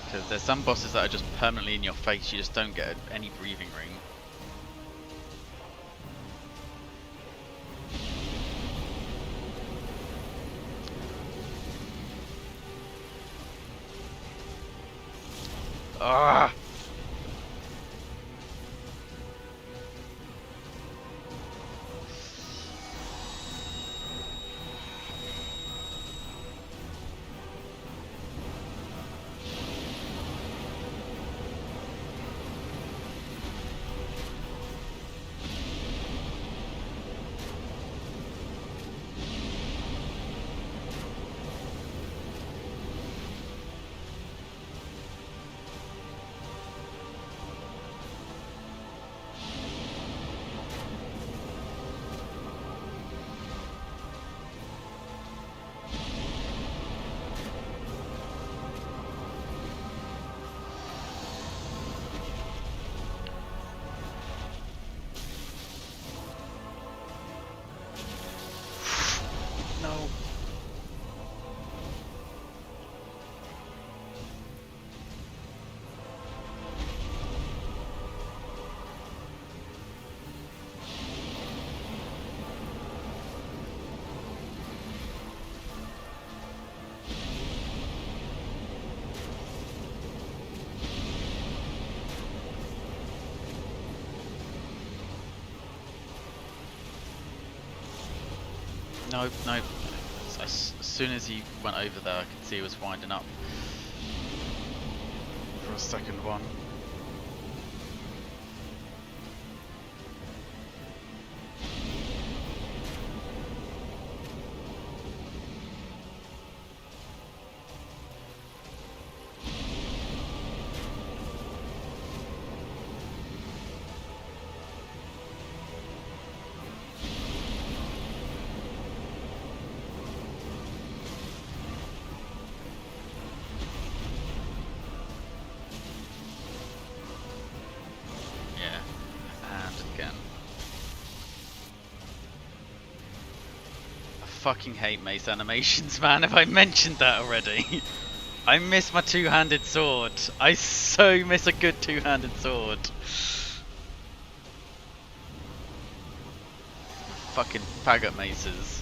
Because there's some bosses that are just permanently in your face, you just don't get any breathing room. Ah! No. No, no. As soon as he went over there, I could see he was winding up for a second one. Fucking hate mace animations, man. Have I mentioned that already? I miss my two-handed sword. I so miss a good two-handed sword. fucking faggot maces.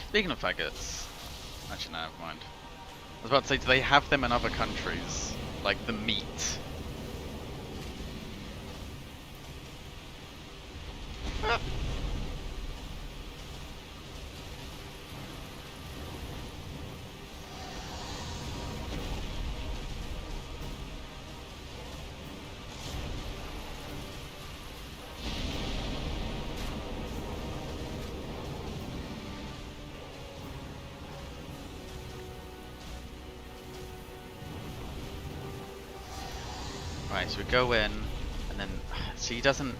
Speaking of faggots, actually no, never mind. I was about to say, do they have them in other countries? Like the meat? Ah. Right, so we go in, and then, so he doesn't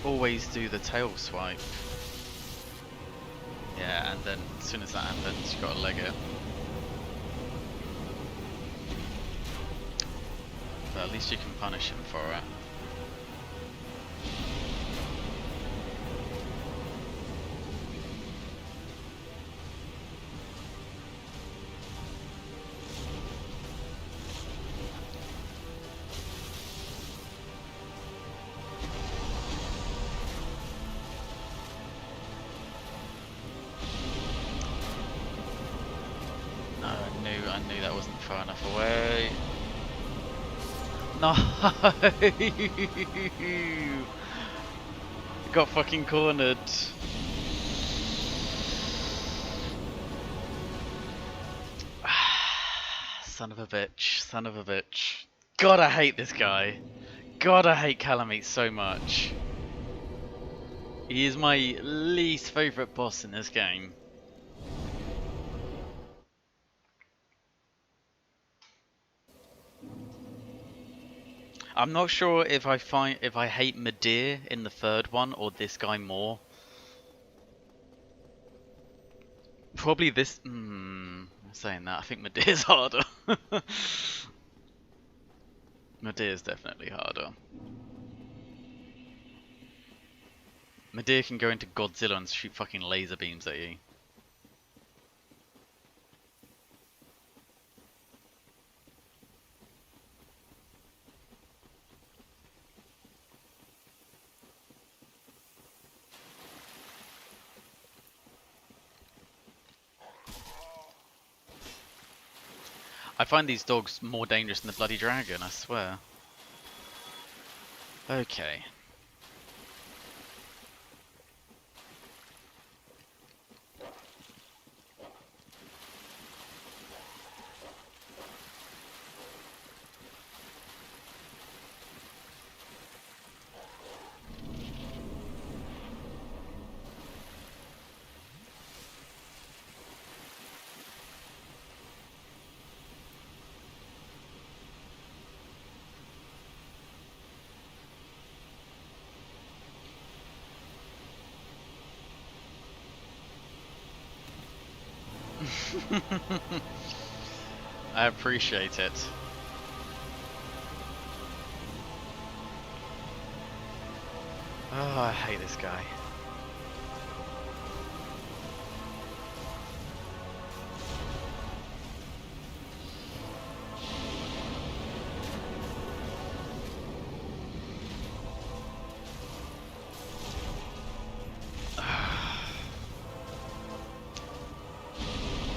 always do the tail swipe. Yeah, and then as soon as that happens, you gotta leg it. But at least you can punish him for it. I knew that wasn't far enough away. No! Got fucking cornered. Son of a bitch, son of a bitch. God, I hate this guy. God, I hate Calamite so much. He is my least favourite boss in this game. I'm not sure if I hate Medir in the third one or this guy more. Probably this. Saying that, I think Medir's harder. Medir's definitely harder. Medir can go into Godzilla and shoot fucking laser beams at you. I find these dogs more dangerous than the bloody dragon, I swear. Okay. I appreciate it. Oh, I hate this guy.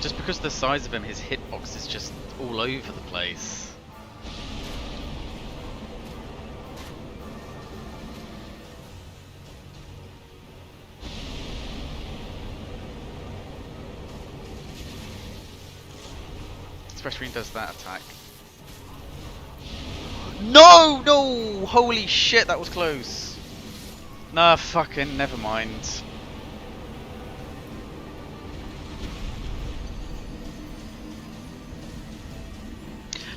Just because of the size of him, his hitbox is just all over the place. Especially when he does that attack. No! No! Holy shit, that was close. Nah, fucking never mind.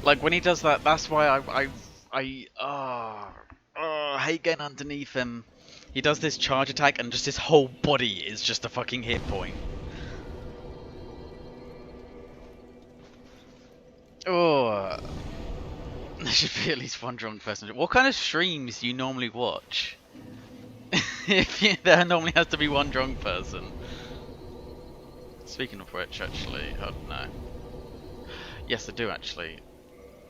Like when he does that, that's why I hate getting underneath him. He does this charge attack and just his whole body is just a fucking hit point. Oh, there should be at least one drunk person. What kind of streams do you normally watch? There normally has to be one drunk person. Speaking of which, actually, oh no. Yes, I do actually.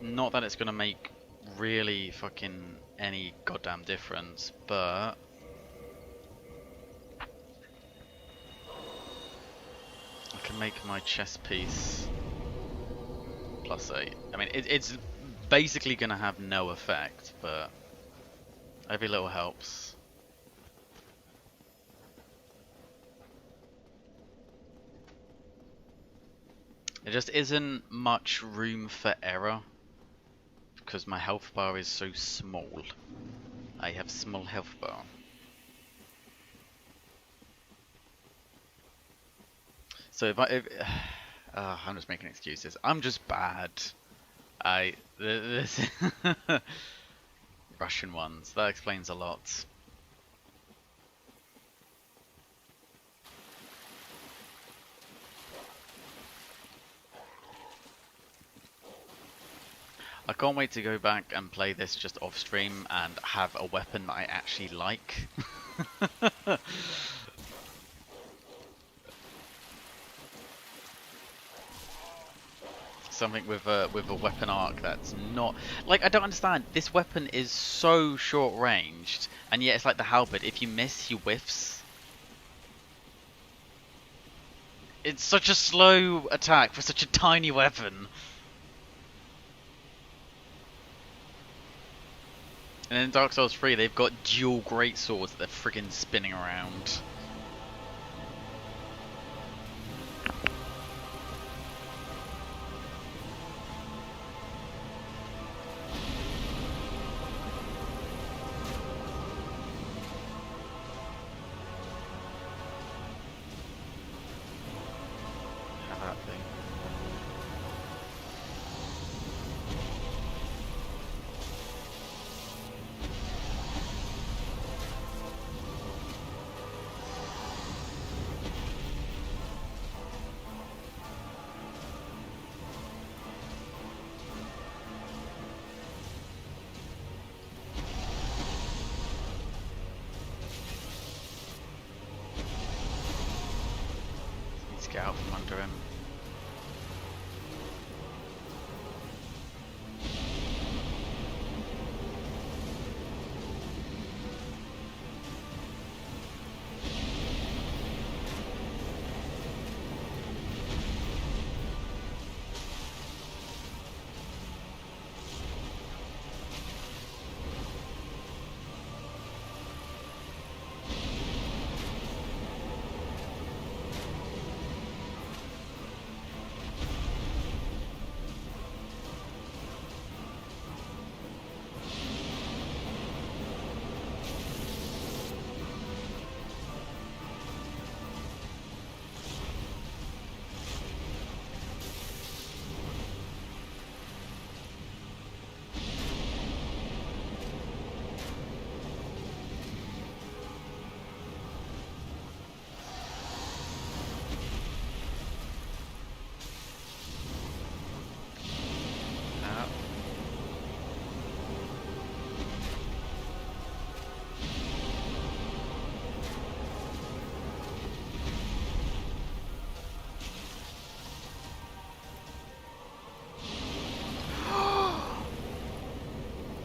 Not that it's gonna make really fucking any goddamn difference, but I can make my chest piece +8. I mean, it's basically gonna have no effect, but every little helps. There just isn't much room for error because my health bar is so small. I have small health bar. So I'm just making excuses. I'm just bad. This Russian ones. That explains a lot. I can't wait to go back and play this just off stream and have a weapon that I actually like. Something with a weapon arc that's not like, I don't understand. This weapon is so short ranged, and yet it's like the halberd. If you miss, he whiffs. It's such a slow attack for such a tiny weapon. And in Dark Souls 3, they've got dual greatswords that they're friggin' spinning around. Have that thing. Get out from under him.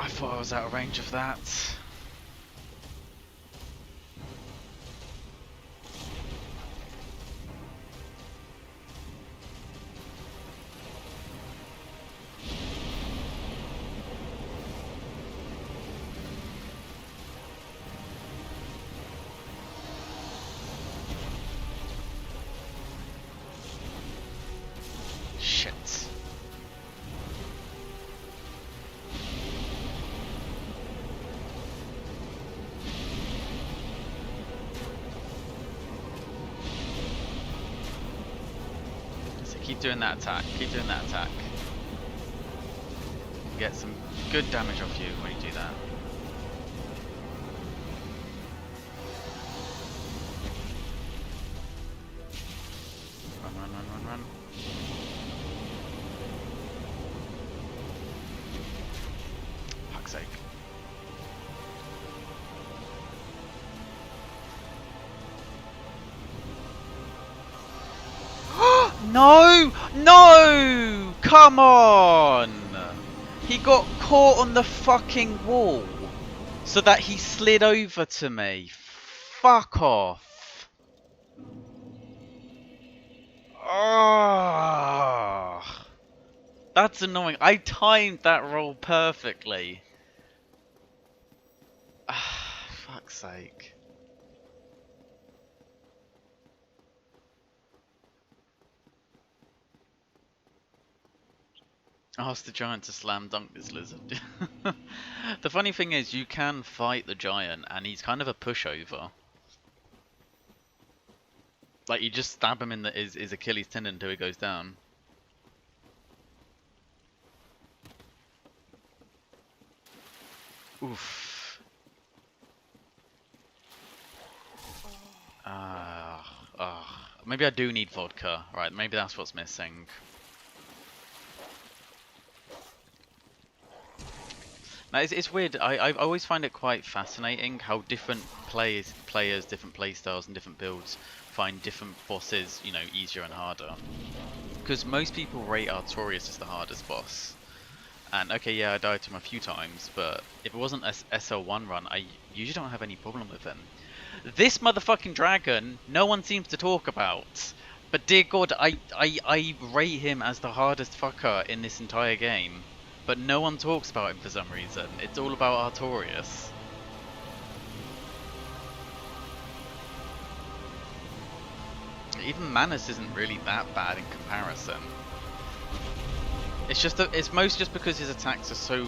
I thought I was out of range of that. Shit. Keep doing that attack, keep doing that attack. Get some good damage off you when you do that. Run, run, run, run, run. Fuck's sake. No! No! Come on! He got caught on the fucking wall so that he slid over to me. Fuck off. Oh, that's annoying. I timed that roll perfectly. Ah, fuck's sake. Ask the giant to slam dunk this lizard. The funny thing is, you can fight the giant, and he's kind of a pushover. Like, you just stab him in his Achilles tendon until he goes down. Oof. Maybe I do need vodka. Right, maybe that's what's missing. Now, it's weird. I always find it quite fascinating how different players, different playstyles and different builds find different bosses, you know, easier and harder. Because most people rate Artorias as the hardest boss. And okay, yeah, I died to him a few times, but if it wasn't a SL1 run, I usually don't have any problem with him. This motherfucking dragon, no one seems to talk about. But dear God, I rate him as the hardest fucker in this entire game. But no one talks about him for some reason. It's all about Artorias. Even Manus isn't really that bad in comparison. It's just it's most just because his attacks are so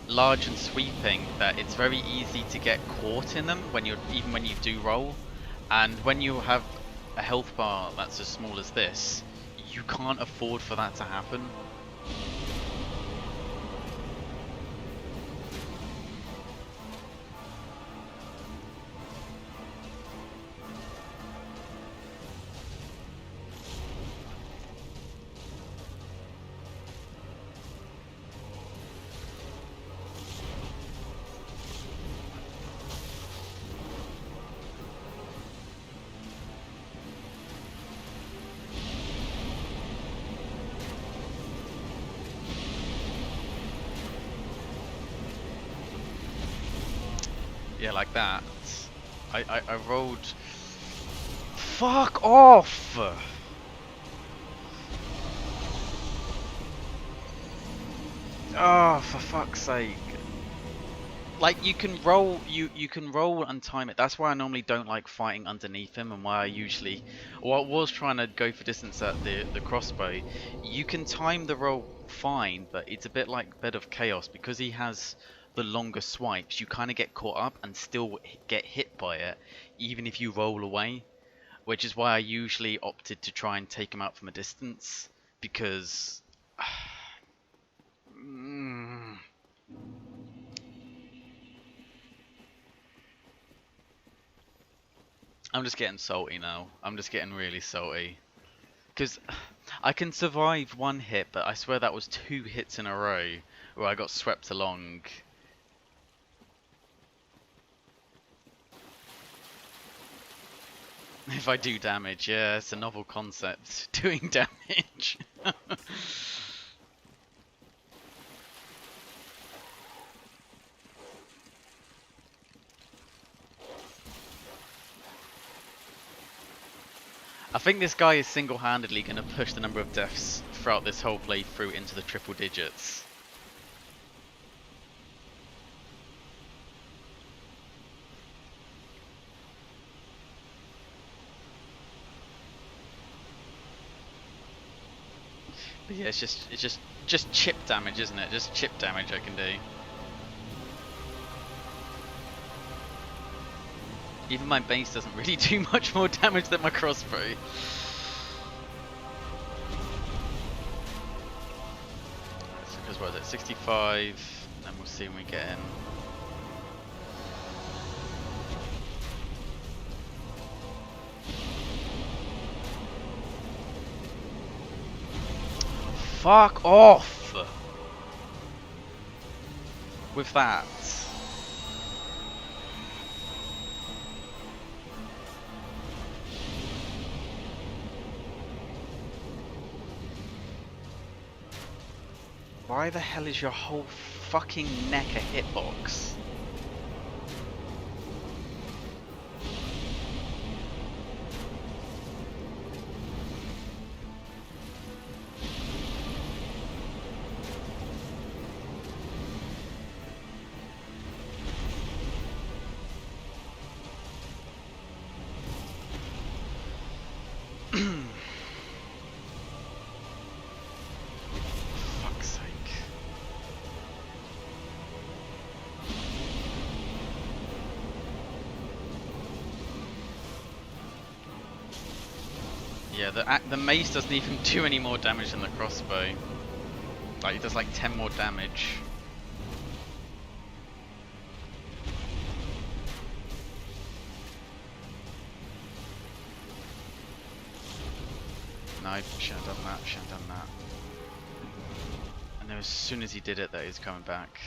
large and sweeping that it's very easy to get caught in them even when you do roll. And when you have a health bar that's as small as this, you can't afford for that to happen. Yeah, like that. I rolled... Fuck off! Oh, for fuck's sake. Like, you can roll and time it. That's why I normally don't like fighting underneath him, and why I usually... Well, I was trying to go for distance at the crossbow. You can time the roll fine, but it's a bit like Bed of Chaos, because he has the longer swipes. You kind of get caught up and still get hit by it, even if you roll away. Which is why I usually opted to try and take him out from a distance, because... I'm just getting salty now. I'm just getting really salty. Because I can survive one hit, but I swear that was 2 hits in a row where I got swept along. If I do damage, yeah, it's a novel concept. Doing damage. I think this guy is single-handedly going to push the number of deaths throughout this whole playthrough into the triple digits. But yeah, it's just chip damage, isn't it? Just chip damage I can do. Even my base doesn't really do much more damage than my crossbow. Because what is it? 65, and then we'll see when we get in. Fuck off! With that. Why the hell is your whole fucking neck a hitbox? Fuck's sake. Yeah, the mace doesn't even do any more damage than the crossbow. Like, it does like 10 more damage. No, shouldn't have done that, shouldn't have done that. I know as soon as he did it that he's coming back.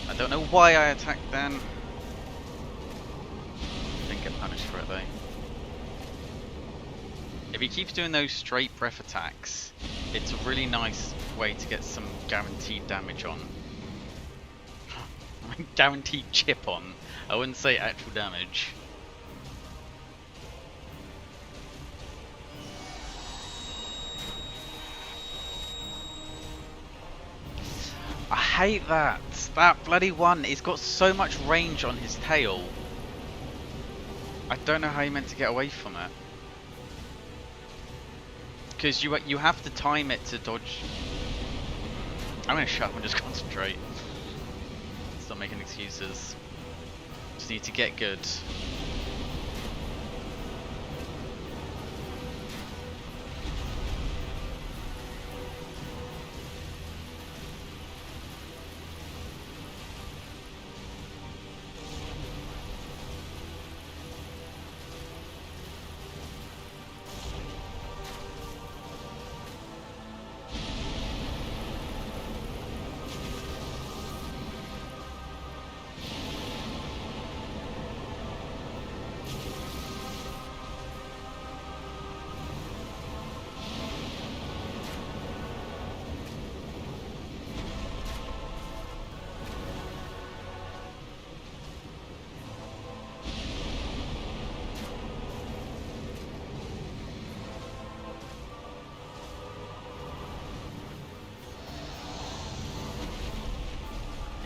I don't know why I attacked then. Didn't get punished for it though. If he keeps doing those straight breath attacks, it's a really nice way to get some guaranteed damage on. Guaranteed chip on. I wouldn't say actual damage. I hate that. That bloody one. He's got so much range on his tail. I don't know how he meant to get away from it. Because you have to time it to dodge. I'm gonna shut up and just concentrate. Stop making excuses. Just need to get good.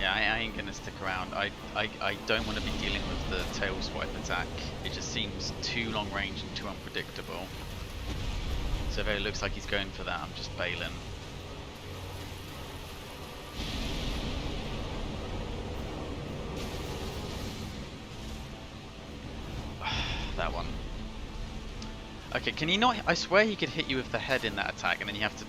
Yeah, I ain't gonna stick around. I don't want to be dealing with the tail swipe attack. It just seems too long range and too unpredictable. So if it looks like he's going for that, I'm just bailing. That one. Okay, can he not? I swear he could hit you with the head in that attack, and then you have to.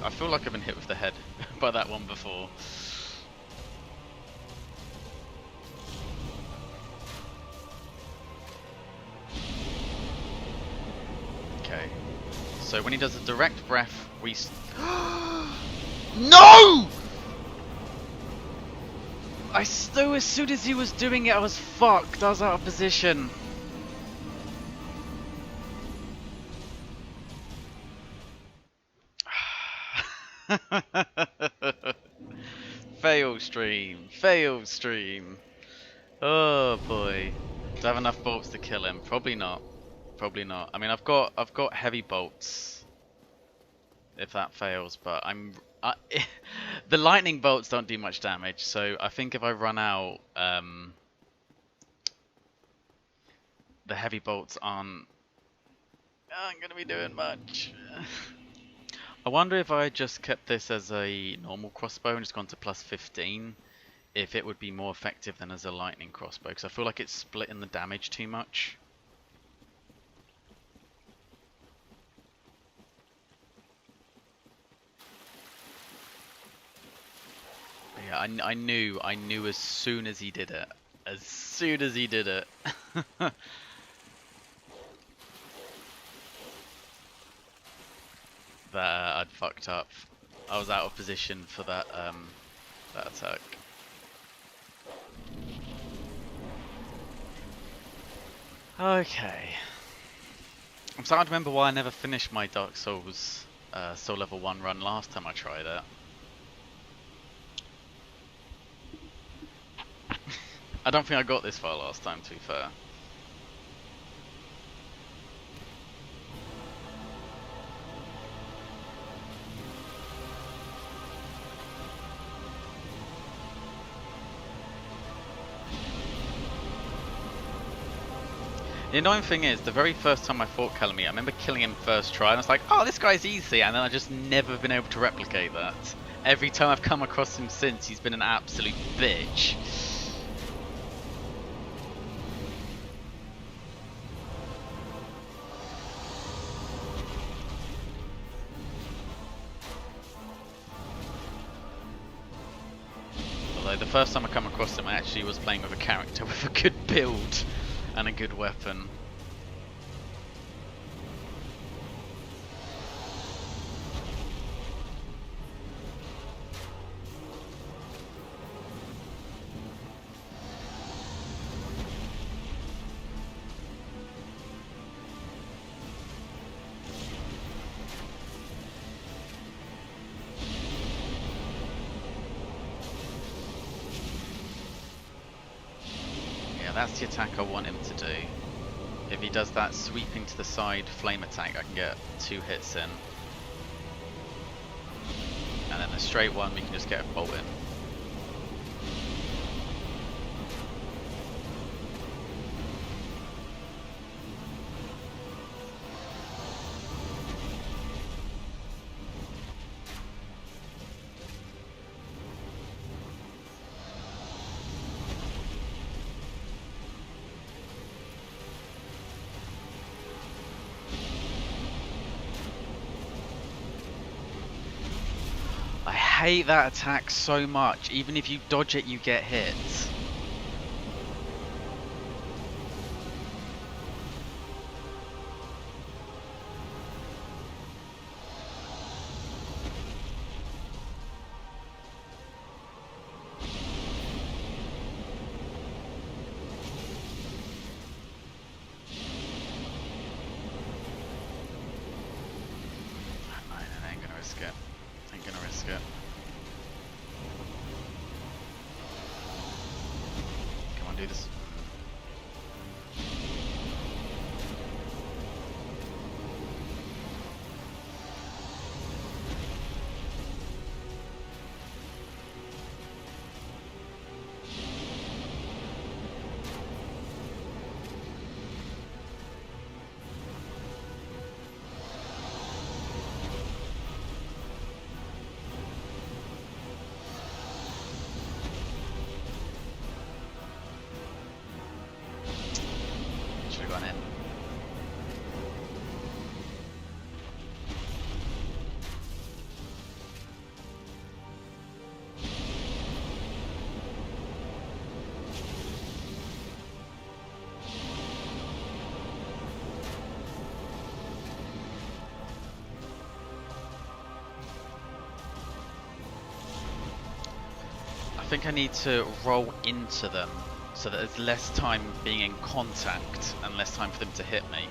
I feel like I've been hit with the head by that one before. Okay. So when he does a direct breath, we. No! I still, as soon as he was doing it, I was fucked. I was out of position. Fail stream, fail stream. Oh boy. Do I have enough bolts to kill him? Probably not. Probably not. I mean, I've got heavy bolts. If that fails, but the lightning bolts don't do much damage. So I think if I run out, the heavy bolts aren't gonna be doing much. I wonder if I just kept this as a normal crossbow and just gone to plus 15, if it would be more effective than as a lightning crossbow, because I feel like it's splitting the damage too much. But yeah, I knew as soon as he did it. As soon as he did it. that I'd fucked up. I was out of position for that that attack. Okay. I'm starting to remember why I never finished my Dark Souls Soul Level 1 run last time I tried it. I don't think I got this far last time, to be fair. The annoying thing is, the very first time I fought Calamite, I remember killing him first try, and I was like, oh, this guy's easy, and then I just never been able to replicate that. Every time I've come across him since, he's been an absolute bitch. Although the first time I come across him, I actually was playing with a character with a good build and a good weapon. That's the attack I want him to do. If he does that sweeping to the side flame attack, I can get 2 hits in. And then the straight one, we can just get a bolt in. I hate that attack so much. Even if you dodge it, you get hit. I ain't gonna risk it. Ain't gonna risk it. Do this. I think I need to roll into them so that there's less time being in contact and less time for them to hit me.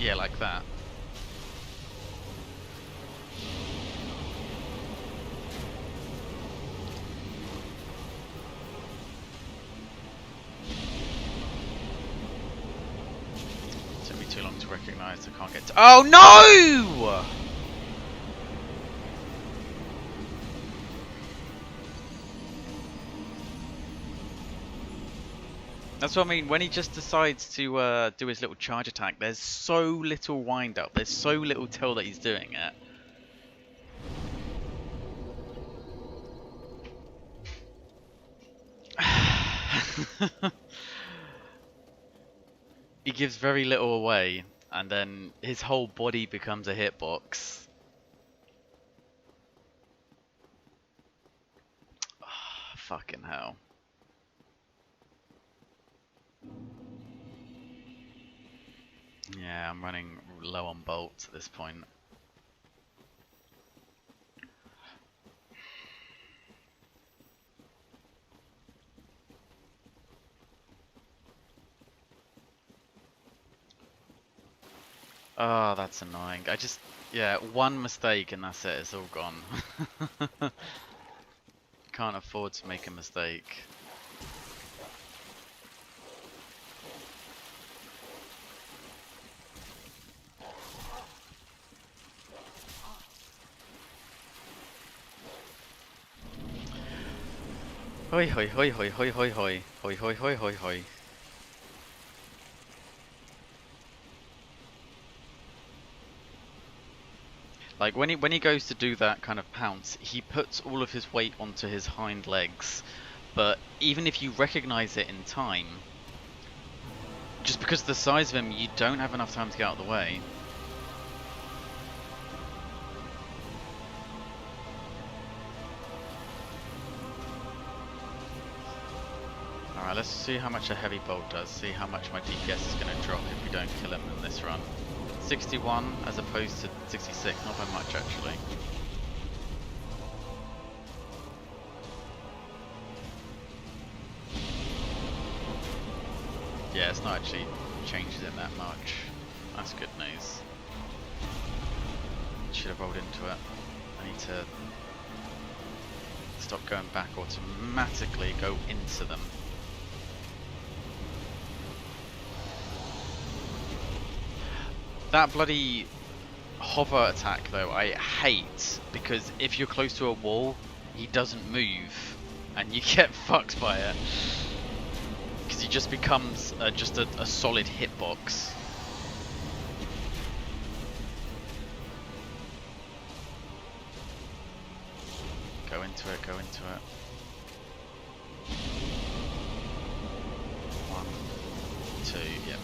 Yeah, like that. Took me too long to recognise I can't get to— oh no! That's what I mean, when he just decides to do his little charge attack, there's so little wind up, there's so little tell that he's doing it. He gives very little away, and then his whole body becomes a hitbox. Fucking hell. Yeah, I'm running low on bolts at this point. Oh, that's annoying. Yeah, one mistake and that's it, it's all gone. Can't afford to make a mistake. Hoi hoi hoi hoi hoi hoi hoi hoi hoi hoi hoi hoi. Like when he goes to do that kind of pounce, he puts all of his weight onto his hind legs. But even if you recognize it in time, just because of the size of him, you don't have enough time to get out of the way. Alright, let's see how much a heavy bolt does, see how much my DPS is going to drop if we don't kill him in this run. 61 as opposed to 66, not by much actually. Yeah, it's not actually changes it that much. That's good news. Should have rolled into it. I need to stop going back, automatically go into them. That bloody hover attack though, I hate, because if you're close to a wall, he doesn't move, and you get fucked by it. Because he just becomes just a solid hitbox. Go into it, go into it. 1, 2, yep.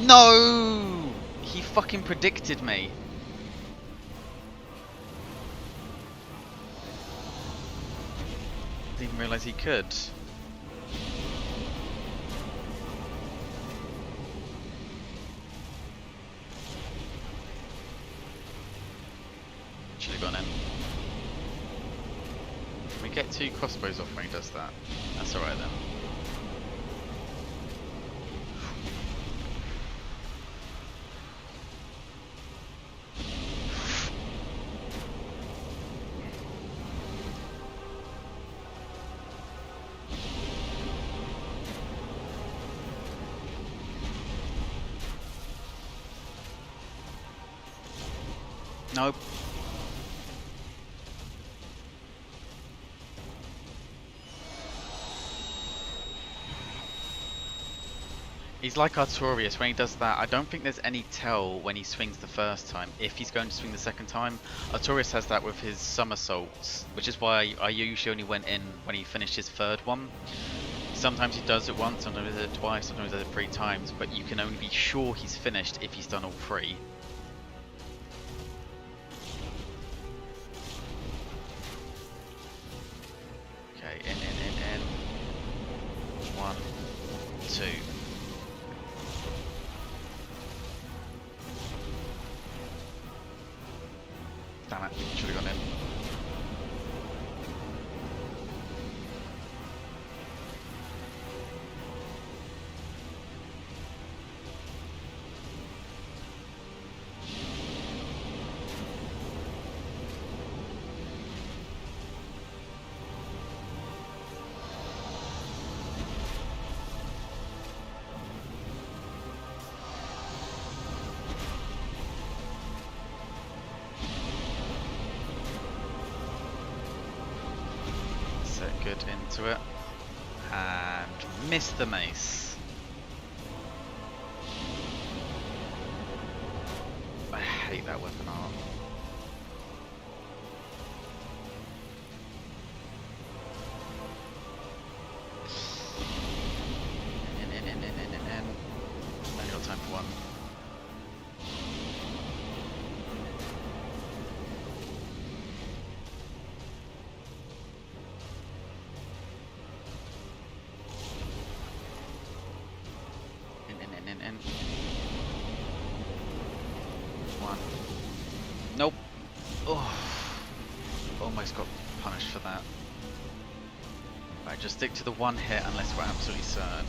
No! He fucking predicted me. Didn't even realise he could. Should have gone in. Can we get 2 crossbows off when he does that? That's alright then. Nope. He's like Artorias. When he does that, I don't think there's any tell when he swings the first time if he's going to swing the second time. Artorias has that with his somersaults, which is why I usually only went in when he finished his third one. Sometimes he does it once, sometimes he does it twice, sometimes he does it 3 times, but you can only be sure he's finished if he's done all 3. Okay, in. 1, 2. Damn it, should have gone in. Good into it, and miss the mace. I hate that weapon art. on. Nope. Oh. Almost got punished for that. Right, just stick to the one hit unless we're absolutely certain.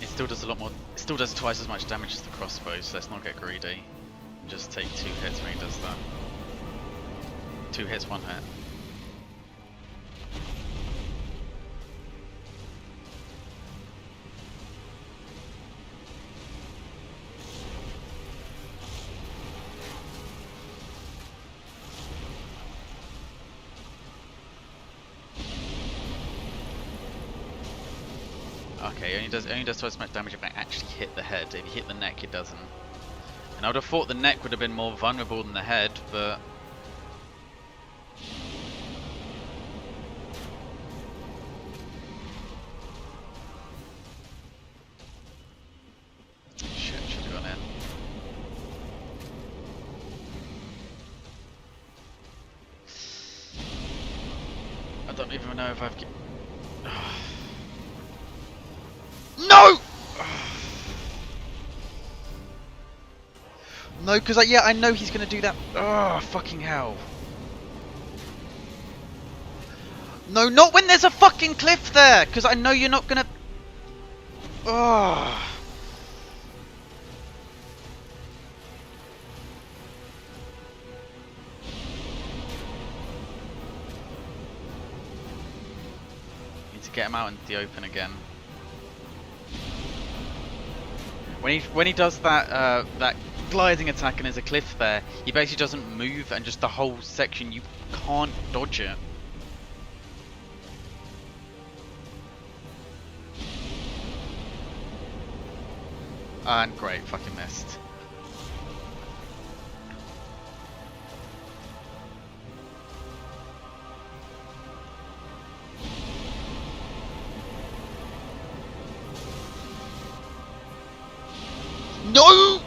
It still does a lot more. It still does twice as much damage as the crossbow, so let's not get greedy. Just take 2 hits when he does that. 2 hits, 1 hit. Okay, it only does twice as much damage if I actually hit the head. If you hit the neck, it doesn't. And I would have thought the neck would have been more vulnerable than the head, but... Shit, should have gone in. I don't even know if I've... No! No, because I know he's going to do that. Oh, fucking hell. No, not when there's a fucking cliff there, because I know you're not going to... Oh. Need to get him out in the open again. When he does that that gliding attack and there's a cliff there, he basically doesn't move and just the whole section you can't dodge it. And great, fucking missed. No!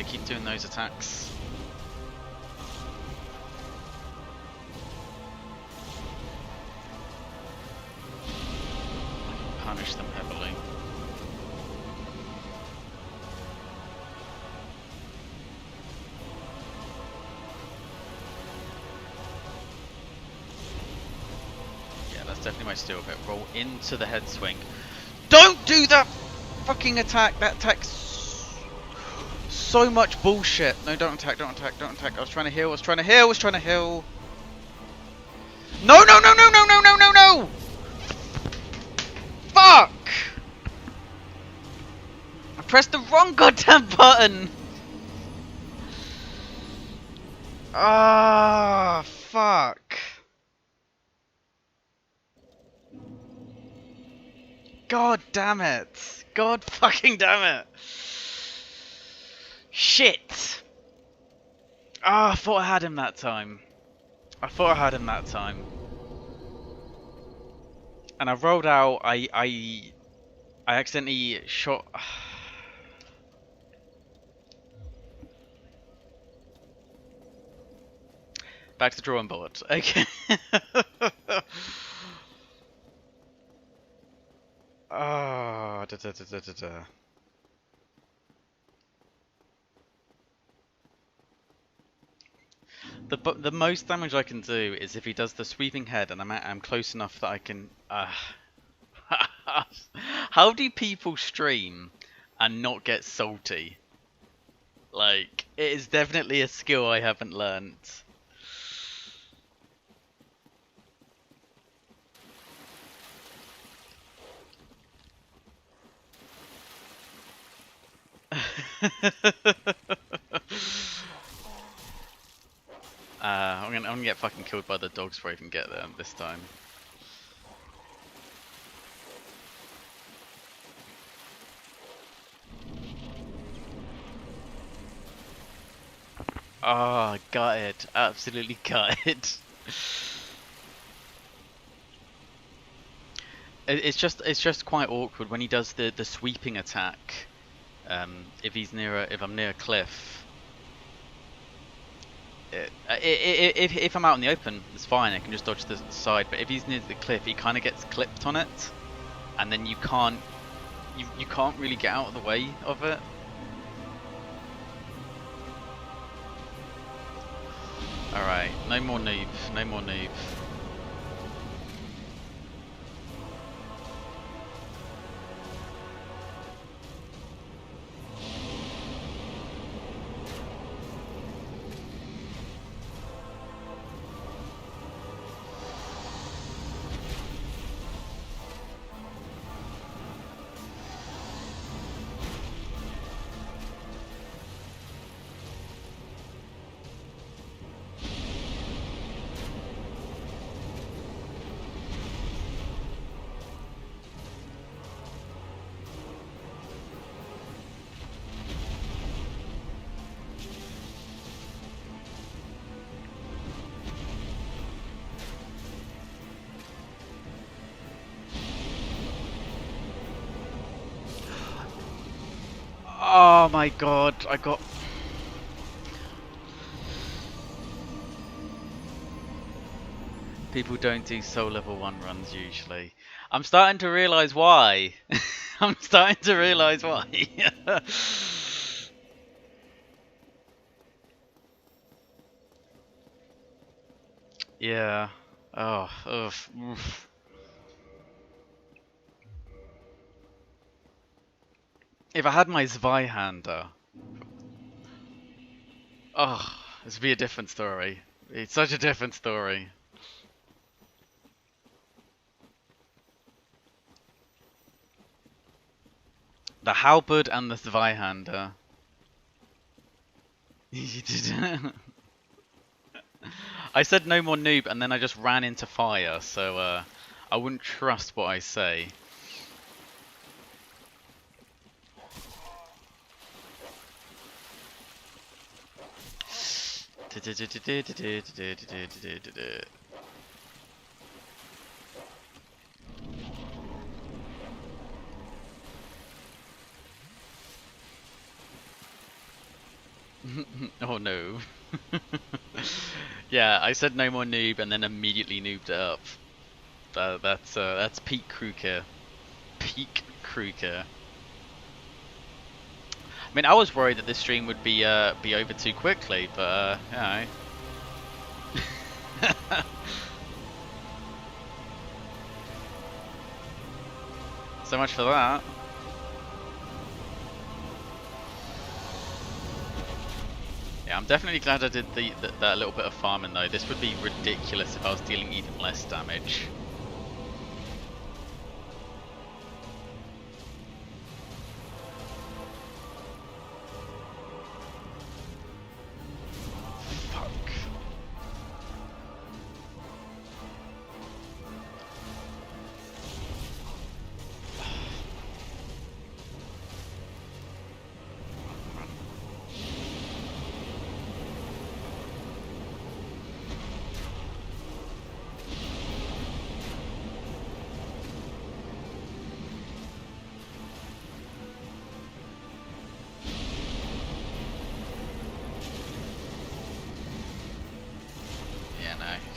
keep doing those attacks. Punish them heavily. Yeah, that's definitely my steel bit. Roll into the head swing. Don't do that fucking attack! That attack's so much bullshit. No, don't attack, don't attack, don't attack. I was trying to heal, I was trying to heal, I was trying to heal. No, no, no, no, no, no, no, no, no! Fuck! I pressed the wrong goddamn button! Ah, fuck. God damn it. God fucking damn it. Shit. Ah, I thought I had him that time. I thought I had him that time. And I rolled out, I accidentally shot... Back to the drawing board. Okay. Ah, da da da da da da. The most damage I can do is if he does the sweeping head and I'm close enough that I can. How do people stream and not get salty? Like, it is definitely a skill I haven't learnt. I'm gonna get fucking killed by the dogs before I even get there this time. Ah, gutted. Absolutely gutted. It's just quite awkward when he does the sweeping attack. If I'm near a cliff. If I'm out in the open, it's fine. I can just dodge the side. But if he's near the cliff, he kind of gets clipped on it, and then you can't really get out of the way of it. All right, no more noob, no more noob. Oh my god, I got... People don't do soul level 1 runs usually. I'm starting to realise why. I'm starting to realise why. Yeah. Oh, oof. Oof. If I had my Zweihander... Oh, this would be a different story. It's such a different story. The halberd and the Zweihander. You did. I said no more noob, and then I just ran into fire, so I wouldn't trust what I say. Oh no. Yeah, I said no more noob and then immediately noobed it up. That's peak Kruger. Peak Kruger. I mean, I was worried that this stream would be over too quickly, but you know. So much for that. Yeah, I'm definitely glad I did that little bit of farming though. This would be ridiculous if I was dealing even less damage. Fuck.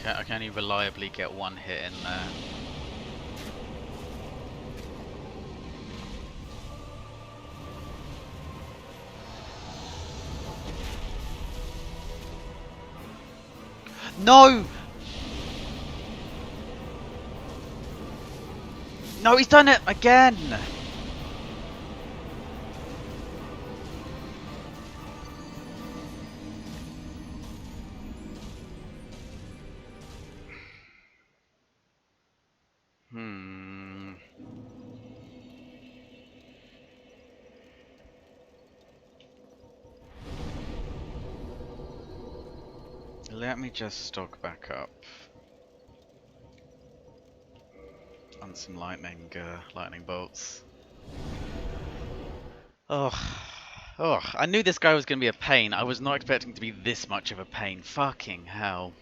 I can only reliably get one hit in there. No! No, he's done it again! Let me just stock back up on some lightning bolts. Oh, I knew this guy was going to be a pain. I was not expecting to be this much of a pain. Fucking hell.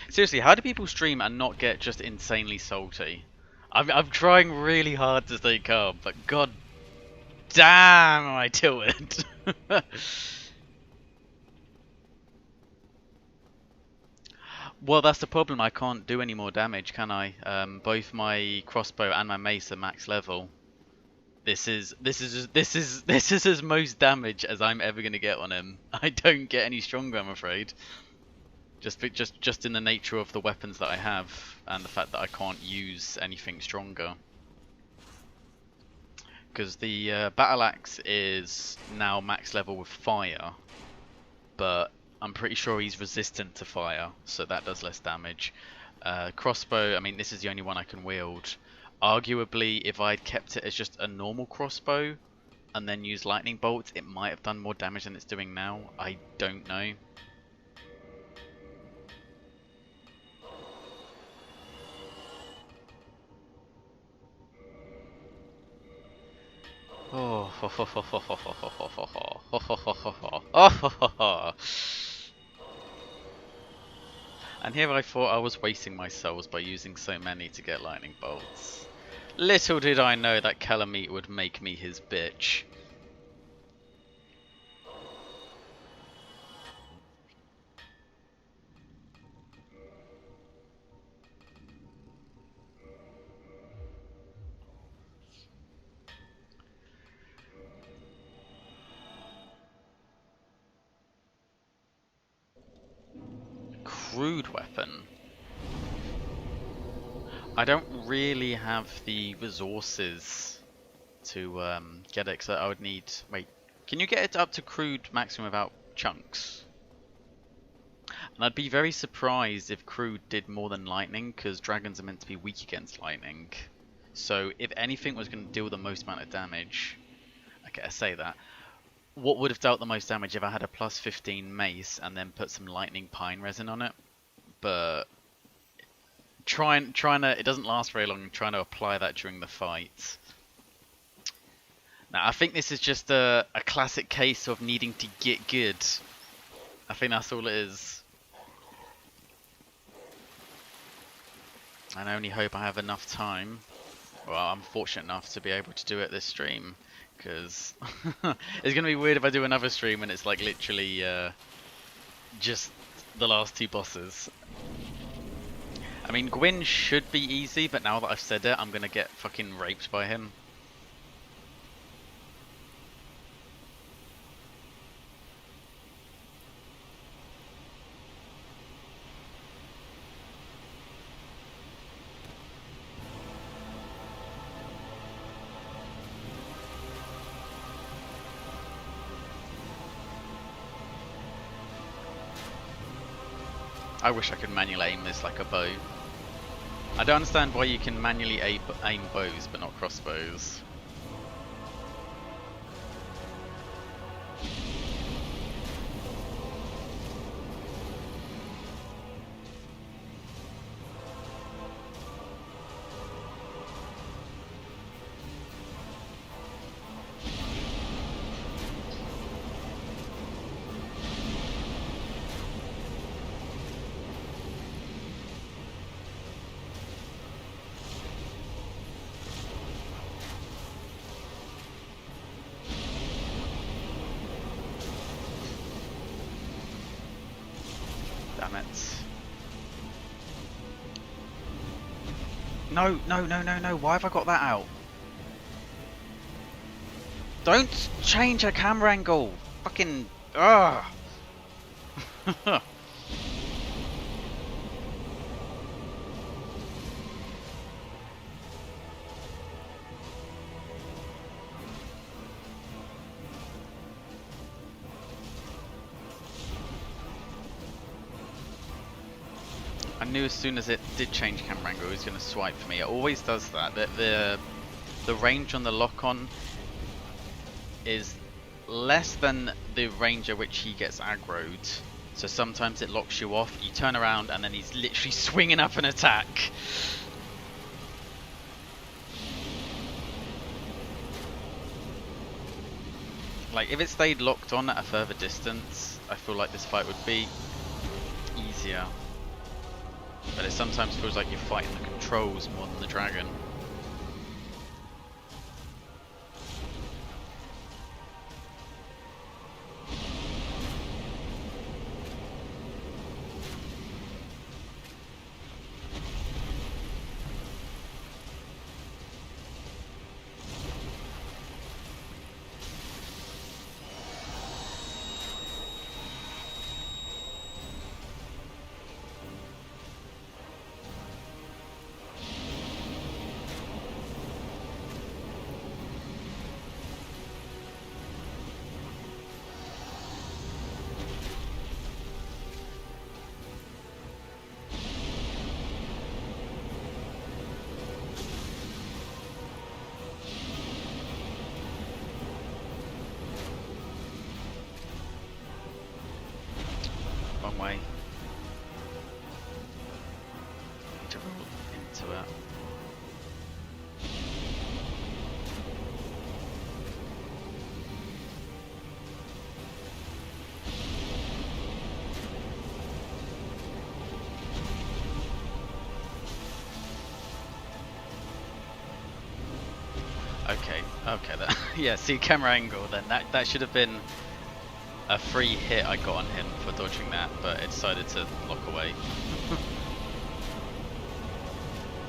Seriously, how do people stream and not get just insanely salty? I'm trying really hard to stay calm, but god damn am I tilted. Well, that's the problem. I can't do any more damage, can I? Both my crossbow and my mace are max level. This is as most damage as I'm ever gonna get on him. I don't get any stronger, I'm afraid. Just in the nature of the weapons that I have and the fact that I can't use anything stronger. Because the battle axe is now max level with fire, but I'm pretty sure he's resistant to fire, so that does less damage. Crossbow, I mean, this is the only one I can wield. Arguably, if I'd kept it as just a normal crossbow and then used lightning bolts, it might have done more damage than it's doing now. I don't know. And here I thought I was wasting my souls by using so many to get lightning bolts. Little did I know that Calamite would make me his bitch. Crude weapon. I don't really have the resources to get it, so I would need... Wait, can you get it up to crude maximum without chunks? And I'd be very surprised if crude did more than lightning, because dragons are meant to be weak against lightning. So if anything was going to deal the most amount of damage... Okay, I say that. What would have dealt the most damage if I had a plus 15 mace and then put some lightning pine resin on it? But trying to, it doesn't last very long, trying to apply that during the fight. Now I think this is just a classic case of needing to get good. I think that's all it is. And I only hope I have enough time. Well, I'm fortunate enough to be able to do it this stream. because it's gonna be weird if I do another stream and it's like literally just the last 2 bosses. I mean, Gwyn should be easy, but now that I've said it, I'm gonna get fucking raped by him. I wish I could manually aim this like a bow. I don't understand why you can manually aim bows but not crossbows. Damn it. No, no, no, no, no. Why have I got that out? Don't change a camera angle. Fucking. Ugh. I knew as soon as it did change camera angle, it was going to swipe for me. It always does that. The range on the lock-on is less than the range at which he gets aggroed. So sometimes it locks you off, you turn around, and then he's literally swinging up an attack. Like, if it stayed locked on at a further distance, I feel like this fight would be easier. But it sometimes feels like you're fighting the controls more than the dragon. Wrong way. Need to roll into it. Okay, that yeah, see camera angle then. That should have been a free hit I got on him for dodging that, but it decided to lock away.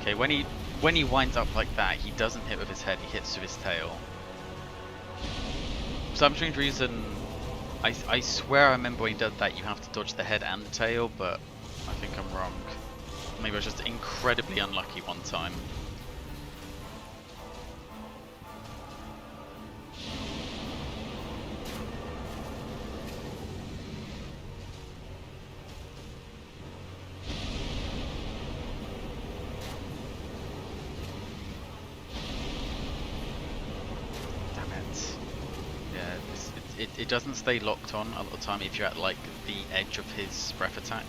Okay, when he winds up like that, he doesn't hit with his head, he hits with his tail. For some strange reason, I swear I remember when he did that you have to dodge the head and the tail, but I think I'm wrong. Maybe I was just incredibly unlucky one time. It doesn't stay locked on a lot of the time if you're at like the edge of his breath attack.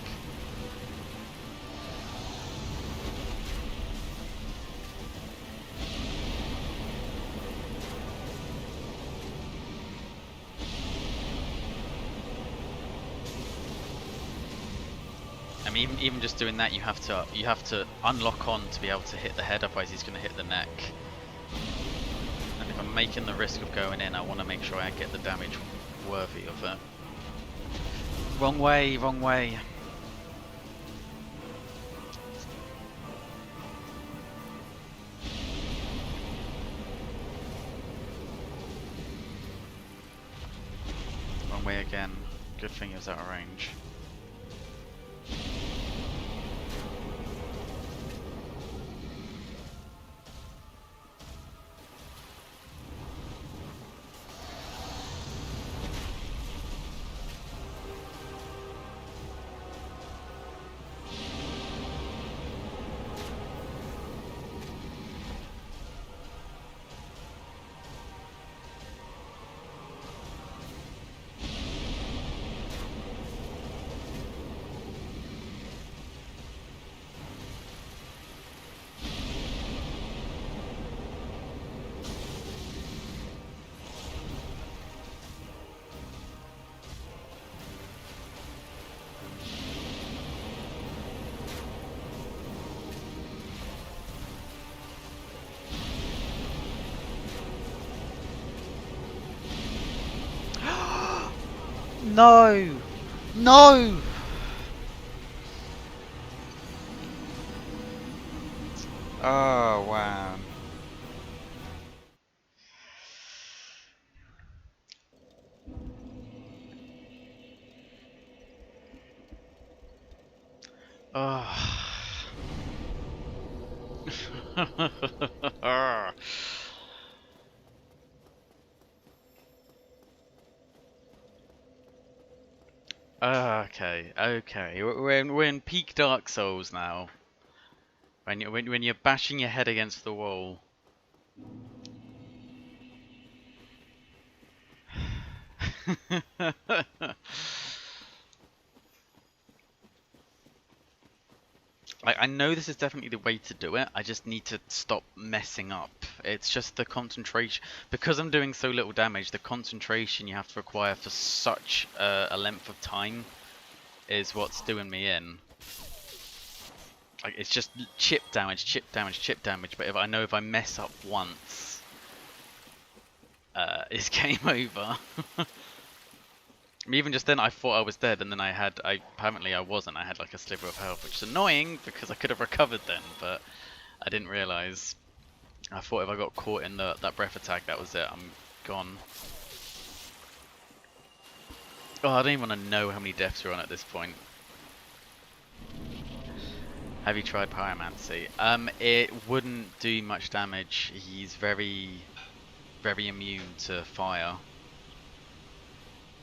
I mean, even just doing that, you have to unlock on to be able to hit the head, otherwise he's going to hit the neck. And if I'm I'm making the risk of going in, I want to make sure I get the damage worthy of it. Wrong way, wrong way. Wrong way again. Good thing it was out of range. No! No! Oh, wow. Oh. Okay, okay. We're in peak Dark Souls now. When you're bashing your head against the wall. I know this is definitely the way to do it. I just need to stop messing up. It's just the concentration. Because I'm doing so little damage, the concentration you have to require for such a length of time is what's doing me in. Like, it's just chip damage, chip damage, chip damage. But if I mess up once, it's game over. Even just then, I thought I was dead, and then apparently I wasn't. I had like a sliver of health, which is annoying because I could have recovered then, but I didn't realise. I thought if I got caught in that breath attack, that was it. I'm gone. Oh, I don't even want to know how many deaths we're on at this point. Have you tried pyromancy? It wouldn't do much damage. He's very, very immune to fire.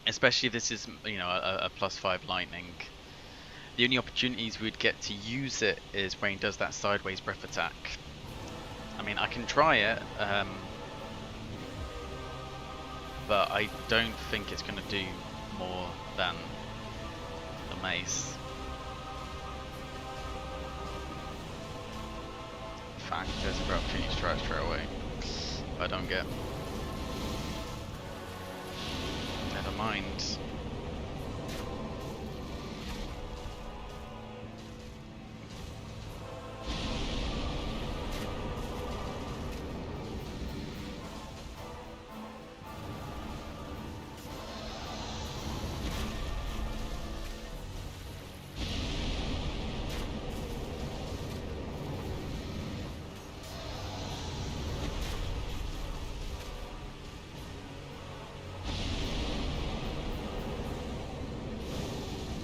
Especially if this is, you know, a +5 lightning. The only opportunities we'd get to use it is when he does that sideways breath attack. I mean, I can try it, but I don't think it's going to do more than the mace. In fact, there's a great opportunity to try it straight away. If I don't get. Never mind.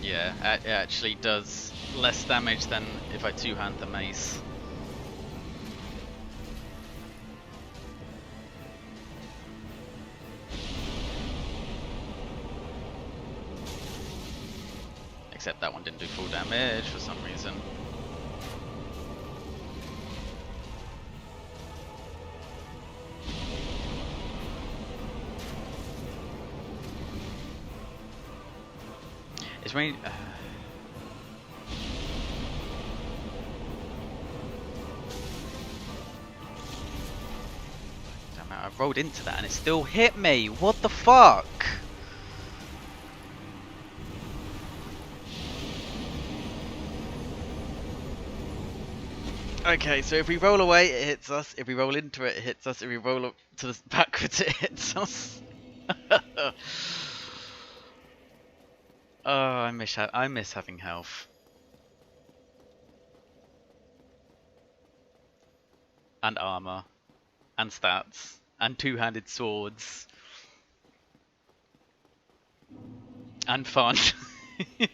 Yeah, it actually does less damage than if I two-hand the mace. Except that one didn't do full damage for some reason. It's really... Damn it, I rolled into that and it still hit me! What the fuck? Okay, so if we roll away, it hits us. If we roll into it, it hits us. If we roll up to the backwards, it hits us. Oh, I miss having health. And armor. And stats. And two-handed swords. And fun. She's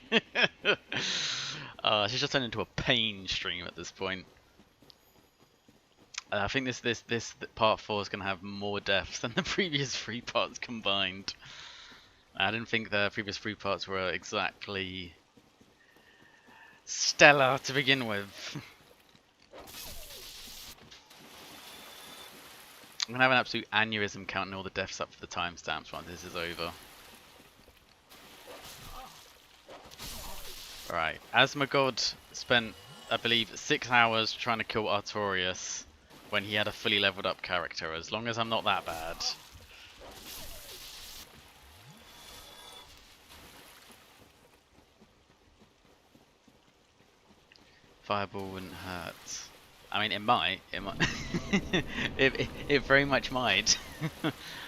just turned into a pain stream at this point. I think this part 4 is going to have more deaths than the previous 3 parts combined. I didn't think the previous 3 parts were exactly stellar to begin with. I'm going to have an absolute aneurysm counting all the deaths up for the timestamps once this is over. Right, Asmagod spent, I believe, 6 hours trying to kill Artorias when he had a fully leveled up character, as long as I'm not that bad. Fireball wouldn't hurt. I mean, it might. It very much might.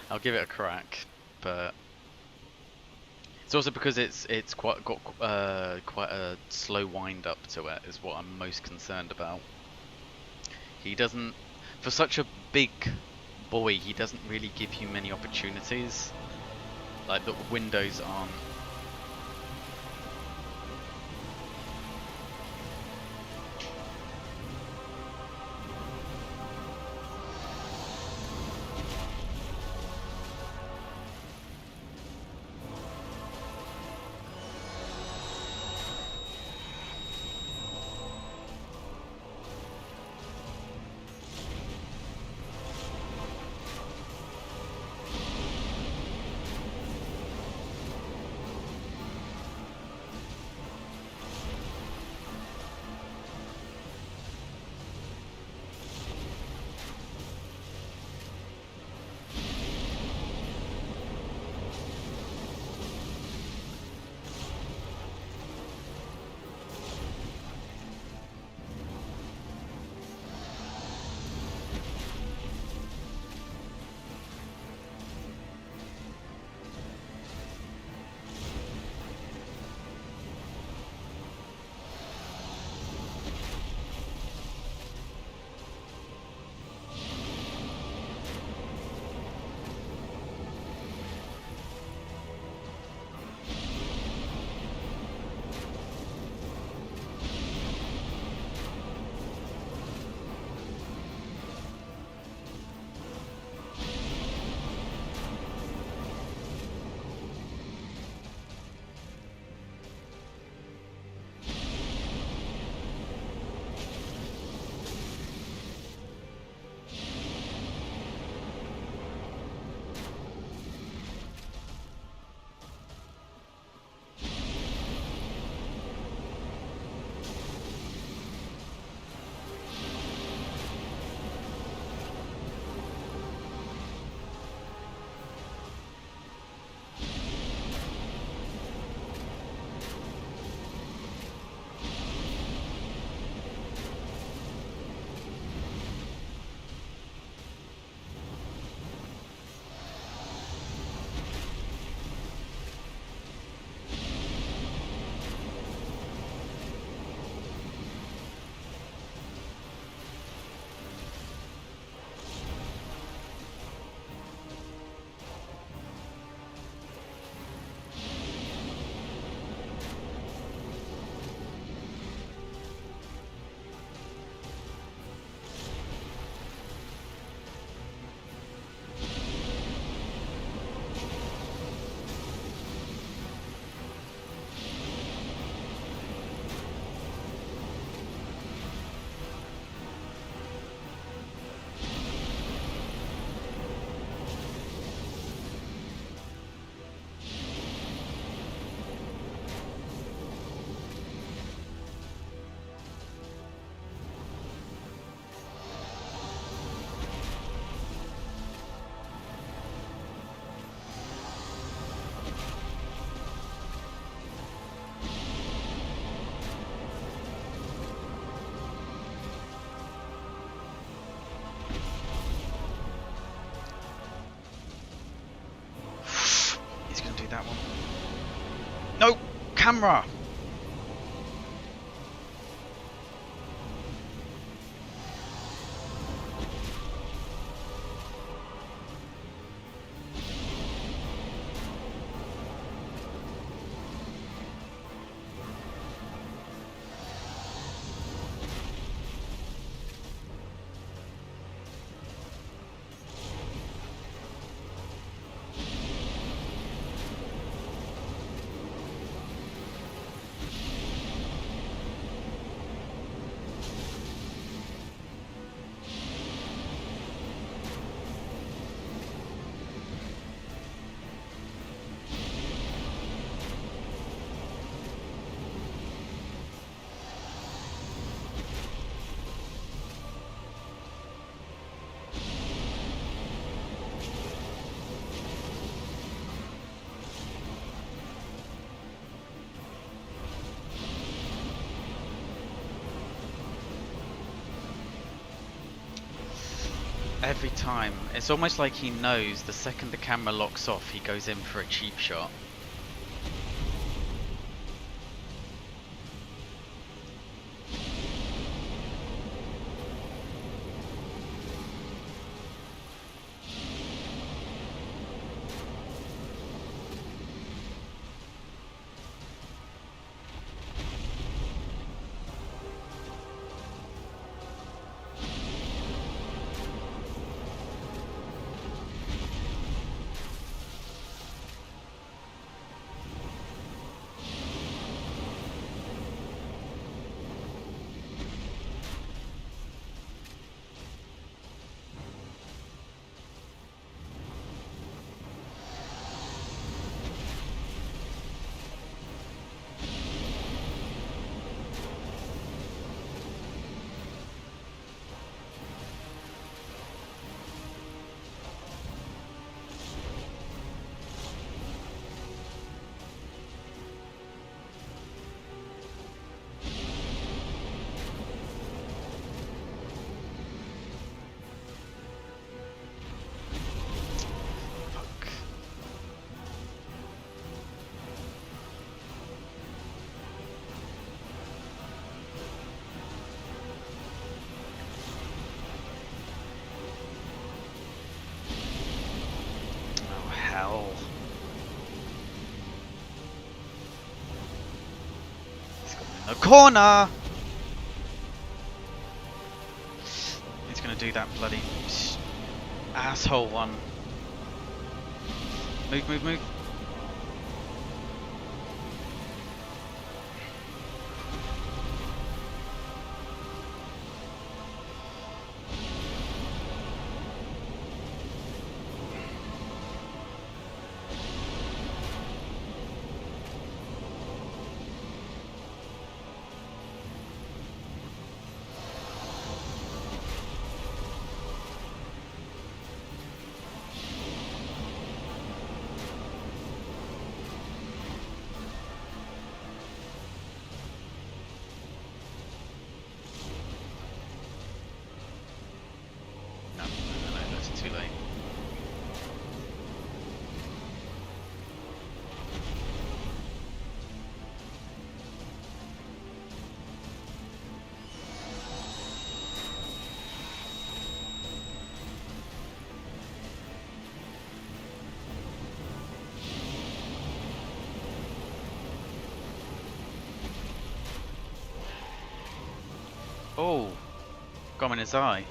I'll give it a crack, but it's also because it's quite a slow wind up to it is what I'm most concerned about. He doesn't, for such a big boy, he doesn't really give you many opportunities. Like the windows aren't. camera! Every time. It's almost like he knows the second the camera locks off, he goes in for a cheap shot. Hell. He's got him in the corner! He's gonna do that bloody asshole one. Move, move, move. Too late. Oh, got him in his eye.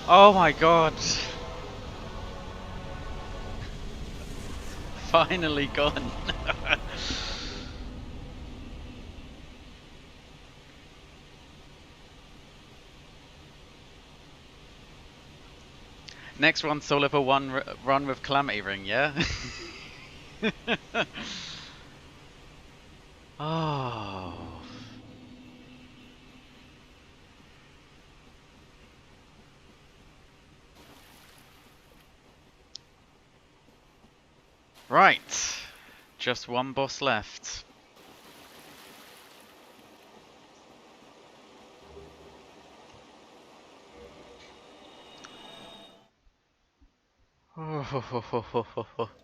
Oh my god! Finally gone! Next one, solo for one run with Calamity Ring, yeah? Oh. Right. Just one boss left.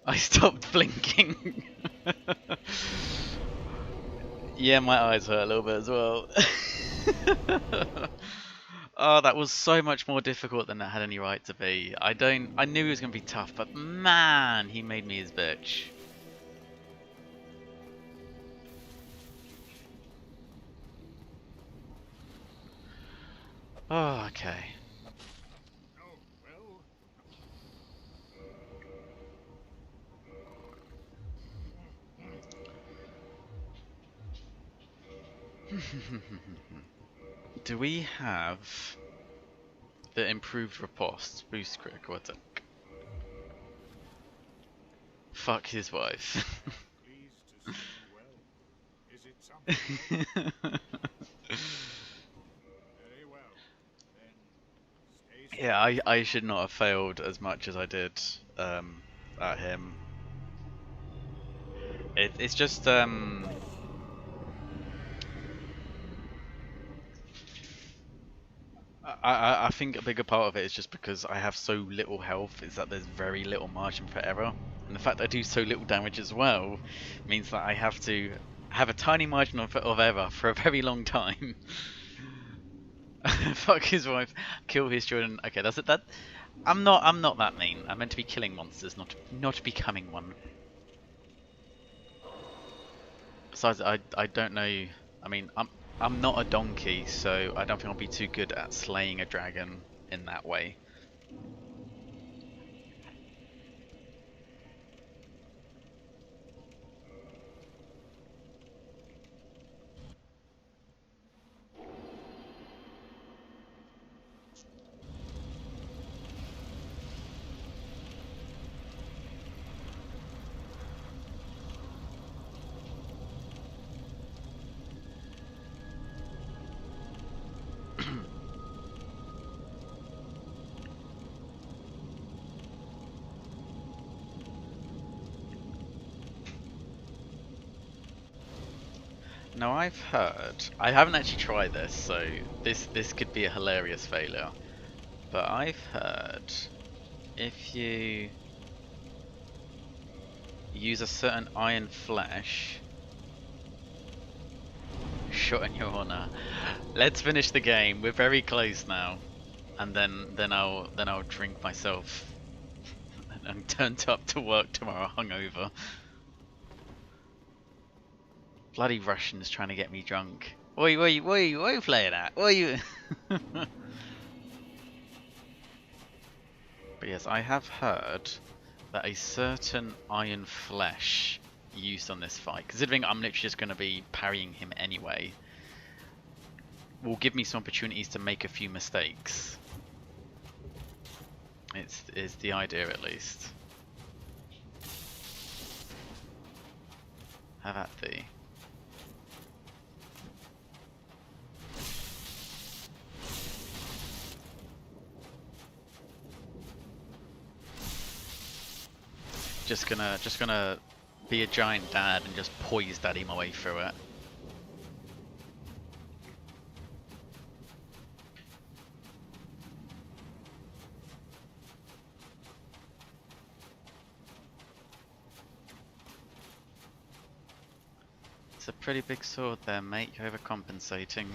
I stopped blinking. Yeah, my eyes hurt a little bit as well. Oh, that was so much more difficult than it had any right to be. I knew he was going to be tough, but man, he made me his bitch. Oh, okay. Do we have the improved riposte? Boost critical attack. Fuck his wife. Yeah, I should not have failed as much as I did at him. It's just I think a bigger part of it is just because I have so little health, is that there's very little margin for error. And the fact that I do so little damage as well means that I have to have a tiny margin of error for a very long time. Fuck his wife, kill his children. Okay, that's it. I'm not that mean. I'm meant to be killing monsters, not becoming one. Besides, I don't know. I mean, I'm not a donkey, so I don't think I'll be too good at slaying a dragon in that way. Now I've heard, I haven't actually tried this, so this could be a hilarious failure. But I've heard if you use a certain iron flesh, shot in your honor. Let's finish the game. We're very close now, and then I'll drink myself and turn up to work tomorrow hungover. Bloody Russians trying to get me drunk. What are you playing at? What are you? But yes, I have heard that a certain iron flesh used on this fight, considering I'm literally just going to be parrying him anyway, will give me some opportunities to make a few mistakes. It's the idea, at least. Have at thee. Just gonna be a giant dad and just poise daddy my way through it. It's a pretty big sword there, mate. You're overcompensating.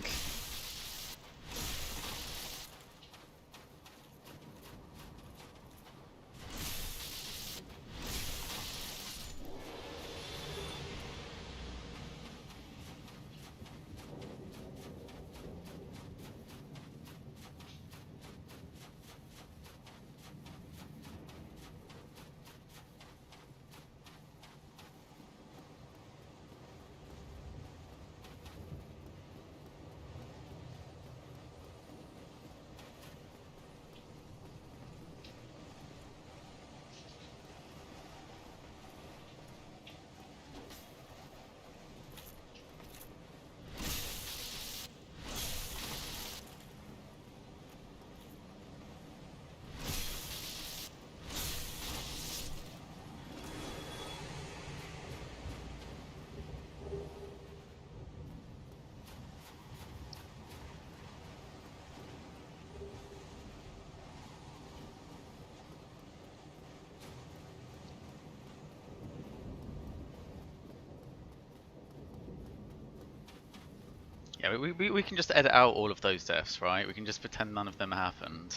Yeah, we can just edit out all of those deaths, right? We can just pretend none of them happened.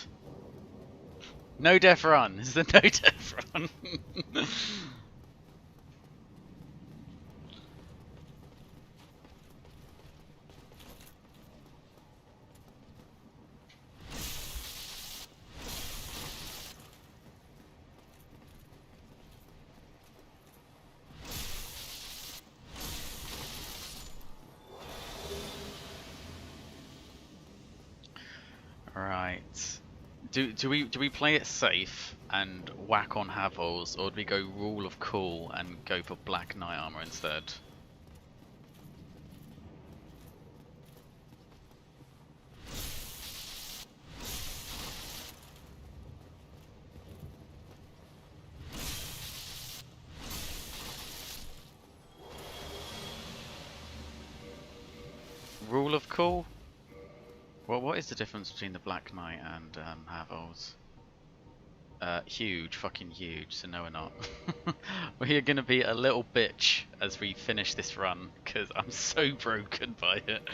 No death run. This is a no death run. Right. Do we play it safe and whack on Havels, or do we go rule of cool and go for black knight armor instead? Rule of cool? Well, what is the difference between the Black Knight and Havels? Huge, fucking huge, so no we're not. We're gonna be a little bitch as we finish this run, because I'm so broken by it.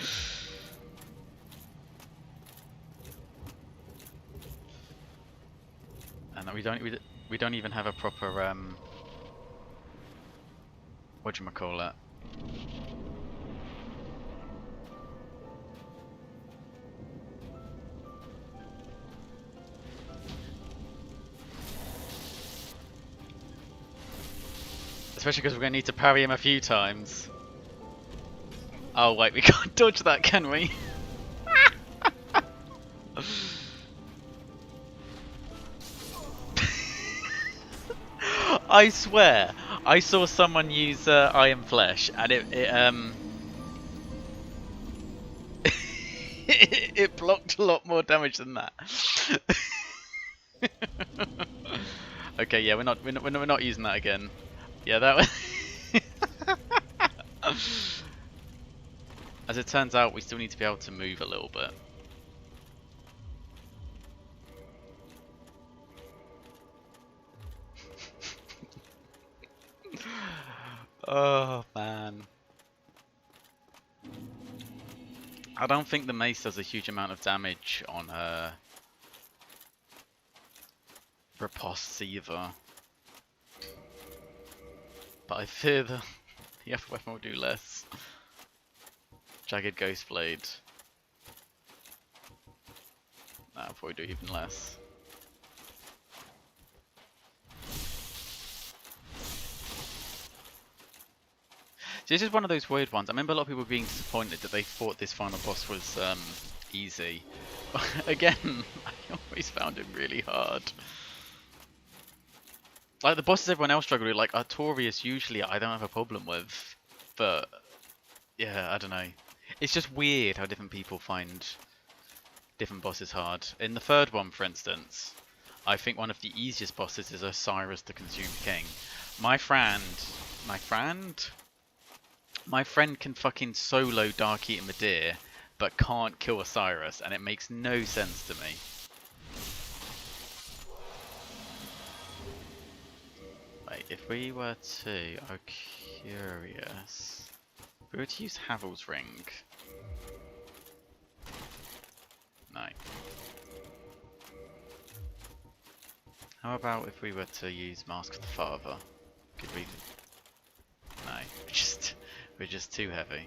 And we don't even have a proper, whatchamacallit? Especially because we're going to need to parry him a few times. Oh wait, we can't dodge that, can we? I swear, I saw someone use Iron Flesh, and it blocked a lot more damage than that. Okay, yeah, we're not using that again. Yeah, that was. As it turns out, we still need to be able to move a little bit. Oh man. I don't think the mace does a huge amount of damage on riposte either. But I fear the other weapon will do less. Jagged Ghost Blade. Nah, I'll probably do even less. So this is one of those weird ones. I remember a lot of people being disappointed that they thought this final boss was easy. Again, I always found it really hard. Like the bosses everyone else struggled with, like Artorias, usually I don't have a problem with, but yeah, I don't know. It's just weird how different people find different bosses hard. In the third one, for instance, I think one of the easiest bosses is Osiris the Consumed King. My friend can fucking solo Dark Eater Madir, but can't kill Osiris, and it makes no sense to me. Wait, if we were to, I'm curious. If we were to use Havel's Ring. No. How about if we were to use Mask of the Father? Could we? No, we're just too heavy.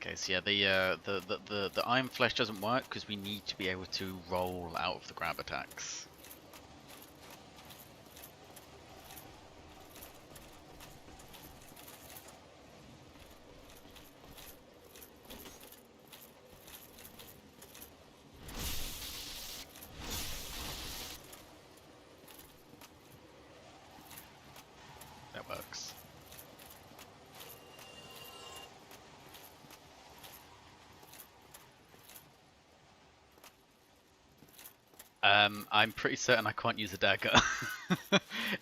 Okay, so yeah, the Iron Flesh doesn't work because we need to be able to roll out of the grab attacks. That works. I'm pretty certain I can't use a dagger.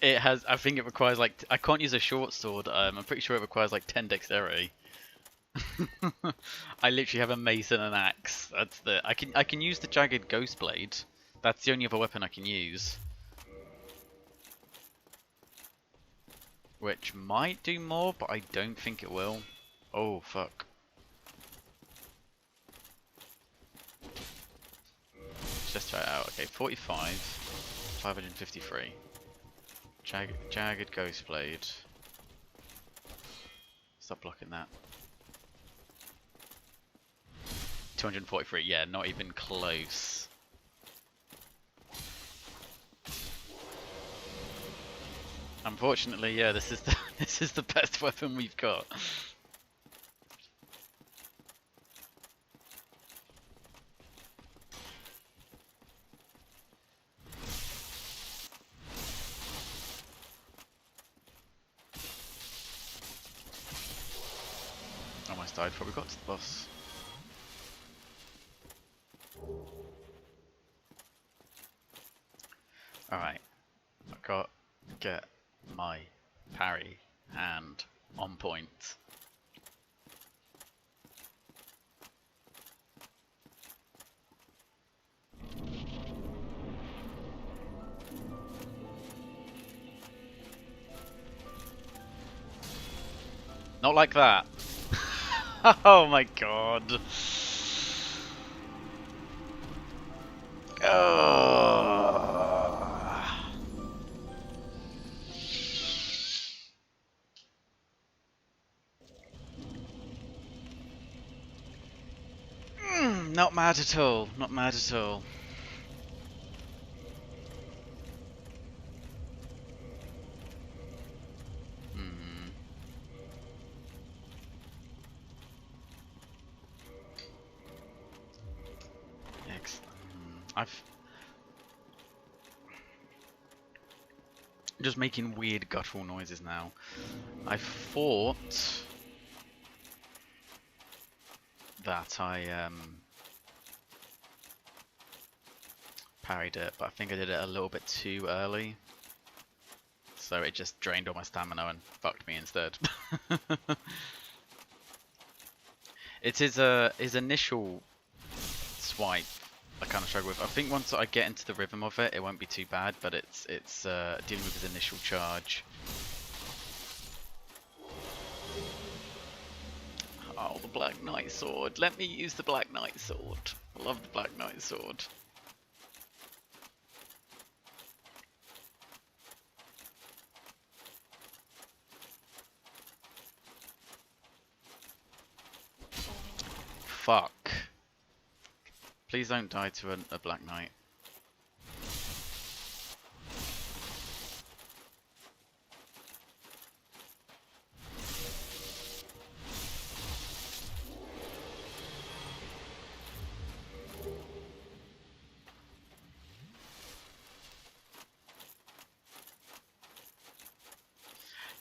It has, I think it requires like, I can't use a short sword. I'm pretty sure it requires like 10 dexterity. I literally have a mace and an axe. That's the I can use the jagged ghost blade. That's the only other weapon I can use. Which might do more, but I don't think it will. Oh fuck. Let's just try it out. Okay, 45, 553. Jagged ghost blade. Stop blocking that. 243, yeah, not even close. Unfortunately, yeah, this is the this is the best weapon we've got. Almost died before we got to the boss. Alright, I've got to get my parry hand on point. Not like that. Oh my god. Not mad at all. Not mad at all. I've just making weird guttural noises now. I thought that I parried it, but I think I did it a little bit too early. So it just drained all my stamina and fucked me instead. It is his initial swipe I kind of struggle with. I think once I get into the rhythm of it, it won't be too bad, but it's dealing with his initial charge. Oh, the Black Knight sword. Let me use the Black Knight sword. I love the Black Knight sword. Fuck. Please don't die to a Black Knight.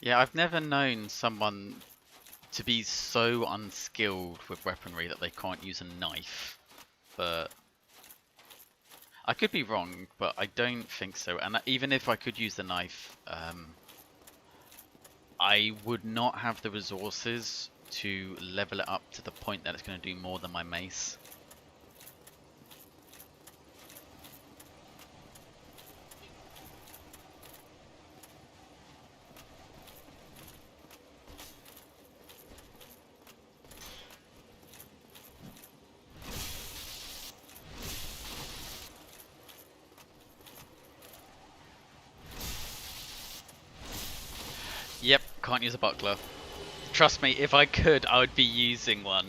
Yeah, I've never known someone to be so unskilled with weaponry that they can't use a knife. But I could be wrong, but I don't think so. And even if I could use the knife, I would not have the resources to level it up to the point that it's going to do more than my mace. Yep, can't use a buckler. Trust me, if I could, I would be using one.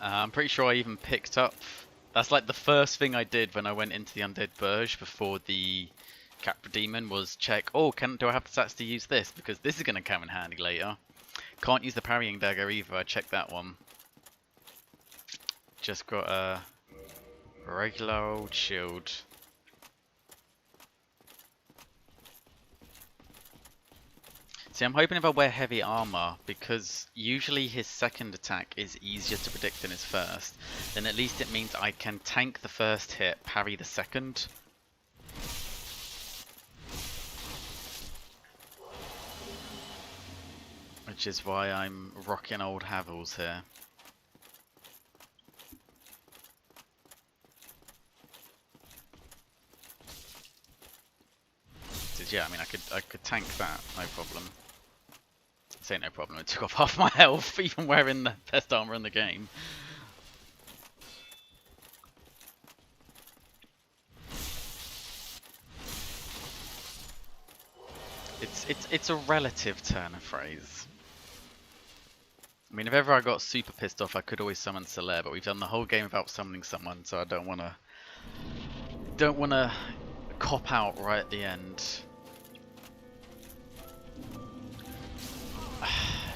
I'm pretty sure I even picked up... That's like the first thing I did when I went into the Undead Burge before the Capra Demon was check, oh, do I have the stats to use this? Because this is going to come in handy later. Can't use the parrying dagger either, I checked that one. Just got a regular old shield. See, I'm hoping if I wear heavy armor, because usually his second attack is easier to predict than his first, then at least it means I can tank the first hit, parry the second. which is why I'm rocking old Havels here. Yeah, I mean, I could tank that, no problem. Say no problem. It took off half my health, even wearing the best armor in the game. It's a relative turn of phrase. I mean, if ever I got super pissed off, I could always summon Solaire, but we've done the whole game without summoning someone, so I don't wanna cop out right at the end.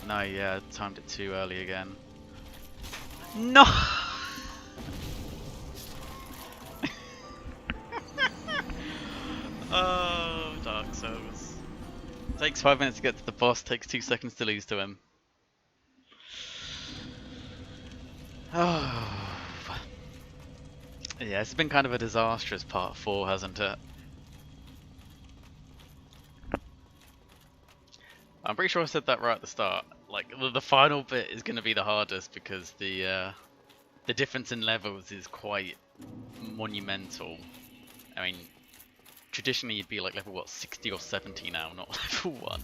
No, yeah, timed it too early again. No! Oh, Dark Souls. Takes 5 minutes to get to the boss, takes 2 seconds to lose to him. Oh. Yeah, it's been kind of a disastrous part 4, hasn't it? I'm pretty sure I said that right at the start. Like, the final bit is going to be the hardest because the difference in levels is quite monumental. I mean, traditionally you'd be like level, what, 60 or 70 now, not level 1.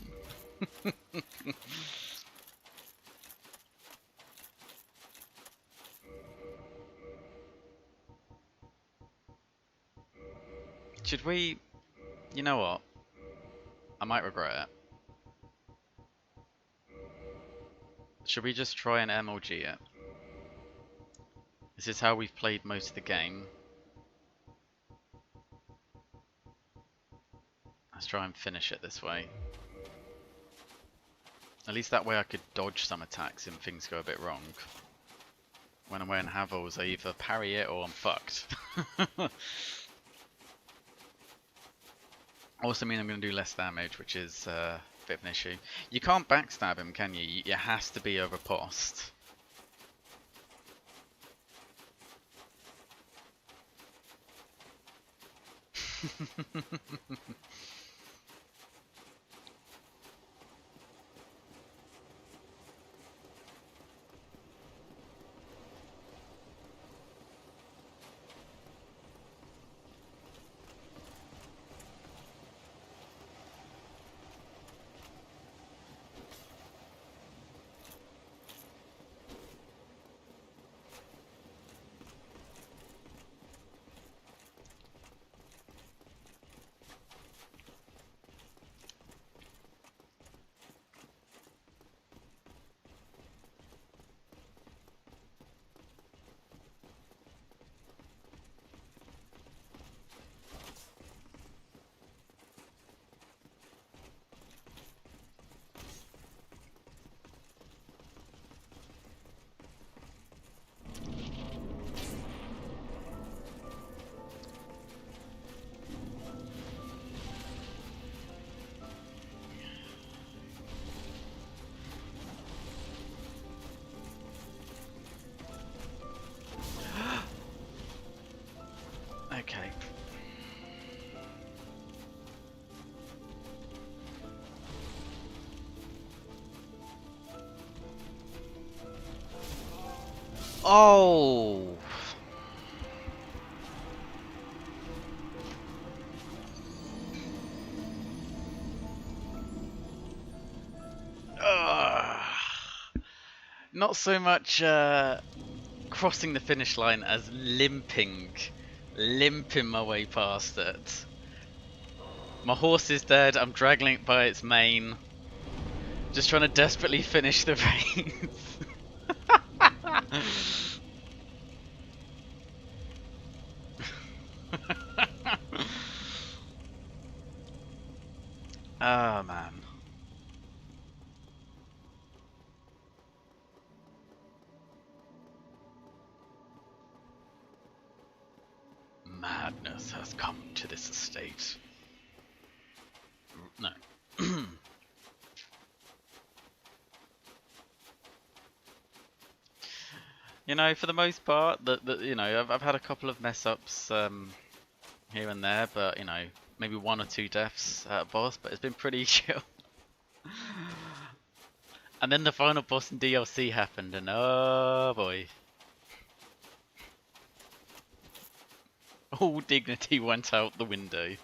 Should we... You know what? I might regret it. Should we just try and MLG it? This is how we've played most of the game. Let's try and finish it this way. At least that way I could dodge some attacks if things go a bit wrong. When I'm wearing Havels, I either parry it or I'm fucked. Also mean I'm going to do less damage, which is a bit of an issue. You can't backstab him, can you? It has to be over post. Okay. Oh. Not so much crossing the finish line as limping my way past it. My horse is dead, I'm dragging it by its mane. Just trying to desperately finish the race. Oh man. Madness has come to this estate. No. You know, for the most part, you know, I've had a couple of mess ups here and there, but you know, maybe 1 or 2 deaths at boss, but it's been pretty chill. And then the final boss in DLC happened, and oh boy. All dignity went out the window.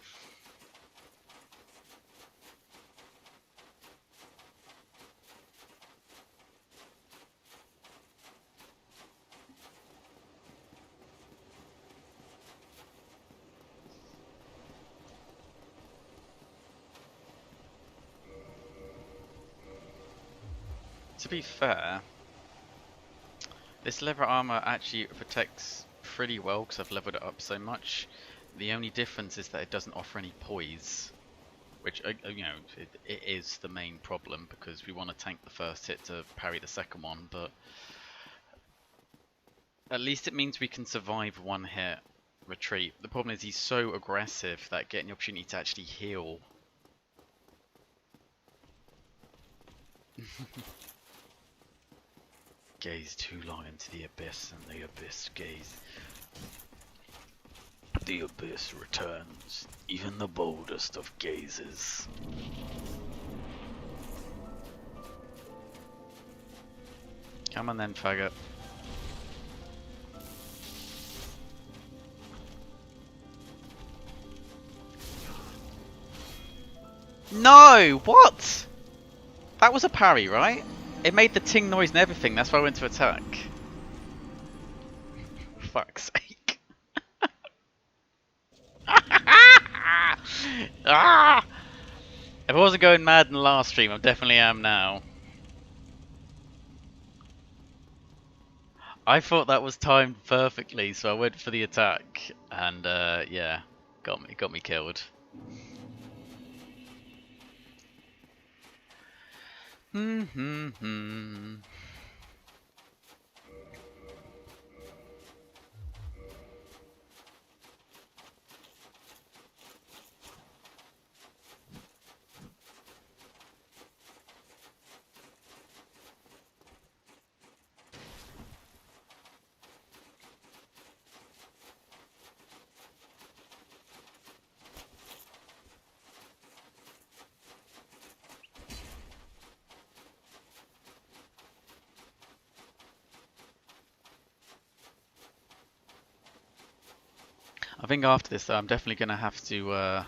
To be fair, this leather armor actually protects pretty well because I've leveled it up so much. The only difference is that it doesn't offer any poise, which you know it is the main problem because we want to tank the first hit to parry the second one, but at least it means we can survive one hit retreat. The problem is he's so aggressive that getting the opportunity to actually heal. Gaze too long into the abyss, and the abyss gaze. The abyss returns, even the boldest of gazes. Come on then, faggot. No! What? That was a parry, right? It made the ting noise and everything, that's why I went to attack. Fuck's sake. Ah! If I wasn't going mad in the last stream, I definitely am now. I thought that was timed perfectly, so I went for the attack, and yeah, got me killed. I think after this, though, I'm definitely going to have to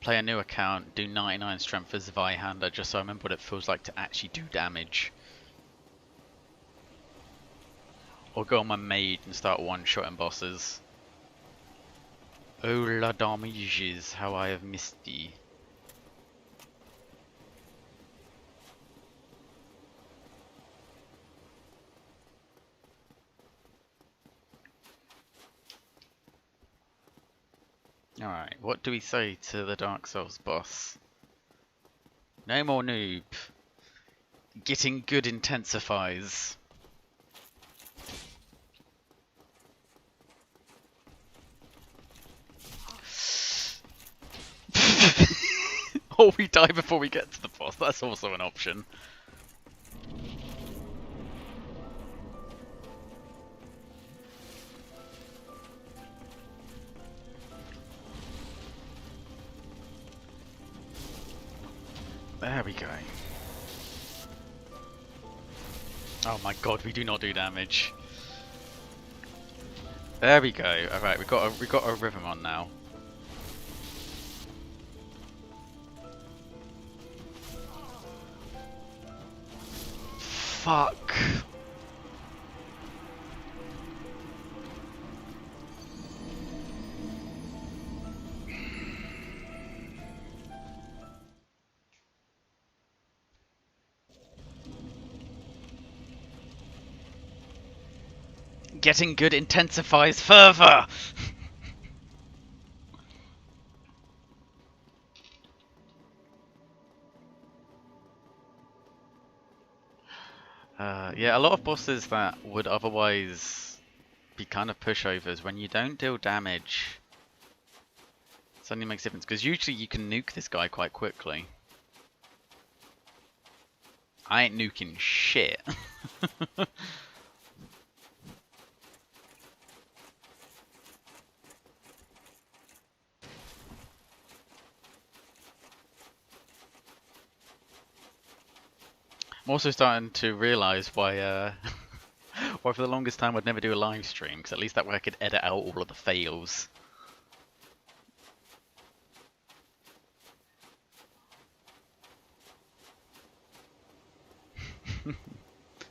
play a new account, do 99 strength as Zweihander, just so I remember what it feels like to actually do damage. Or go on my maid and start one-shotting bosses. Oh la damages, how I have missed thee. Alright, what do we say to the Dark Souls boss? No more noob. Getting good intensifies. Or we die before we get to the boss, that's also an option. There we go. Oh my god, we do not do damage. There we go. Alright, we got a rhythm on now. Fuck. Getting good intensifies further! Yeah, a lot of bosses that would otherwise be kind of pushovers, when you don't deal damage, suddenly makes a difference. Because usually you can nuke this guy quite quickly. I ain't nuking shit. I'm also starting to realise why, why for the longest time I'd never do a live stream, because at least that way I could edit out all of the fails.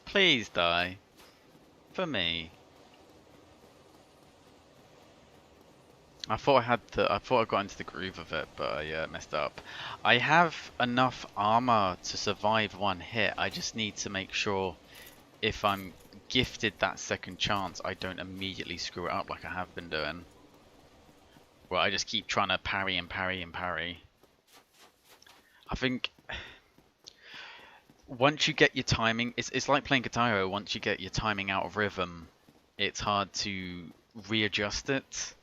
Please die. For me. I thought I got into the groove of it, but I messed up. I have enough armor to survive one hit. I just need to make sure if I'm gifted that second chance, I don't immediately screw it up like I have been doing. Well, I just keep trying to parry and parry and parry. I think once you get your timing, it's like playing guitar. Once you get your timing out of rhythm, it's hard to readjust it.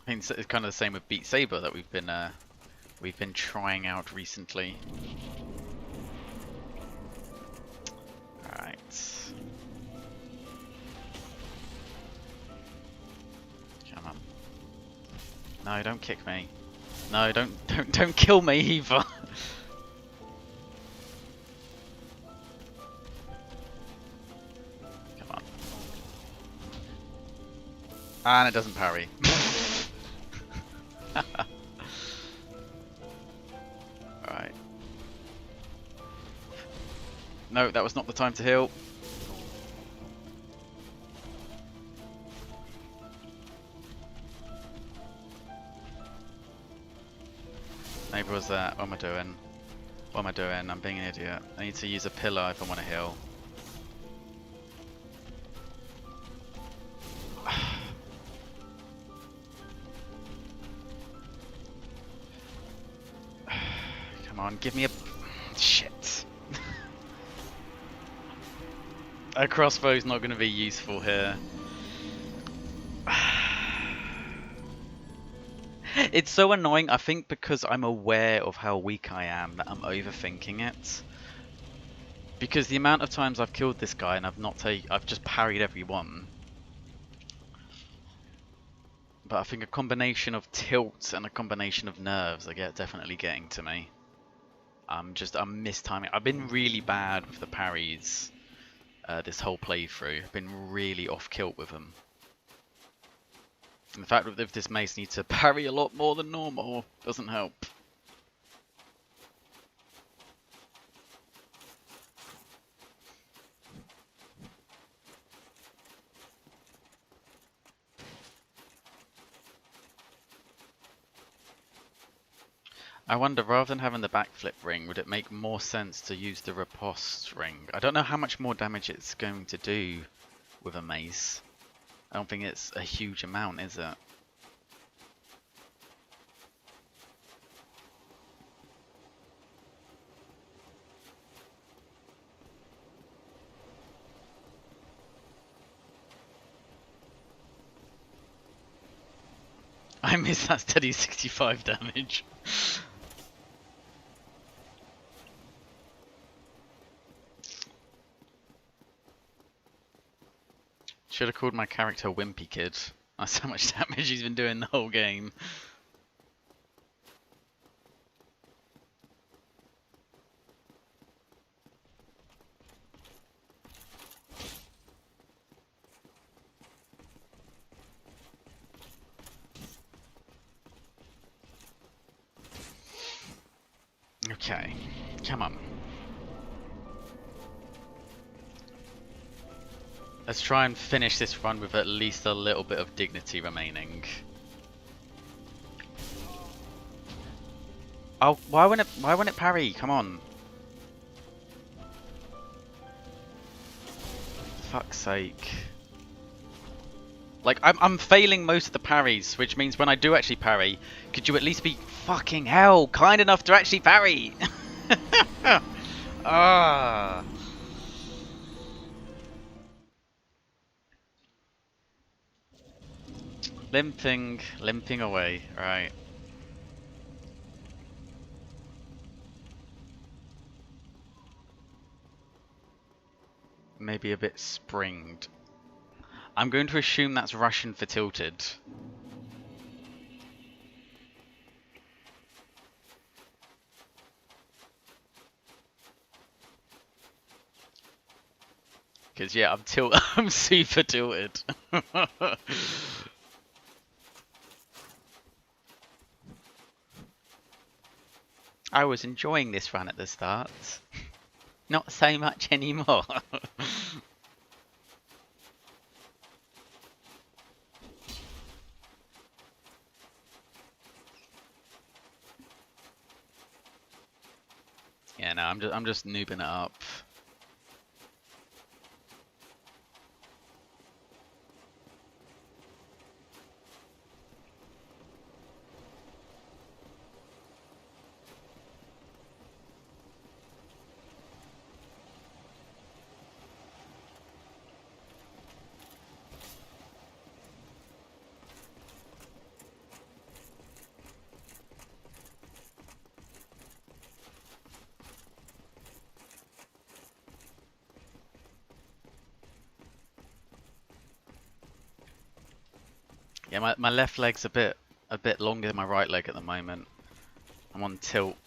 I think it's kind of the same with Beat Saber that we've been trying out recently. All right. Come on. No, don't kick me. No, don't kill me either. Come on. And it doesn't parry. Alright. No, that was not the time to heal. Maybe was that. What am I doing? What am I doing? I'm being an idiot. I need to use a pillar if I want to heal. Come on, give me a... Shit. A crossbow's not going to be useful here. It's so annoying, I think because I'm aware of how weak I am that I'm overthinking it. Because the amount of times I've killed this guy and I've just parried every one. But I think a combination of tilt and a combination of nerves are definitely getting to me. I'm mistiming. I've been really bad with the parries this whole playthrough. I've been really off kilt with them. And the fact that this mace needs to parry a lot more than normal doesn't help. I wonder, rather than having the backflip ring, would it make more sense to use the riposte ring? I don't know how much more damage it's going to do with a mace. I don't think it's a huge amount, is it? I missed that steady 65 damage. Should have called my character Wimpy Kid. That's how much damage he's been doing the whole game. Okay, come on. Let's try and finish this run with at least a little bit of dignity remaining. Oh, why won't it parry? Come on. Fuck's sake. Like, I'm failing most of the parries, which means when I do actually parry, could you at least be fucking hell kind enough to actually parry? Ah. Limping away, right. Maybe a bit springed. I'm going to assume that's Russian for tilted. Because yeah, I'm super tilted. I was enjoying this run at the start. Not so much anymore. Yeah, no, I'm just noobing it up. Yeah, my left leg's a bit longer than my right leg at the moment. I'm on tilt.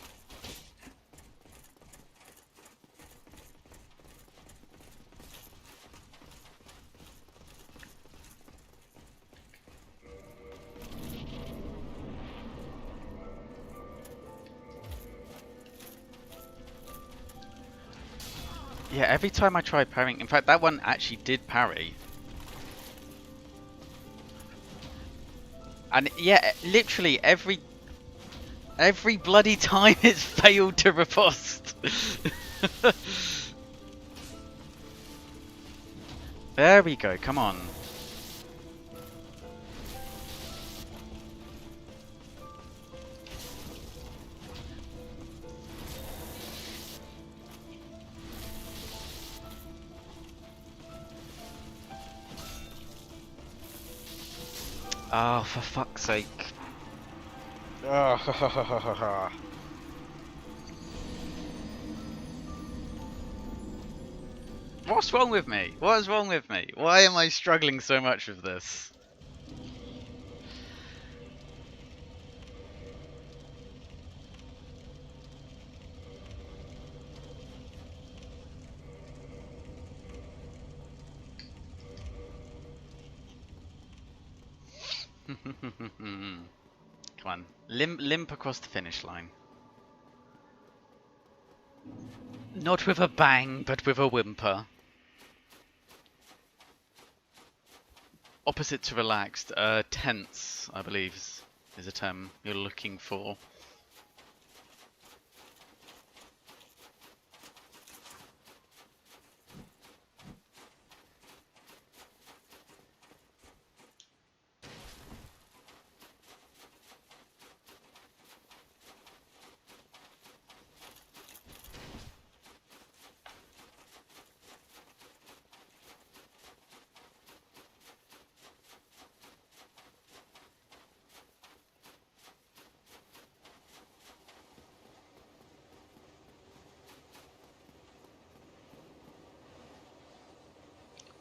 Yeah, every time I try parrying, in fact that one actually did parry. And yeah, literally every bloody time it's failed to riposte. There we go, come on. Oh, for fuck's sake. Oh. What's wrong with me? What is wrong with me? Why am I struggling so much with this? Come on, limp across the finish line. Not with a bang, but with a whimper. Opposite to relaxed, tense, I believe, is a term you're looking for.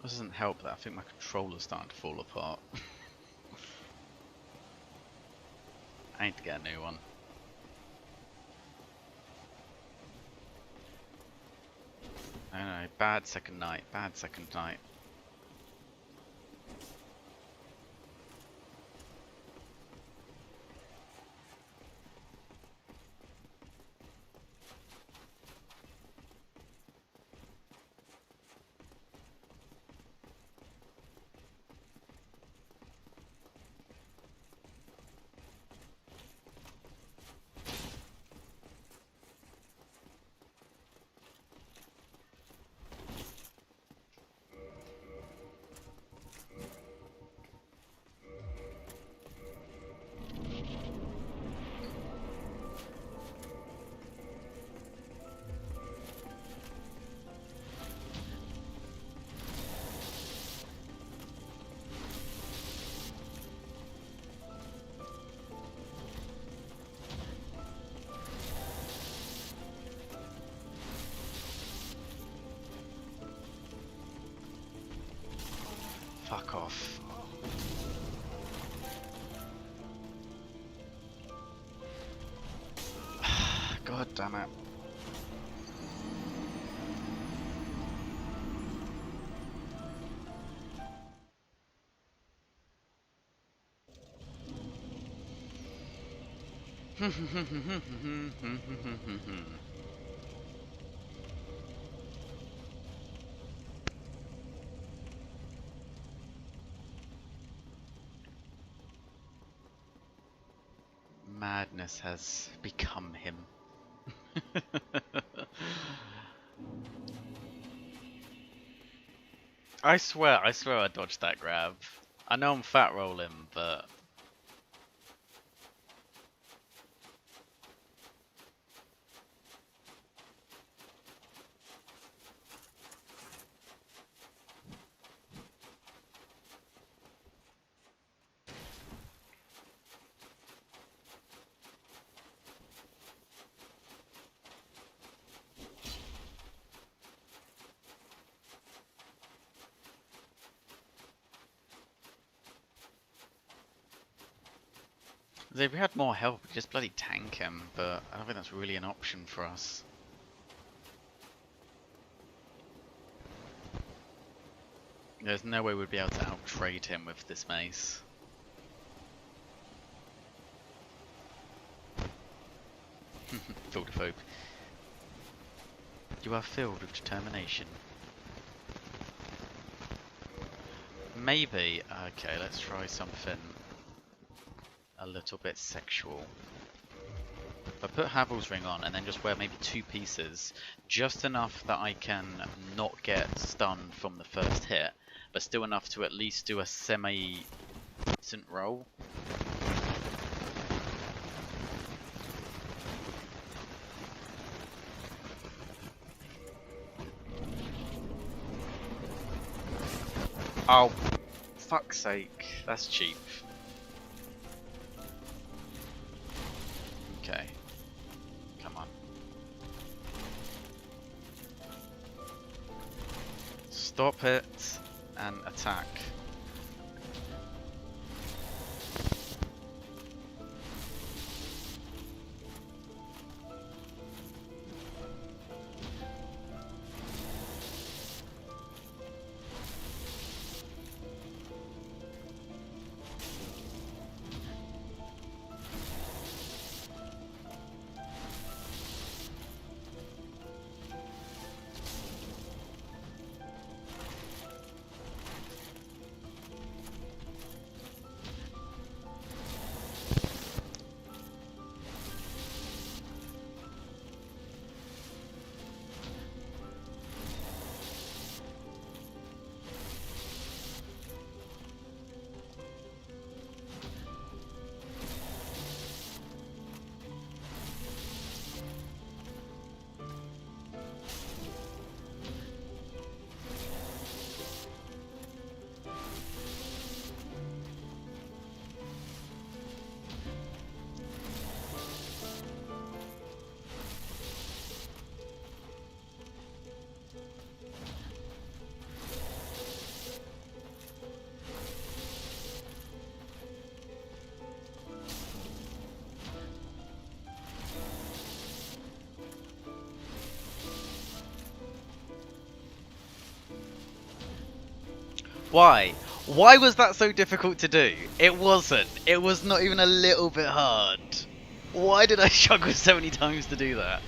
It doesn't help that I think my controller's starting to fall apart. I need to get a new one. I don't know, bad second night, bad second night. Fuck off. God damn it. Madness has become him. I swear I dodged that grab. I know I'm fat rolling, but if we had more help, we could just bloody tank him, but I don't think that's really an option for us. There's no way we'd be able to out-trade him with this mace. Filled with hope. You are filled with determination. Maybe. Okay, let's try something a little bit sexual. If I put Havel's ring on and then just wear maybe 2 pieces, just enough that I can not get stunned from the first hit, but still enough to at least do a semi-decent roll. Oh, fuck's sake, that's cheap. Okay, come on. Stop it and attack. Why? Why was that so difficult to do? It wasn't. It was not even a little bit hard. Why did I struggle so many times to do that?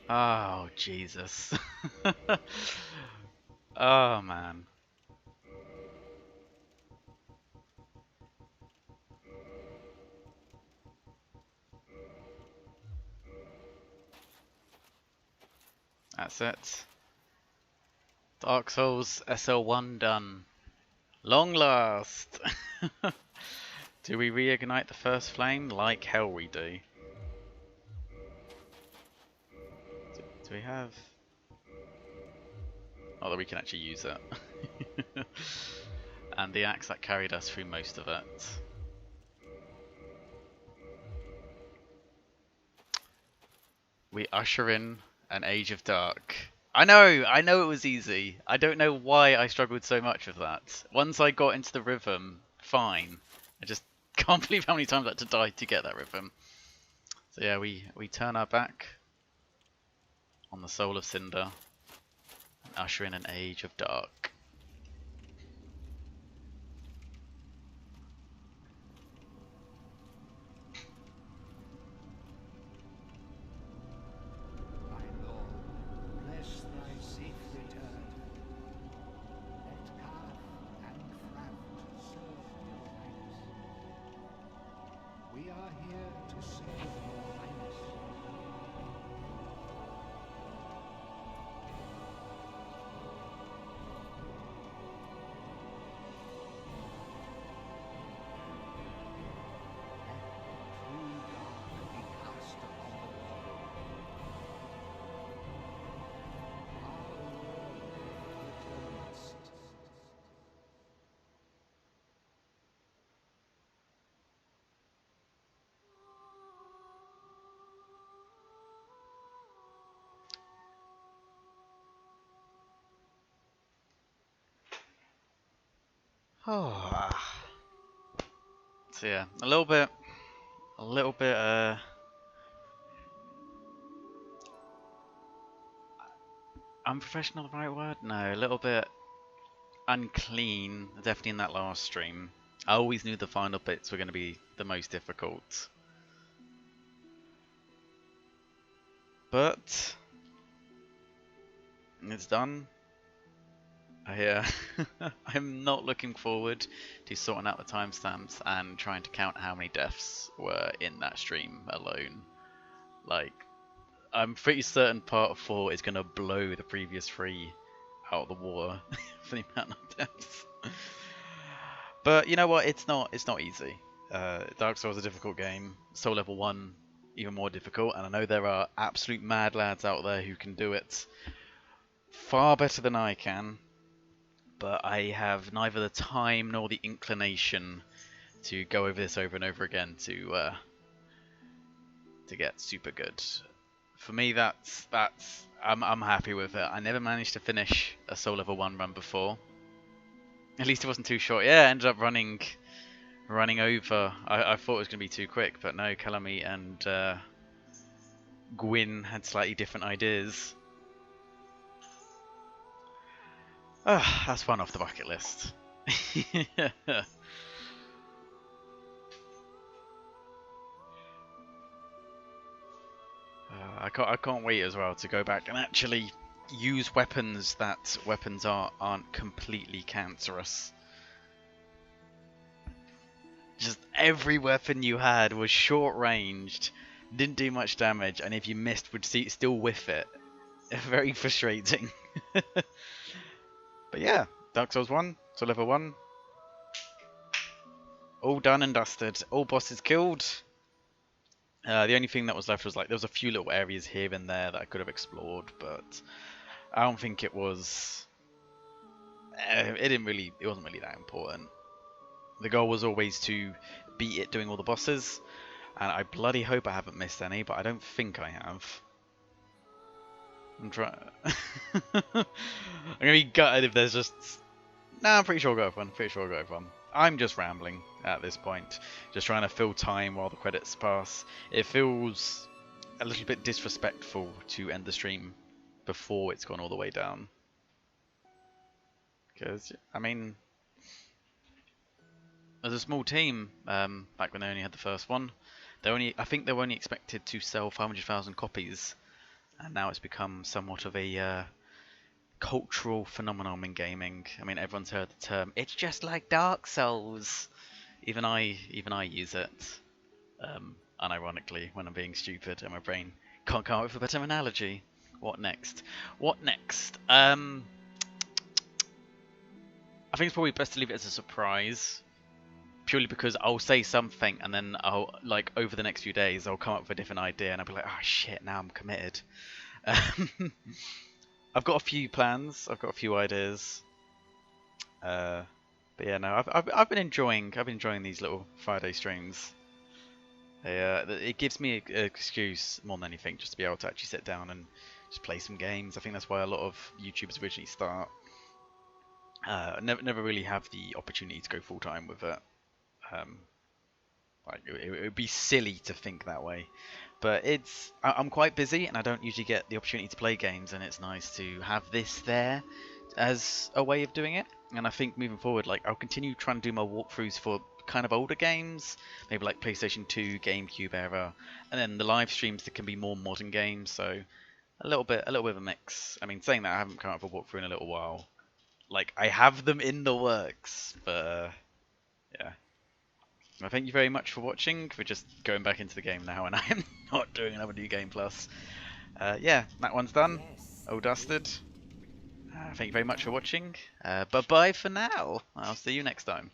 Oh, Jesus. Oh, man. That's it. Dark Souls SL1 done. Long last! Do we reignite the first flame? Like hell we do. Do we have... Oh, that we can actually use it. And the axe that carried us through most of it. We usher in an age of dark. I know it was easy. I don't know why I struggled so much with that. Once I got into the rhythm, fine. I just can't believe how many times I had to die to get that rhythm. So yeah, we turn our back on the soul of Cinder and usher in an age of dark. to save your highness. Let the true dark be cast upon the world. Our world returns. Oh. So yeah, a little bit, unprofessional the right word? No, a little bit unclean, definitely in that last stream. I always knew the final bits were going to be the most difficult. But it's done. I'm not looking forward to sorting out the timestamps and trying to count how many deaths were in that stream alone. Like, I'm pretty certain part 4 is going to blow the previous 3 out of the water for the amount of deaths. But you know what? It's not easy. Dark Souls is a difficult game. Soul level 1 even more difficult, and I know there are absolute mad lads out there who can do it far better than I can. But I have neither the time nor the inclination to go over this over and over again to get super good. For me, I'm happy with it. I never managed to finish a Soul Level 1 run before. At least it wasn't too short. Yeah, I ended up running over. I thought it was going to be too quick, but no, Calamity and Gwyn had slightly different ideas. Ah, that's one off the bucket list. I can't wait as well to go back and actually use weapons that weapons aren't completely cancerous. Just every weapon you had was short ranged, didn't do much damage, and if you missed would still whiff it. Very frustrating. But yeah, Dark Souls 1, so level 1. All done and dusted. All bosses killed. The only thing that was left was like there was a few little areas here and there that I could have explored, but I don't think it was. It wasn't really that important. The goal was always to beat it doing all the bosses, and I bloody hope I haven't missed any, but I don't think I have. I'm trying. I'm gonna be gutted if there's just. Nah, I'm pretty sure I'll go with one. I'm just rambling at this point, just trying to fill time while the credits pass. It feels a little bit disrespectful to end the stream before it's gone all the way down. Because, I mean, as a small team, back when they only had the first one, I think they were only expected to sell 500,000 copies, and now it's become somewhat of a cultural phenomenon in gaming. I mean, everyone's heard the term, it's just like Dark Souls. Even I use it, unironically, when I'm being stupid and my brain can't come up with a better analogy. What next? I think it's probably best to leave it as a surprise, purely because I'll say something and then I'll, like, over the next few days, I'll come up with a different idea and I'll be like, oh shit, now I'm committed. I've got a few plans. I've got a few ideas. But yeah, no, I've been enjoying these little Friday streams. It gives me an excuse more than anything just to be able to actually sit down and just play some games. I think that's why a lot of YouTubers originally start. Never really have the opportunity to go full time with it. Like it would be silly to think that way. But I'm quite busy and I don't usually get the opportunity to play games, and it's nice to have this there as a way of doing it. And I think moving forward, like, I'll continue trying to do my walkthroughs for kind of older games, maybe like PlayStation 2, GameCube era, and then the live streams that can be more modern games. So a little bit of a mix. I mean, saying that, I haven't come up with a walkthrough in a little while. Like, I have them in the works, but yeah. Well, thank you very much for watching. We're just going back into the game now, and I am not doing another New Game Plus. Yeah, that one's done. All dusted. Thank you very much for watching. Bye-bye for now. I'll see you next time.